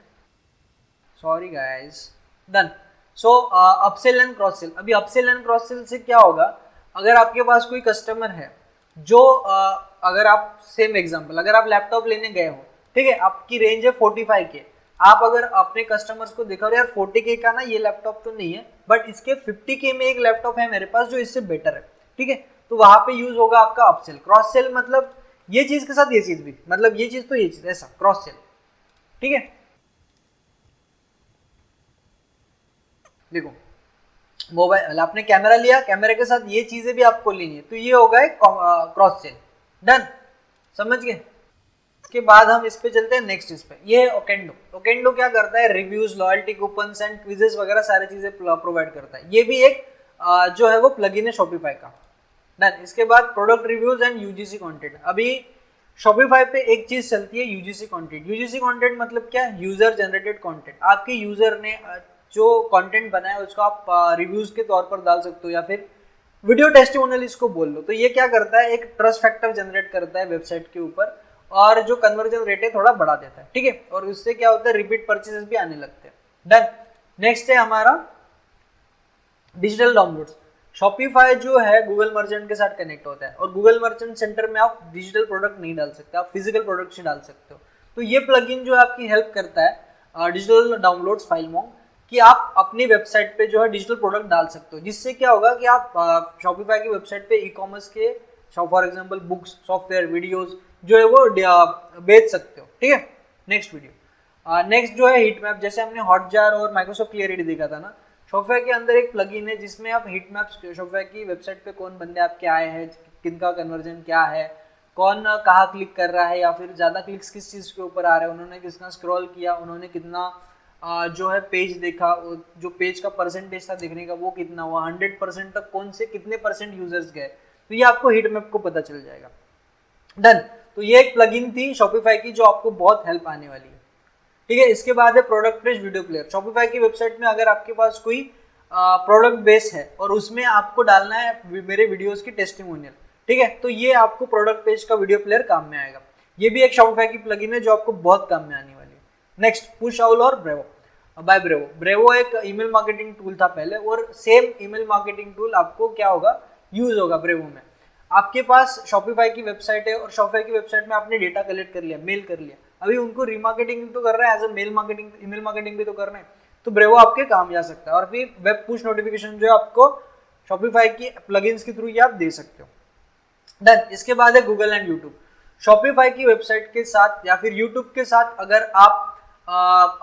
sorry guys. Done. So upsell and cross sell. अभी अपसेल एंड क्रॉस सेल से क्या होगा, अगर आपके पास कोई कस्टमर है जो अगर आप सेम एग्जांपल, अगर आप लैपटॉप लेने गए हो, ठीक है, आपकी रेंज है 45K, आप अगर अपने कस्टमर्स को दिखाओ यार 40K का ना ये लैपटॉप तो नहीं है, बट इसके 50K में एक लैपटॉप है मेरे पास जो इससे बेटर है, ठीक है, तो वहां पे यूज होगा आपका अपसेल। क्रॉस सेल मतलब ये चीज के साथ ये चीज भी, मतलब ये चीज तो ये चीज, ऐसा क्रॉस सेल, ठीक है। देखो मोबाइल आपने कैमरा लिया, कैमरे के साथ ये चीजें भी आपको लेनी है, तो ये होगा एक क्रॉस सेल। डन, समझ गए। उसके बाद हम इस पे चलते हैं नेक्स्ट इस पे, ये है ओकेंडो। ओकेंडो क्या करता है, reviews, loyalty coupons and quizzes वगैरह सारी चीजें प्रोवाइड करता है। ये भी एक जो है वो प्लगइन है शॉपिफाई का। डन। इसके बाद product reviews and UGC content. अभी शॉपिफाई पे एक चीज चलती है यूजीसी कंटेंट। यूजीसी कंटेंट मतलब क्या, यूजर जनरेटेड कंटेंट। आपके यूजर ने जो कंटेंट बनाया उसको आप रिव्यूज के तौर पर डाल सकते हो या फिर वीडियो टेस्टिमोनियल इसको बोल लो। तो ये क्या करता है, एक ट्रस्ट फैक्टर जनरेट करता है वेबसाइट के ऊपर और जो कन्वर्जन रेट है थोड़ा बढ़ा देता है, ठीक है। और उससे क्या होता है, रिपीट परचेसेस भी आने लगते हैं। डन। नेक्स्ट है हमारा डिजिटल डाउनलोड्स। शॉपिफाई जो है गूगल मर्चेंट के साथ कनेक्ट होता है और गूगल मर्चेंट सेंटर में आप डिजिटल प्रोडक्ट नहीं डाल सकते, आप फिजिकल प्रोडक्ट ही डाल सकते हो। तो ये प्लगइन जो है आपकी हेल्प करता है डिजिटल डाउनलोड्स फाइलमोंग, कि आप अपनी वेबसाइट पे जो है डिजिटल प्रोडक्ट डाल सकते हो, जिससे क्या होगा कि आप शॉपिफाई की वेबसाइट पे ई कॉमर्स के for example books, software, videos जो है वो बेच सकते हो, ठीक है। नेक्स्ट वीडियो, नेक्स्ट जो है हीट मैप। जैसे हमने हॉटजार और माइक्रोसॉफ्ट क्लियरिटी देखा था ना, शॉपिफाई के अंदर एक प्लगइन है जिसमें आप हीट मैप्स, शॉपिफाई की वेबसाइट पे कौन बंदे आपके आए हैं, किनका कन्वर्जन क्या है, कौन कहाँ क्लिक कर रहा है या फिर ज़्यादा क्लिक्स किस चीज़ के ऊपर आ रहे हैं, उन्होंने कितना स्क्रॉल किया, उन्होंने कितना जो है पेज देखा, जो पेज का परसेंटेज था देखने का वो कितना हुआ, 100% तक कौन से कितने परसेंट यूजर्स गए, तो ये आपको हीट मैप को पता चल जाएगा। डन। तो ये एक प्लगइन थी शॉपिफाई की जो आपको बहुत हेल्प आने वाली है, ठीक है। इसके बाद है product page video player. Shopify की वेबसाइट में अगर आपके पास कोई प्रोडक्ट बेस है और उसमें आपको डालना है मेरे वीडियोस की टेस्टिमोनियल, ठीक है, तो ये आपको प्रोडक्ट पेज का वीडियो प्लेयर काम में आएगा। ये भी एक शॉपिफाई की प्लगइन है जो आपको बहुत काम में आने वाली है। नेक्स्ट, पुश आउल और ब्रेवो बाय ब्रेवो। ब्रेवो एक ईमेल मार्केटिंग टूल था पहले, और सेम ईमेल मार्केटिंग टूल आपको क्या होगा, यूज होगा ब्रेवो में। आपके पास शॉपिफाई की वेबसाइट है और शॉपिफाई की वेबसाइट में आपने डेटा कलेक्ट कर लिया, मेल कर लिया, अभी उनको रीमार्केटिंग तो कर रहा है, as a mail marketing, email marketing भी तो करना है, तो ब्रेवो आपके काम जा सकता है। और फिर वेब पुश नोटिफिकेशन जो है आपको शॉपिफाई की प्लगइन्स के थ्रू ये आप दे सकते हो। डन। इसके बाद है गूगल एंड यूट्यूब। शॉपिफाई की वेबसाइट के साथ या फिर यूट्यूब के साथ अगर आप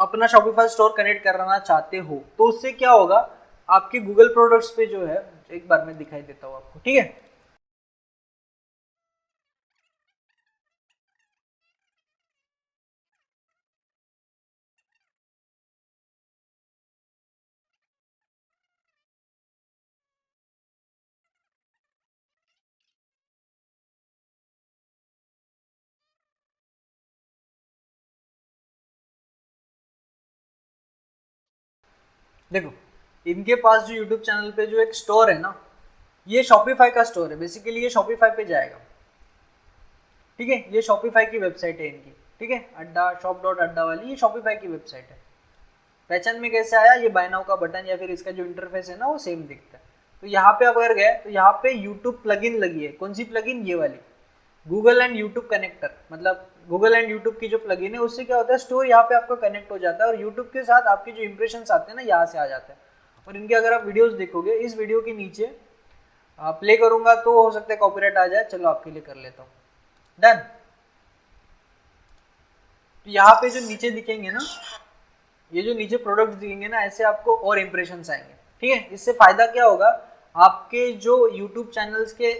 अपना शॉपिफाई स्टोर कनेक्ट करना चाहते हो तो उससे क्या होगा, आपके गूगल प्रोडक्ट्स पे जो है, एक बार मैं दिखाई देता हूँ आपको, ठीक है। देखो, इनके पास जो यूट्यूब चैनल पे जो एक स्टोर है ना, ये शॉपिफाई का स्टोर है बेसिकली, ये शॉपिफाई पे जाएगा, ठीक है। ये शॉपिफाई की वेबसाइट है इनकी, ठीक है, अड्डा शॉप डॉट अड्डा वाली, ये शॉपिफाई की वेबसाइट है। पहचान में कैसे आया, ये बाय नाउ का बटन या फिर इसका जो इंटरफेस है ना वो सेम दिखता है। तो यहाँ पे अगर गए तो यहाँ पे यूट्यूब प्लगइन लगी है। कौन सी प्लगइन, ये वाली गूगल एंड यूट्यूब कनेक्टर, मतलब गूगल एंड यूट्यूब की जो प्लगइन है उससे क्या होता है, स्टोर यहाँ पे आपका कनेक्ट हो जाता है और यूट्यूब के साथ आपके जो इंप्रेशंस आते हैं ना यहाँ से आ जाते हैं। और इनके अगर आप वीडियोस देखोगे, इस वीडियो के नीचे प्ले करूंगा तो हो सकता है कॉपीराइट आ जाए, चलो आपके लिए कर लेता हूँ। डन। तो यहाँ पे जो नीचे दिखेंगे ना, ये जो नीचे प्रोडक्ट दिखेंगे ना, ऐसे आपको और इंप्रेशंस आएंगे, ठीक है। इससे फायदा क्या होगा, आपके जो यूट्यूब चैनल्स के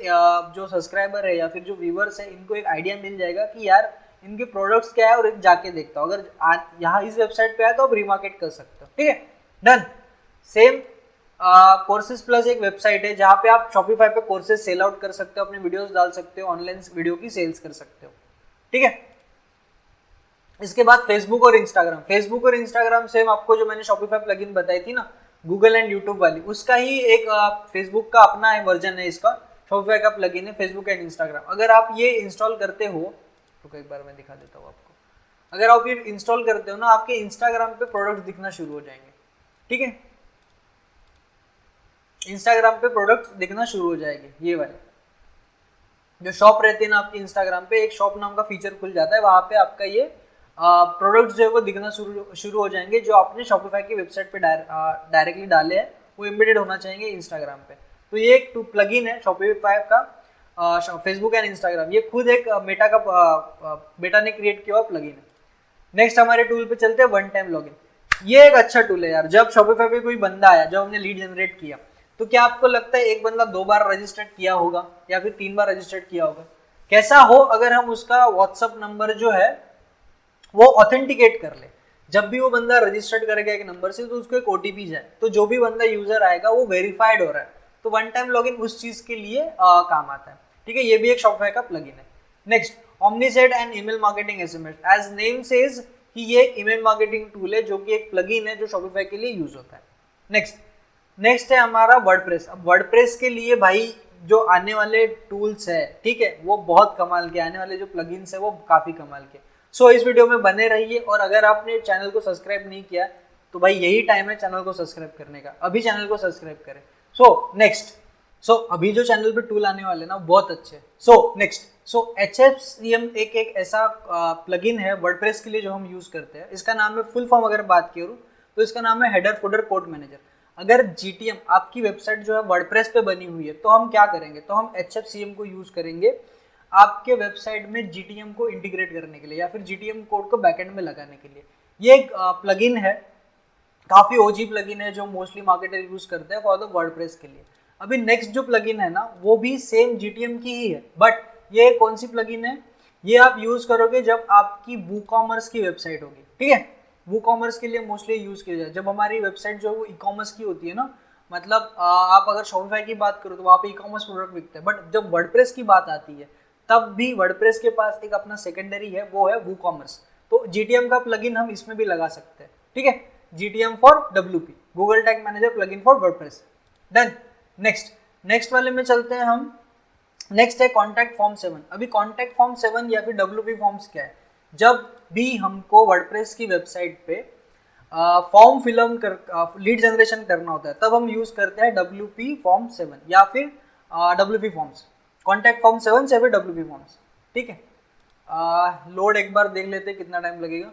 जो सब्सक्राइबर है या फिर जो व्यूअर्स है, इनको एक आइडिया मिल जाएगा कि यार इनके प्रोडक्ट्स क्या है, और जाके देखता हूँ, अगर यहाँ इस वेबसाइट पे आए तो आप रिमार्केट कर सकते हो, ठीक है। डन। सेम कोर्सेज प्लस एक वेबसाइट है जहाँ पे आप शॉपिफाई पे कोर्सेज सेल आउट कर सकते हो, अपने वीडियोस डाल सकते हो, ऑनलाइन वीडियो की सेल्स कर सकते हो, ठीक है। इसके बाद फेसबुक और इंस्टाग्राम। फेसबुक और इंस्टाग्राम सेम आपको जो मैंने शॉपिफाई प्लगइन बताई थी ना, गूगल एंड यूट्यूब वाली, उसका ही एक फेसबुक का अपना वर्जन है इसका, शॉपिफाई का प्लगइन है फेसबुक एंड इंस्टाग्राम। अगर आप ये इंस्टॉल करते हो तो एक बार मैं दिखा देता हूँ आपको, अगर आप ये इंस्टॉल करते हो ना, आपके इंस्टाग्राम पे प्रोडक्ट दिखना शुरू हो जाएंगे, ठीक है। इंस्टाग्राम पे प्रोडक्ट दिखना शुरू हो जाएंगे, ये वाले जो शॉप रहती है ना आपकी इंस्टाग्राम पे, एक शॉप नाम का फीचर खुल जाता है, वहां पे आपका ये प्रोडक्ट्स जो है वो दिखना शुरू हो जाएंगे, जो आपने शॉपिफाई की वेबसाइट पे डायरेक्टली डाले हैं, वो एम्बेडेड होना चाहिए इंस्टाग्राम पे। तो ये एक प्लगइन है शॉपिफाई का, फेसबुक एंड इंस्टाग्राम, ये खुद एक मेटा ने क्रिएट किया हुआ प्लगइन है। नेक्स्ट हमारे टूल पे चलते हैं, वन टाइम लॉगिन। ये एक अच्छा टूल है यार। जब शॉपिफाई पे कोई बंदा आया, जब हमने लीड जनरेट किया, तो क्या आपको लगता है एक बंदा 2 बार रजिस्टर्ड किया होगा या फिर 3 बार रजिस्टर्ड किया होगा? कैसा हो, अगर हम उसका व्हाट्सअप नंबर जो है वो ऑथेंटिकेट कर ले, जब भी वो बंदा रजिस्टर्ड करेगा एक नंबर से तो उसको एक ओटीपी जाए, तो जो भी बंदा यूजर आएगा वो वेरीफाइड हो रहा है, तो वन टाइम लॉगिन उस चीज के लिए काम आता है। ठीक है, ये भी एक शॉपिफाई का प्लगइन है। Next, Omnisend and email marketing SMS. As name says कि ये एक ईमेल मार्केटिंग टूल है जो कि एक प्लगइन है जो शॉपिफाई के लिए यूज होता है। नेक्स्ट है हमारा वर्डप्रेस। अब वर्डप्रेस के लिए भाई जो आने वाले टूल्स है, ठीक है, वो बहुत कमाल के, आने वाले जो प्लगइन्स है वो काफी कमाल के। सो इस वीडियो में बने रहिए, और अगर आपने चैनल को सब्सक्राइब नहीं किया तो भाई यही टाइम है चैनल को सब्सक्राइब करने का, अभी चैनल को सब्सक्राइब करें। सो अभी जो चैनल पे टूल आने वाले ना बहुत अच्छे। सो HFCM एक ऐसा प्लगइन है वर्डप्रेस के लिए जो हम यूज करते हैं। इसका नाम है, फुल फॉर्म अगर बात करूँ तो इसका नाम है हेडर फुटर कोड मैनेजर। अगर GTM आपकी वेबसाइट जो है वर्डप्रेस पे बनी हुई है तो हम क्या करेंगे, तो हम HFCM को यूज करेंगे आपके वेबसाइट में GTM को इंटीग्रेट करने के लिए या फिर GTM कोड को बैकएंड में लगाने के लिए। ये एक प्लगइन है, काफी OG प्लगइन है जो मोस्टली मार्केटर यूज करते हैं फॉर द वर्डप्रेस के लिए। अभी नेक्स्ट जो प्लगइन है ना वो भी सेम GTM की ही है, बट ये कौन सी प्लगइन है, ये आप यूज करोगे जब आपकी WooCommerce की वेबसाइट होगी। ठीक है, WooCommerce के लिए मोस्टली यूज किया जाए जब हमारी वेबसाइट जो वो ई-कॉमर्स की होती है ना, मतलब आप अगर शॉपिफाई की बात करो तो वहाँ पे ई-कॉमर्स प्रोडक्ट बिकते हैं, बट जब वर्डप्रेस की बात आती है तब भी वर्डप्रेस के पास एक अपना सेकेंडरी है, वो है WooCommerce। तो GTM का प्लगइन हम इसमें भी लगा सकते हैं। ठीक है, GTM for WP, Google tag manager plugin for WordPress. Done. Next वाले में चलते हैं हम। नेक्स्ट है कॉन्टैक्ट फॉर्म 7। अभी कॉन्टैक्ट फॉर्म 7 या फिर WP फॉर्म्स क्या है, जब भी हमको वर्डप्रेस की वेबसाइट पे फॉर्म फिलअप कर लीड जनरेशन करना होता है तब हम यूज करते हैं WP फॉर्म 7 या फिर WP फॉर्म्स, कॉन्टैक्ट फॉर्म 7 से फिर WP फॉर्म्स। ठीक है, लोड एक बार देख लेते हैं कितना टाइम लगेगा।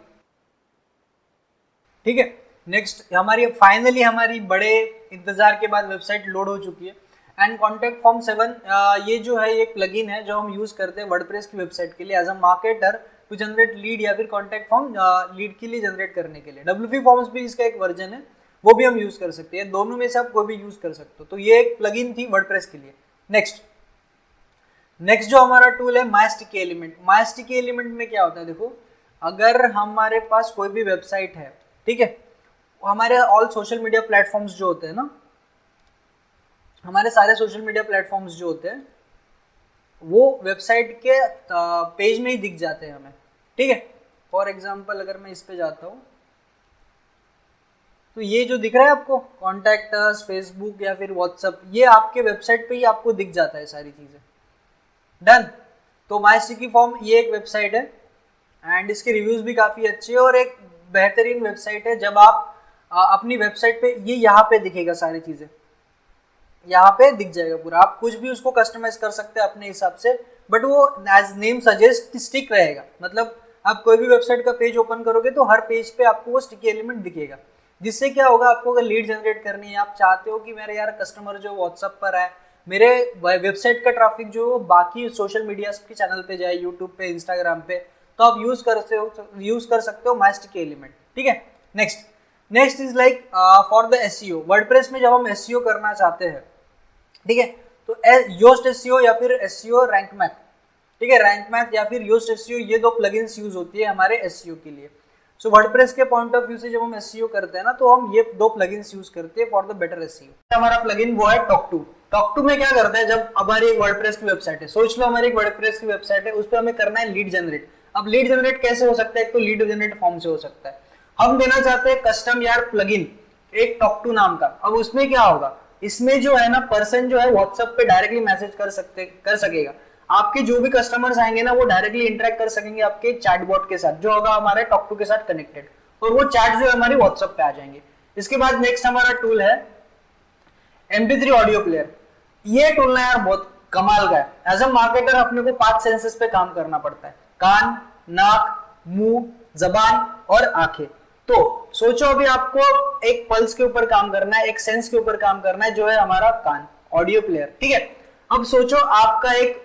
ठीक है, नेक्स्ट हमारी फाइनली हमारी बड़े इंतजार के बाद वेबसाइट लोड हो चुकी है। एंड कॉन्टैक्ट फॉर्म 7 ये जो है एक प्लगइन है जो हम यूज करते हैं वर्डप्रेस की वेबसाइट के लिए as a marketer to generate lead या फिर कॉन्टैक्ट फॉर्म लीड के लिए जनरेट करने के लिए। WP फॉर्म्स भी इसका एक वर्जन है, वो भी हम यूज कर सकते हैं, दोनों में से आप कोई भी यूज कर सकते हो। तो ये एक प्लगइन थी वर्डप्रेस के लिए। नेक्स्ट जो हमारा टूल है मायस्टिकी एलिमेंट। मायस्टिकी एलिमेंट में क्या होता है, देखो अगर हमारे पास कोई भी वेबसाइट है, ठीक है, हमारे ऑल सोशल मीडिया प्लेटफॉर्म्स जो होते हैं ना, हमारे सारे सोशल मीडिया प्लेटफॉर्म्स जो होते हैं वो वेबसाइट के पेज में ही दिख जाते हैं हमें। ठीक है, फॉर एग्जांपल अगर मैं इस पे जाता हूँ तो ये जो दिख रहा है आपको कॉन्टैक्ट अस, फेसबुक या फिर व्हाट्सएप, ये आपके वेबसाइट पे ही आपको दिख जाता है सारी चीजें। डन। तो मायस्टिकी फॉर्म ये एक वेबसाइट है एंड इसके रिव्यूज भी काफी अच्छे हैं और एक बेहतरीन वेबसाइट है। जब आप अपनी वेबसाइट पे, ये यहाँ पे दिखेगा सारी चीजें, यहाँ पे दिख जाएगा पूरा, आप कुछ भी उसको कस्टमाइज कर सकते हैं अपने हिसाब से, बट वो एज नेम सजेस्ट स्टिक रहेगा। मतलब आप कोई भी वेबसाइट का पेज ओपन करोगे तो हर पेज पे आपको वो स्टिकी एलिमेंट दिखेगा, जिससे क्या होगा, आपको अगर लीड जनरेट करनी है, आप चाहते हो कि मेरे यार कस्टमर जो व्हाट्सएप पर है, मेरे वेबसाइट का ट्रैफिक जो बाकी सोशल मीडिया के चैनल पे जाए, यूट्यूब पे, इंस्टाग्राम पे, तो आप यूज कर सकते हो मायस्टिकी एलिमेंट। ठीक है, next is like for the SEO। WordPress में जब हम SEO करना चाहते हैं, ठीक है, तो योस्ट SEO या फिर SEO रैंक मैथ, ठीक है, रैंक मैथ या फिर योस्ट SEO, ये दो प्लगइन्स यूज होती है हमारे SEO के लिए। सो वर्डप्रेस के पॉइंट ऑफ व्यू से जब हम SEO करते हैं ना तो हम ये दो प्लगइन्स यूज करते हैं फॉर द बेटर SEO। हमारा प्लगइन वो है टॉक टू में क्या करता है, जब हमारी एक वर्डप्रेस की वेबसाइट है, सोच लो हमारी एक वर्डप्रेस की वेबसाइट है, उस पर हमें करना है लीड जनरेट। अब लीड जनरेट कैसे हो सकता है, एक तो लीड जनरेट फॉर्म से हो सकता है, हम देना चाहते हैं कस्टम यार प्लगइन एक टॉक टू नाम का। अब उसमें क्या होगा, इसमें जो है ना पर्सन जो है व्हाट्सएप पे डायरेक्टली मैसेज कर सकेगा, आपके जो भी कस्टमर्स आएंगे ना वो डायरेक्टली इंटरेक्ट कर सकेंगे आपके चैटबॉट के साथ जो होगा हमारे टॉक टू के साथ कनेक्टेड, और वो चैट जो है हमारी व्हाट्सएप पे आ जाएंगे। इसके बाद नेक्स्ट हमारा टूल है MP3 ऑडियो प्लेयर। ये टूल ना यार बहुत कमाल का है। एज अ मार्केटर अपने को 5 सेंसेस पे काम करना पड़ता है, कान, नाक, मुंह, जबान और आंखें। तो सोचो अभी आपको एक पल्स के ऊपर काम करना है, एक सेंस के ऊपर काम करना है जो है हमारा कान, ऑडियो प्लेयर। ठीक है, अब सोचो आपका एक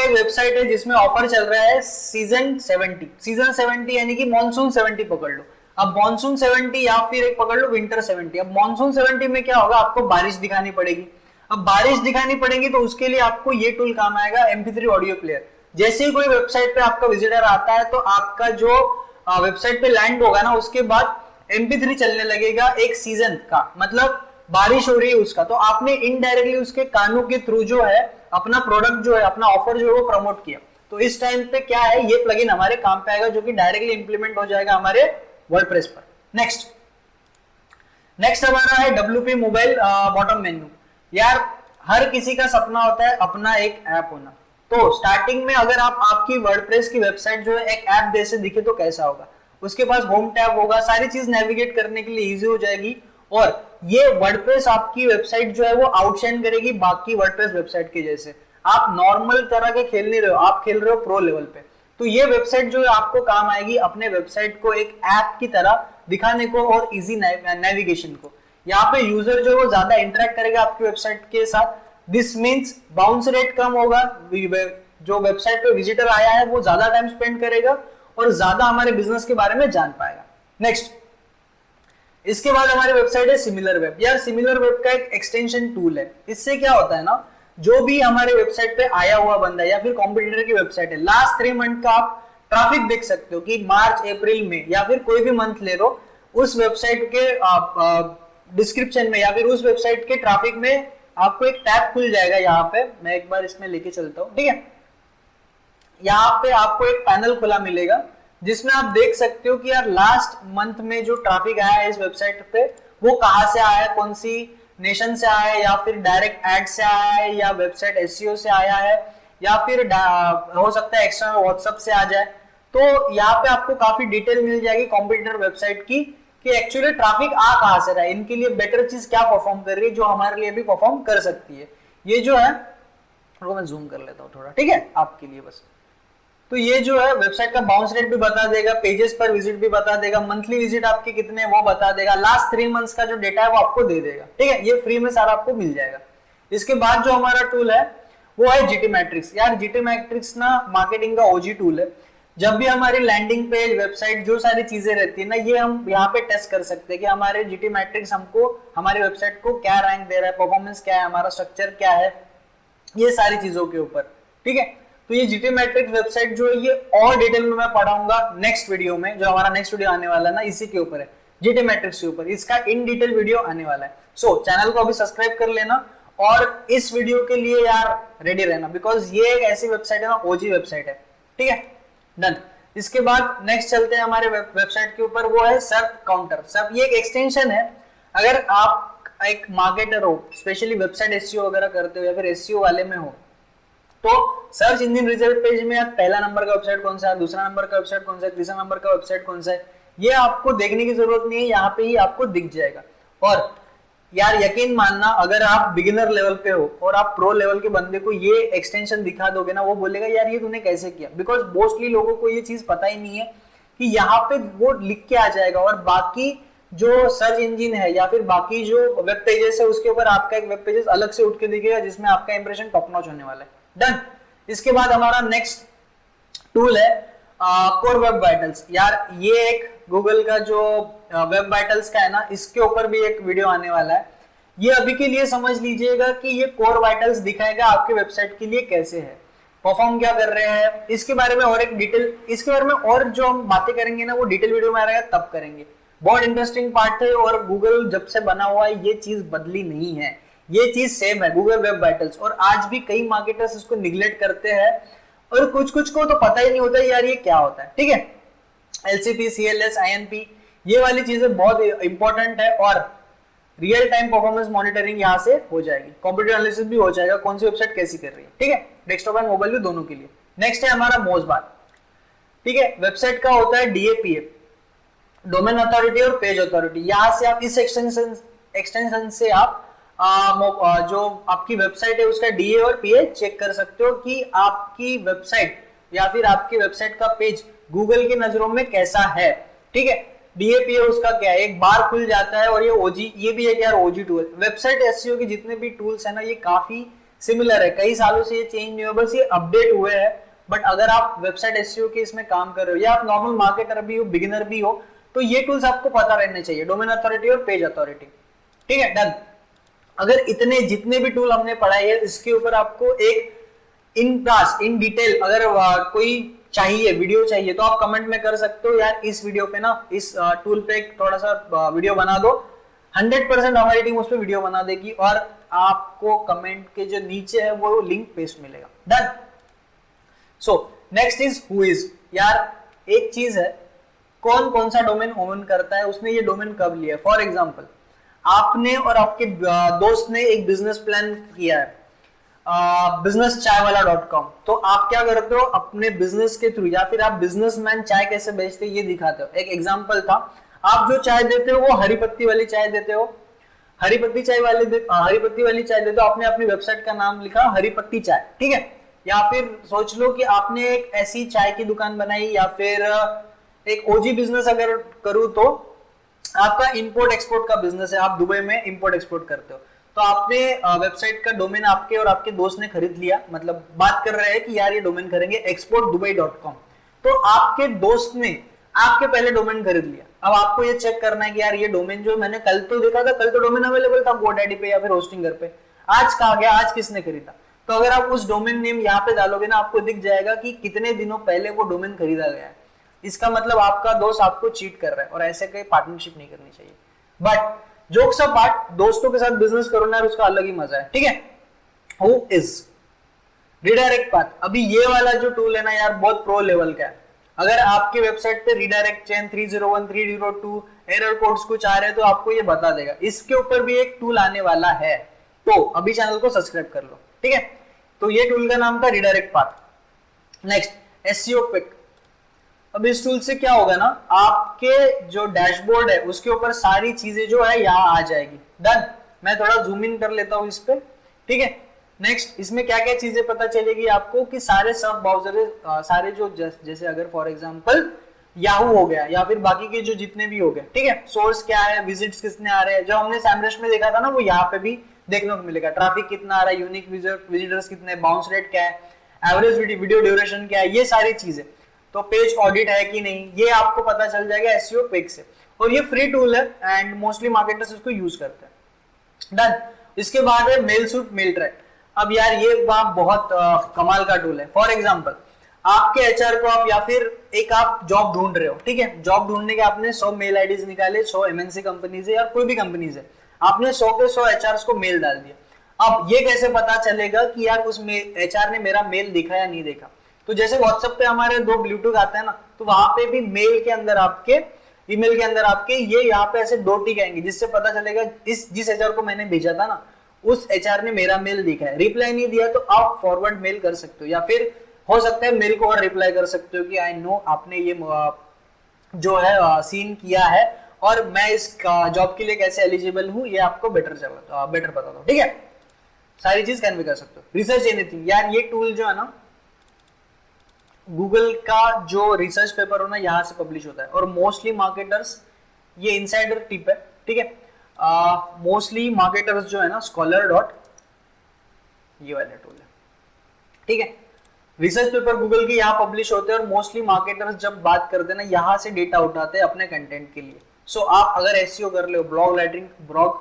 वेबसाइट है जिसमें ऑफर चल रहा है सीजन 70 यानी कि मॉनसून 70 पकड़ लो। अब मॉनसून 70 या फिर एक पकड़ लो विंटर 70। अब मॉनसून 70 में क्या होगा, आपको बारिश दिखानी पड़ेगी। अब बारिश दिखानी पड़ेगी तो उसके लिए आपको ये टूल काम आएगा, MP3 ऑडियो प्लेयर। जैसे ही कोई वेबसाइट पे आपका विजिटर आता है तो आपका जो वेबसाइट पे लैंड होगा ना, उसके बाद MP3 चलने लगेगा एक सीजन का, मतलब बारिश हो रही है उसका, तो आपने इनडायरेक्टली उसके कानों के थ्रू जो है अपना प्रोडक्ट जो है, अपना ऑफर जो है वो प्रमोट किया। तो इस टाइम पे क्या है, ये प्लगइन हमारे काम पे आएगा, जो कि डायरेक्टली इंप्लीमेंट हो जाएगा हमारे वर्डप्रेस पर। नेक्स्ट हमारा है WP मोबाइल बॉटम मेन्यू। यार हर किसी का सपना होता है अपना एक ऐप होना। तो स्टार्टिंग में अगर आपकी वर्डप्रेस की वेबसाइट जो है एक ऐप जैसे दिखे तो कैसा होगा, उसके पास होम टैब होगा, सारी चीज नेविगेट करने के लिए इजी हो जाएगी, और ये वर्डप्रेस आपकी वेबसाइट जो है वो आउटशाइन करेगी बाकी वर्डप्रेस वेबसाइट के जैसे। आप नॉर्मल तरह के खेल नहीं रहे हो, आप खेल रहे हो प्रो लेवल पे। तो ये वेबसाइट जो है आपको काम आएगी अपने वेबसाइट को एक ऐप की तरह दिखाने को और इजी नेविगेशन को। यहाँ पे यूजर जो वो ज्यादा इंटरेक्ट करेगा आपकी वेबसाइट के साथ। दिस मीन्स बाउंस रेट कम होगा, जो वेबसाइट पे विजिटर आया है वो ज्यादा टाइम स्पेंड करेगा और ज्यादा हमारे बिजनेस के बारे में जान पाएगा। नेक्स्ट, इसके बाद हमारी वेबसाइट है सिमिलर वेब। यार सिमिलर वेब का एक एक्सटेंशन टूल है। इससे क्या होता है ना, जो भी हमारे वेबसाइट पे आया हुआ बंदा है या फिर कॉम्पिटिटर की वेबसाइट है, लास्ट 3 मंथ का आप ट्रैफिक देख सकते हो कि मार्च, अप्रैल में या फिर कोई भी मंथ ले लो, उस वेबसाइट के डिस्क्रिप्शन में या फिर उस वेबसाइट के ट्रैफिक में आपको एक टैब खुल जाएगा। यहाँ पे मैं एक बार इसमें लेके चलता हूँ, ठीक है। यहाँ पे आपको एक पैनल खुला मिलेगा जिसमें आप देख सकते हो कि यार लास्ट मंथ में जो ट्रैफिक आया है इस वेबसाइट पे वो कहाँ से आया है, कौन सी नेशन से आया है, या फिर डायरेक्ट एड से आया है, या वेबसाइट एसईओ से आया है, या फिर हो सकता है एक्सटर्नल व्हाट्सएप से आ जाए। तो यहाँ पे आपको काफी डिटेल मिल जाएगी कॉम्पिटिटर वेबसाइट की कि एक्चुअली ट्रैफिक आ कहाँ से रहा है, इनके लिए बेटर चीज क्या परफॉर्म कर रही है जो हमारे लिए भी परफॉर्म कर सकती है। ये जो है वो मैं जूम कर लेता हूँ थोड़ा, ठीक है, आपके लिए बस। तो ये जो है वेबसाइट का बाउंस रेट भी बता देगा, पेजेस पर विजिट भी बता देगा, मंथली विजिट आपके कितने वो बता देगा, लास्ट 3 मंथ्स का जो डेटा है वो आपको दे देगा, ठीक है। ये फ्री में सारा आपको मिल जाएगा। इसके बाद जो हमारा टूल है वो है जीटी मैट्रिक्स। यार जीटी मैट्रिक्स ना मार्केटिंग का ओजी टूल है। जब भी हमारी लैंडिंग पेज, वेबसाइट, जो सारी चीजें रहती है ना, ये हम यहाँ पे टेस्ट कर सकते हैं कि हमारे जीटी मैट्रिक्स हमको हमारी वेबसाइट को क्या रैंक दे रहा है, परफॉर्मेंस क्या है, हमारा स्ट्रक्चर क्या है, ये सारी चीजों के ऊपर, ठीक है। तो ये जीटी मैट्रिक्स वेबसाइट जो है ये और डिटेल में मैं पढ़ाऊंगा नेक्स्ट वीडियो में। जो हमारा नेक्स्ट वीडियो आने वाला है ना, इसी के ऊपर है, जीटी मैट्रिक्स के ऊपर, इसका इन डिटेल वीडियो आने वाला है। सो चैनल को अभी सब्सक्राइब कर लेना और इस वीडियो के लिए यार रेडी रहना, बिकॉज ये एक ऐसी वेबसाइट है ना, ओजी वेबसाइट है, ठीक है, डन। इसके बाद नेक्स्ट चलते हैं हमारे वेबसाइट के ऊपर, वो है सर्प काउंटर। सर्प ये एक एक्सटेंशन है। अगर आप एक मार्केटर हो, स्पेशली वेबसाइट एसईओ वगैरह करते हो या फिर एसईओ वाले में हो, तो सर्च इंजन रिजल्ट पेज में आप पहला नंबर का वेबसाइट कौन सा है, दूसरा नंबर का वेबसाइट कौन सा है, तीसरा नंबर का वेबसाइट कौन सा है, ये आपको देखने की जरूरत नहीं है, यहाँ पे ही आपको दिख जाएगा। और यार यकीन मानना, अगर आप बिगिनर लेवल पे हो और आप प्रो लेवल के बंदे को ये एक्सटेंशन दिखा दोगे ना, वो बोलेगा यार ये तूने कैसे किया, बिकॉज मोस्टली लोगों को ये चीज पता ही नहीं है कि यहाँ पे वो लिख के आ जाएगा और बाकी जो सर्च इंजन है या फिर बाकी जो वेब पेजेस है उसके ऊपर आपका एक वेब पेजेस अलग से उठ के दिखेगा जिसमें आपका इंप्रेशन टॉप नॉच होने वाला है। डन। इसके बाद हमारा नेक्स्ट टूल है कोर वेब वाइटल्स। यार ये एक गूगल का जो वेब वाइटल्स का है ना, इसके ऊपर भी एक वीडियो आने वाला है। ये अभी के लिए समझ लीजिएगा कि ये कोर वाइटल्स दिखाएगा आपके वेबसाइट के लिए कैसे है, परफॉर्म क्या कर रहे हैं, इसके बारे में और एक डिटेल, इसके बारे में और जो हम बातें करेंगे ना वो डिटेल वीडियो में आ रहेगा तब करेंगे। बहुत इंटरेस्टिंग पार्ट है और गूगल जब से बना हुआ है ये चीज बदली नहीं है, ये चीज सेम है गूगल वेब वाइटल्स। और आज भी कई मार्केटर्स इसको निगलेक्ट करते हैं और कुछ कुछ को तो पता ही नहीं होता यार ये क्या होता है, ठीक है। एलसीपी, सीएलएस, आईएनपी, ये वाली चीजें बहुत इंपॉर्टेंट है और रियल टाइम परफॉर्मेंस मॉनिटरिंग यहाँ से हो जाएगी, कंप्यूटर एनालिसिस भी हो जाएगा कौन सी वेबसाइट कैसी कर रही है, ठीक है, डेस्कटॉप एंड मोबाइल भी दोनों के लिए। नेक्स्ट है हमारा मोजबार, ठीक है। वेबसाइट का होता है डीएपीए, डोमेन अथॉरिटी और पेज अथॉरिटी। यहाँ से आप इस एक्सटेंशन से आप जो आपकी वेबसाइट है उसका डीए और पीए चेक कर सकते हो कि आपकी वेबसाइट या फिर आपकी वेबसाइट का पेज गूगल की नजरों में कैसा है, ठीक है। डीएपीए उसका क्या है, एक बार खुल जाता है और ये ओजी, ये भी एक यार ओजी टूल। वेबसाइट एसईओ के जितने भी टूल्स है ना ये काफी सिमिलर है, कई सालों से ये चेंज नहीं हुआ, बस ये अपडेट हुए हैं। बट अगर आप वेबसाइट एसईओ के इसमें काम कर रहे हो या आप नॉर्मल मार्केटर भी हो, बिगिनर भी हो, तो ये टूल्स आपको पता रहने चाहिए, डोमेन अथॉरिटी और पेज अथॉरिटी, ठीक है, डन। अगर इतने जितने भी टूल हमने पढ़ाए है इसके ऊपर आपको एक इन क्लास इन डिटेल अगर कोई चाहिए वीडियो चाहिए तो आप कमेंट में कर सकते हो यार इस वीडियो पे ना इस टूल पे एक थोड़ा सा वीडियो बना दो। 100% हमारी टीम उस पर वीडियो बना देगी और आपको कमेंट के जो नीचे है वो लिंक पेस्ट मिलेगा। Done. So next is who is. यार एक चीज है कौन कौन सा डोमेन ओन करता है, उसने ये डोमेन कब लिया। फॉर एग्जाम्पल आपने और आपके दोस्त ने एक बिजनेस प्लान किया है बिजनेस चाय वाला .com, तो आप क्या करते हो अपने बिजनेस के थ्रू या फिर आप बिजनेसमैन चाय कैसे बेचते ये दिखाते हो। एक एग्जांपल था आप जो चाय देते हो वो हरी पत्ती वाली चाय देते हो, हरी पत्ती वाली चाय देते हो, आपने अपनी वेबसाइट का नाम लिखा हरी पत्ती चाय, ठीक है। या फिर सोच लो कि आपने एक ऐसी चाय की दुकान बनाई या फिर एक ओजी बिजनेस अगर करूं तो आपका इंपोर्ट एक्सपोर्ट का बिजनेस है, आप दुबई में इंपोर्ट एक्सपोर्ट करते हो, तो आपने वेबसाइट का डोमेन आपके और आपके दोस्त ने खरीद लिया, मतलब बात कर रहे हैं कि यार ये डोमेन करेंगे exportdubai.com, तो आपके दोस्त ने आपके पहले डोमेन खरीद लिया। अब आपको ये चेक करना है कि यार ये डोमेन जो मैंने कल तो देखा था, कल तो डोमेन अवेलेबल था GoDaddy पे या फिर होस्टिंगर पे, आज कहाँ गया, आज किसने खरीदा। तो अगर आप उस डोमेन नेम यहाँ पे डालोगे ना आपको दिख जाएगा कि कितने दिनों पहले वो डोमेन खरीदा गया है। इसका मतलब आपका दोस्त आपको चीट कर रहा है और ऐसे कोई पार्टनरशिप नहीं करनी चाहिए। बट जोक्स अपार्ट, दोस्तों के साथ बिजनेस करो ना उसका अलग ही मजा है, ठीक है। Who is redirect path. अभी ये वाला जो टूल है ना यार बहुत प्रो लेवल का है। अगर आपके वेबसाइट पे रिडायरेक्ट चेन 301 302 एरर कोड्स कुछ आ रहे हैं तो आपको ये बता देगा। इसके ऊपर भी एक टूल आने वाला है, तो अभी चैनल को सब्सक्राइब कर लो, ठीक है। तो ये टूल का नाम था redirect path. Next SEO quick. अब इस टूल से क्या होगा ना आपके जो डैशबोर्ड है उसके ऊपर सारी चीजें जो है यहाँ आ जाएगी। डन। मैं थोड़ा जूम इन कर लेता हूँ इस पे, ठीक है। नेक्स्ट इसमें क्या क्या चीजें पता चलेगी आपको कि सारे सब ब्राउजर सारे जो जैसे अगर फॉर एग्जांपल याहू हो गया या फिर बाकी के जो जितने भी हो गए, ठीक है। सोर्स क्या है, विजिट्स कितने आ रहे हैं, जो हमने सैमरश में देखा था ना वो यहाँ पे भी देखने को मिलेगा। ट्रैफिक कितना आ रहा है, यूनिक विजिटर्स कितने, बाउंस रेट क्या है, एवरेज वीडियो ड्यूरेशन क्या है, ये सारी चीजें। तो पेज ऑडिट है कि नहीं ये आपको पता चल जाएगा एसईओ क्विक से। और ये फ्री टूल है एंड मोस्टली मार्केटर्स इसको यूज करते हैं। डन। इसके बाद है मेल सूट मेल ट्रैक। अब यार ये बहुत कमाल का टूल है। फॉर एग्जांपल आपके एचआर को आप या फिर एक आप जॉब ढूंढ रहे हो, ठीक है। जॉब ढूंढने के आपने 100 मेल आईडीज निकाले, 100 एमएनसी कंपनी से या कोई भी कंपनी से, आपने 100 के 100 एचआर को मेल डाल दिया। अब ये कैसे पता चलेगा कि यार उस एचआर ने मेरा मेल देखा या नहीं देखा। तो जैसे व्हाट्सएप पे हमारे 2 ब्लूटूथ आते हैं ना, तो वहां पे भी मेल के अंदर आपके ईमेल के अंदर आपके ये यहाँ पे ऐसे 2 टिक आएंगे जिससे पता चलेगा जिस एचआर को मैंने भेजा था ना उस एचआर ने मेरा मेल देखा है। रिप्लाई नहीं दिया तो आप फॉरवर्ड मेल कर सकते हो या फिर हो सकता है मेल को और रिप्लाई कर सकते हो कि आई नो आपने ये जो है सीन किया है और मैं इस जॉब के लिए कैसे एलिजिबल हूँ ये आपको बेटर बता दो, ठीक है। सारी चीज कैन भी कर सकते हो। Research anything. यार ये टूल जो है ना गूगल का जो रिसर्च पेपर हो ना यहाँ से पब्लिश होता है और मोस्टली मार्केटर्स ये इनसाइडर टिप है, ठीक है। मोस्टली मार्केटर्स जो है ना scholar. ये वाला टूल है, ठीक है। रिसर्च पेपर गूगल के यहाँ पब्लिश होते हैं और मोस्टली मार्केटर्स जब बात करते हैं ना यहाँ से डेटा उठाते हैं अपने कंटेंट के लिए। सो आप अगर एसईओ कर रहे हो, ब्लॉग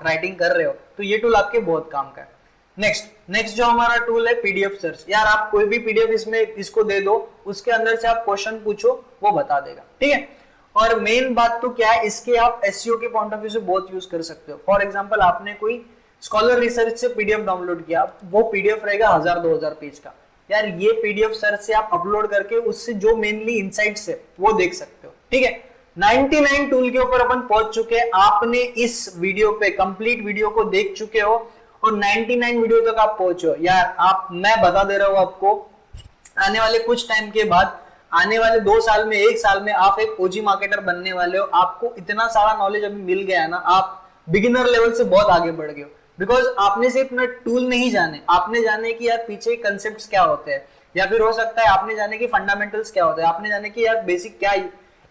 राइटिंग कर रहे हो तो ये टूल आपके बहुत काम का है। नेक्स्ट जो हमारा टूल है पीडीएफ सर्च। यार आप कोई भी पीडीएफ इसमें इसको दे दो, उसके अंदर से आप क्वेश्चन पूछो वो बता देगा, ठीक है। और मेन बात तो क्या है इसके आप एसईओ के पॉइंट ऑफ व्यू से बहुत यूज कर सकते हो। फॉर एग्जांपल आपने कोई स्कॉलर रिसर्च से पीडीएफ डाउनलोड किया, वो पीडीएफ रहेगा 1000-2000 पेज का। यार ये पीडीएफ सर्च से आप अपलोड करके उससे जो मेनली इनसाइट्स है वो देख सकते हो, ठीक है। 99 टूल के ऊपर अपन पहुंच चुके हैं। आपने इस वीडियो पे कंप्लीट वीडियो को देख चुके हो और 99 वीडियो तक आप पहुंचे हो। यार आप मैं बता दे रहा हूं आपको आने वाले कुछ टाइम के बाद, आने वाले 2 साल में 1 साल में आप एक ओजी मार्केटर बनने वाले हो। आपको इतना सारा नॉलेज अभी मिल गया है ना, आप बिगिनर लेवल से बहुत आगे बढ़ गए हो। बिकॉज आपने सिर्फ ना टूल नहीं जाने, आपने जाने कि यार पीछे कंसेप्ट्स क्या होते हैं, या फिर हो सकता है आपने जाने की फंडामेंटल्स क्या होते हैं, आपने जाने की यार बेसिक क्या,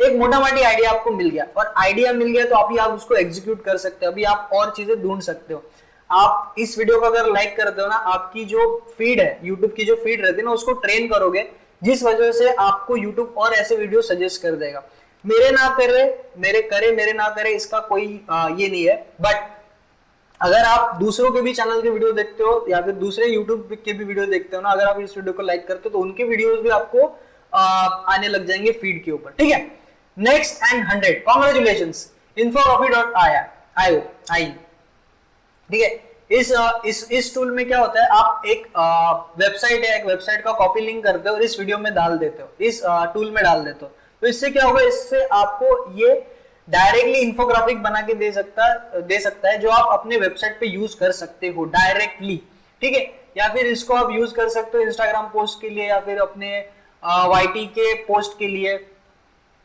एक मोटा मोटी आइडिया आपको मिल गया। और आइडिया मिल गया तो अभी आप उसको एग्जीक्यूट कर सकते हो, अभी आप और चीजें ढूंढ सकते हो। आप इस वीडियो को अगर लाइक करते हो ना, आपकी जो फीड है यूट्यूब की जो फीड रहती है ना उसको ट्रेन करोगे, जिस वजह से आपको यूट्यूब और ऐसे वीडियो सजेस्ट कर देगा। मेरे ना करे, मेरे ना करे इसका कोई ये नहीं है, बट अगर आप दूसरों के भी चैनल के वीडियो देखते हो या फिर दूसरे यूट्यूब के भी वीडियो देखते हो ना, अगर आप इस वीडियो को लाइक करते हो तो उनके वीडियोस भी आपको आने लग जाएंगे फीड के ऊपर, ठीक है। नेक्स्ट एंड 100, कॉन्ग्रेचुलेशंस, infography.io, ठीक है। इस टूल में क्या होता है, आप एक वेबसाइट है, एक वेबसाइट का कॉपी लिंक करते हो और इस वीडियो में डाल देते हो, इस टूल में डाल देते हो। तो इससे क्या होगा, इससे आपको ये डायरेक्टली इंफोग्राफिक बना के दे सकता है जो आप अपने वेबसाइट पे यूज कर सकते हो डायरेक्टली, ठीक है। या फिर इसको आप यूज कर सकते हो इंस्टाग्राम पोस्ट के लिए, या फिर अपने वाईटी के पोस्ट के लिए,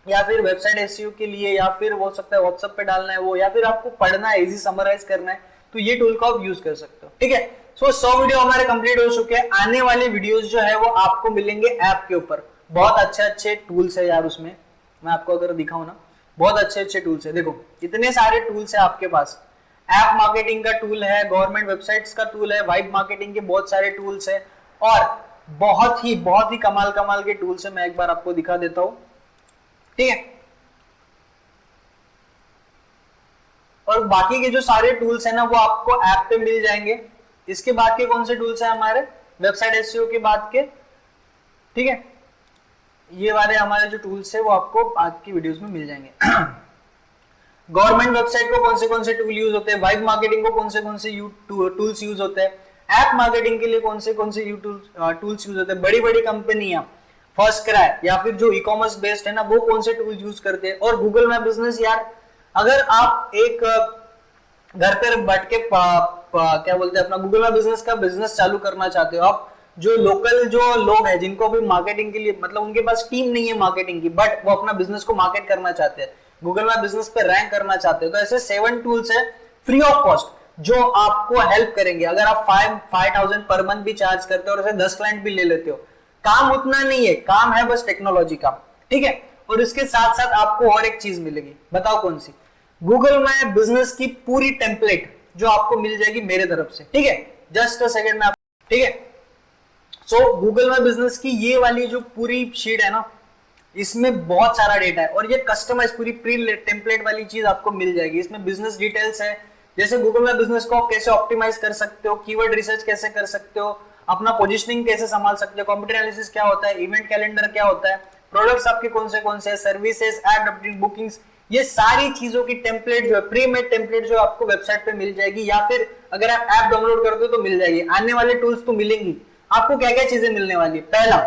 या फिर वेबसाइट एसईओ के लिए, या फिर हो सकता है व्हाट्सएप पे डालना है वो, या फिर आपको पढ़ना है, इजी समराइज करना है, तो ये टूल को आप यूज कर सकते हो, ठीक है। सो 100 वीडियो हमारे कंप्लीट हो चुके हैं। आने वाले वीडियोस जो है वो आपको मिलेंगे ऐप के ऊपर। बहुत अच्छे टूल्स है यार, उसमें मैं आपको अगर दिखाऊं ना, बहुत अच्छे टूल्स है। देखो इतने सारे टूल्स है आपके पास, ऐप मार्केटिंग का टूल है, गवर्नमेंट वेबसाइट्स का टूल है, वाइब मार्केटिंग के बहुत सारे टूल्स है, और बहुत ही कमाल के टूल्स है। मैं एक बार आपको दिखा देता हूं, ठीक है। और बाकी के जो सारे टूल्स है ना वो आपको ऐप पे मिल जाएंगे। इसके बाद के कौन से टूल्स है हमारे, वेबसाइट एसईओ के बाद के, ठीक है। ये वाले हमारे जो टूल्स है वो आपको आज की वीडियोस में मिल जाएंगे। गवर्नमेंट वेबसाइट को कौन से टूल यूज होते हैं, वाइब मार्केटिंग को कौन से टूल्स यूज होते हैं, ऐप मार्केटिंग के लिए कौन से टूल्स यूज होते हैं, बड़ी कंपनियां फर्स्ट क्राई या फिर जो ई कॉमर्स बेस्ड है ना वो कौन से टूल यूज करते हैं, और गूगल माई बिजनेस। यार अगर आप एक घर पर बैठ के क्या बोलते हैं अपना गूगल माई बिजनेस का बिजनेस चालू करना चाहते हो, आप जो लोकल जो लोग हैं जिनको भी मार्केटिंग के लिए, मतलब उनके पास टीम नहीं है मार्केटिंग की, बट वो अपना बिजनेस को मार्केट करना चाहते हैं, गूगल माई बिजनेस पे रैंक करना चाहते हो, तो ऐसे 7 टूल्स है फ्री ऑफ कॉस्ट जो आपको हेल्प करेंगे। अगर आप 5,000 पर मंथ भी चार्ज करते हो और ऐसे 10 क्लाइंट भी ले लेते हो, काम उतना नहीं है, काम है बस टेक्नोलॉजी का, ठीक है। और इसके साथ साथ आपको और एक चीज मिलेगी, बताओ कौन सी, गूगल माई बिजनेस की पूरी टेम्पलेट जो आपको मिल जाएगी मेरे तरफ से, ठीक है। जस्ट अ सेकंड में, ठीक है। सो गूगल माई बिजनेस की ये वाली जो पूरी शीट है ना, इसमें बहुत सारा डेटा है और ये कस्टमाइज पूरी प्री टेम्पलेट वाली चीज आपको मिल जाएगी। इसमें बिजनेस डिटेल्स है, जैसे गूगल माई बिजनेस को आप कैसे ऑप्टिमाइज कर सकते हो, कीवर्ड रिसर्च कैसे कर सकते हो, अपना पोजीशनिंग कैसे संभाल सकते हो, कंप्यूटर एनालिसिस क्या होता है, इवेंट कैलेंडर क्या होता है, प्रोडक्ट्स आपके कौन से सर्विसेज, एड अपडेट, बुकिंग्स, ये सारी चीजों की टेम्पलेट जो है, प्री मेड टेम्पलेट जो आपको वेबसाइट पे मिल जाएगी, या फिर अगर आप ऐप डाउनलोड करते हो तो मिल जाएगी। आने वाले टूल्स तो मिलेंगी आपको। क्या क्या चीजें मिलने वाली, पहला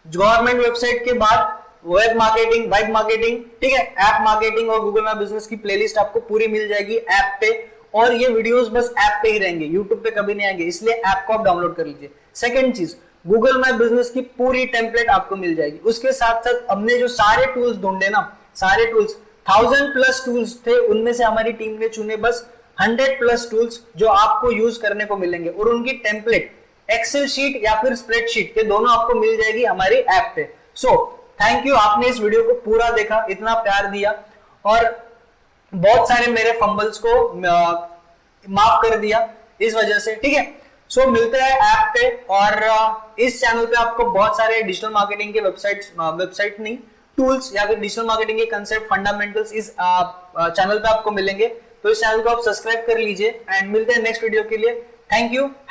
गवर्नमेंट वेबसाइट के बाद वेब मार्केटिंग, वाइब मार्केटिंग, ठीक है, ऐप मार्केटिंग और गूगल माई बिजनेस की प्लेलिस्ट आपको पूरी मिल जाएगी ऐप पे, और ये वीडियोस बस ऐप पे ही रहेंगे, यूट्यूब पे कभी नहीं आएंगे, इसलिए ऐप को आप डाउनलोड कर लीजिए। सेकंड चीज, गूगल माई बिजनेस की पूरी टेम्पलेट आपको मिल जाएगी। उसके साथ साथ हमने जो सारे टूल्स ढूंढे ना, सारे टूल्स 1000+ टूल्स थे, उनमें से हमारी टीम ने चुने बस 100+ टूल्स जो आपको यूज करने को मिलेंगे, और उनकी टेम्पलेट एक्सेल शीट या फिर स्प्रेडशीट के दोनों आपको मिल जाएगी हमारी ऐप पे। सो थैंक यू, आपने इस वीडियो को पूरा देखा, इतना प्यार दिया और बहुत सारे मेरे फंबल्स को माफ कर दिया इस वजह से, ठीक है। सो मिलते हैं ऐप पे, और इस चैनल पे आपको बहुत सारे डिजिटल मार्केटिंग के वेबसाइट नहीं, टूल्स या फिर डिजिटल मार्केटिंग के कंसेप्ट फंडामेंटल्स इस चैनल पे आपको मिलेंगे। तो इस चैनल को आप सब्सक्राइब कर लीजिए, एंड मिलते हैं नेक्स्ट वीडियो के लिए। Thank you.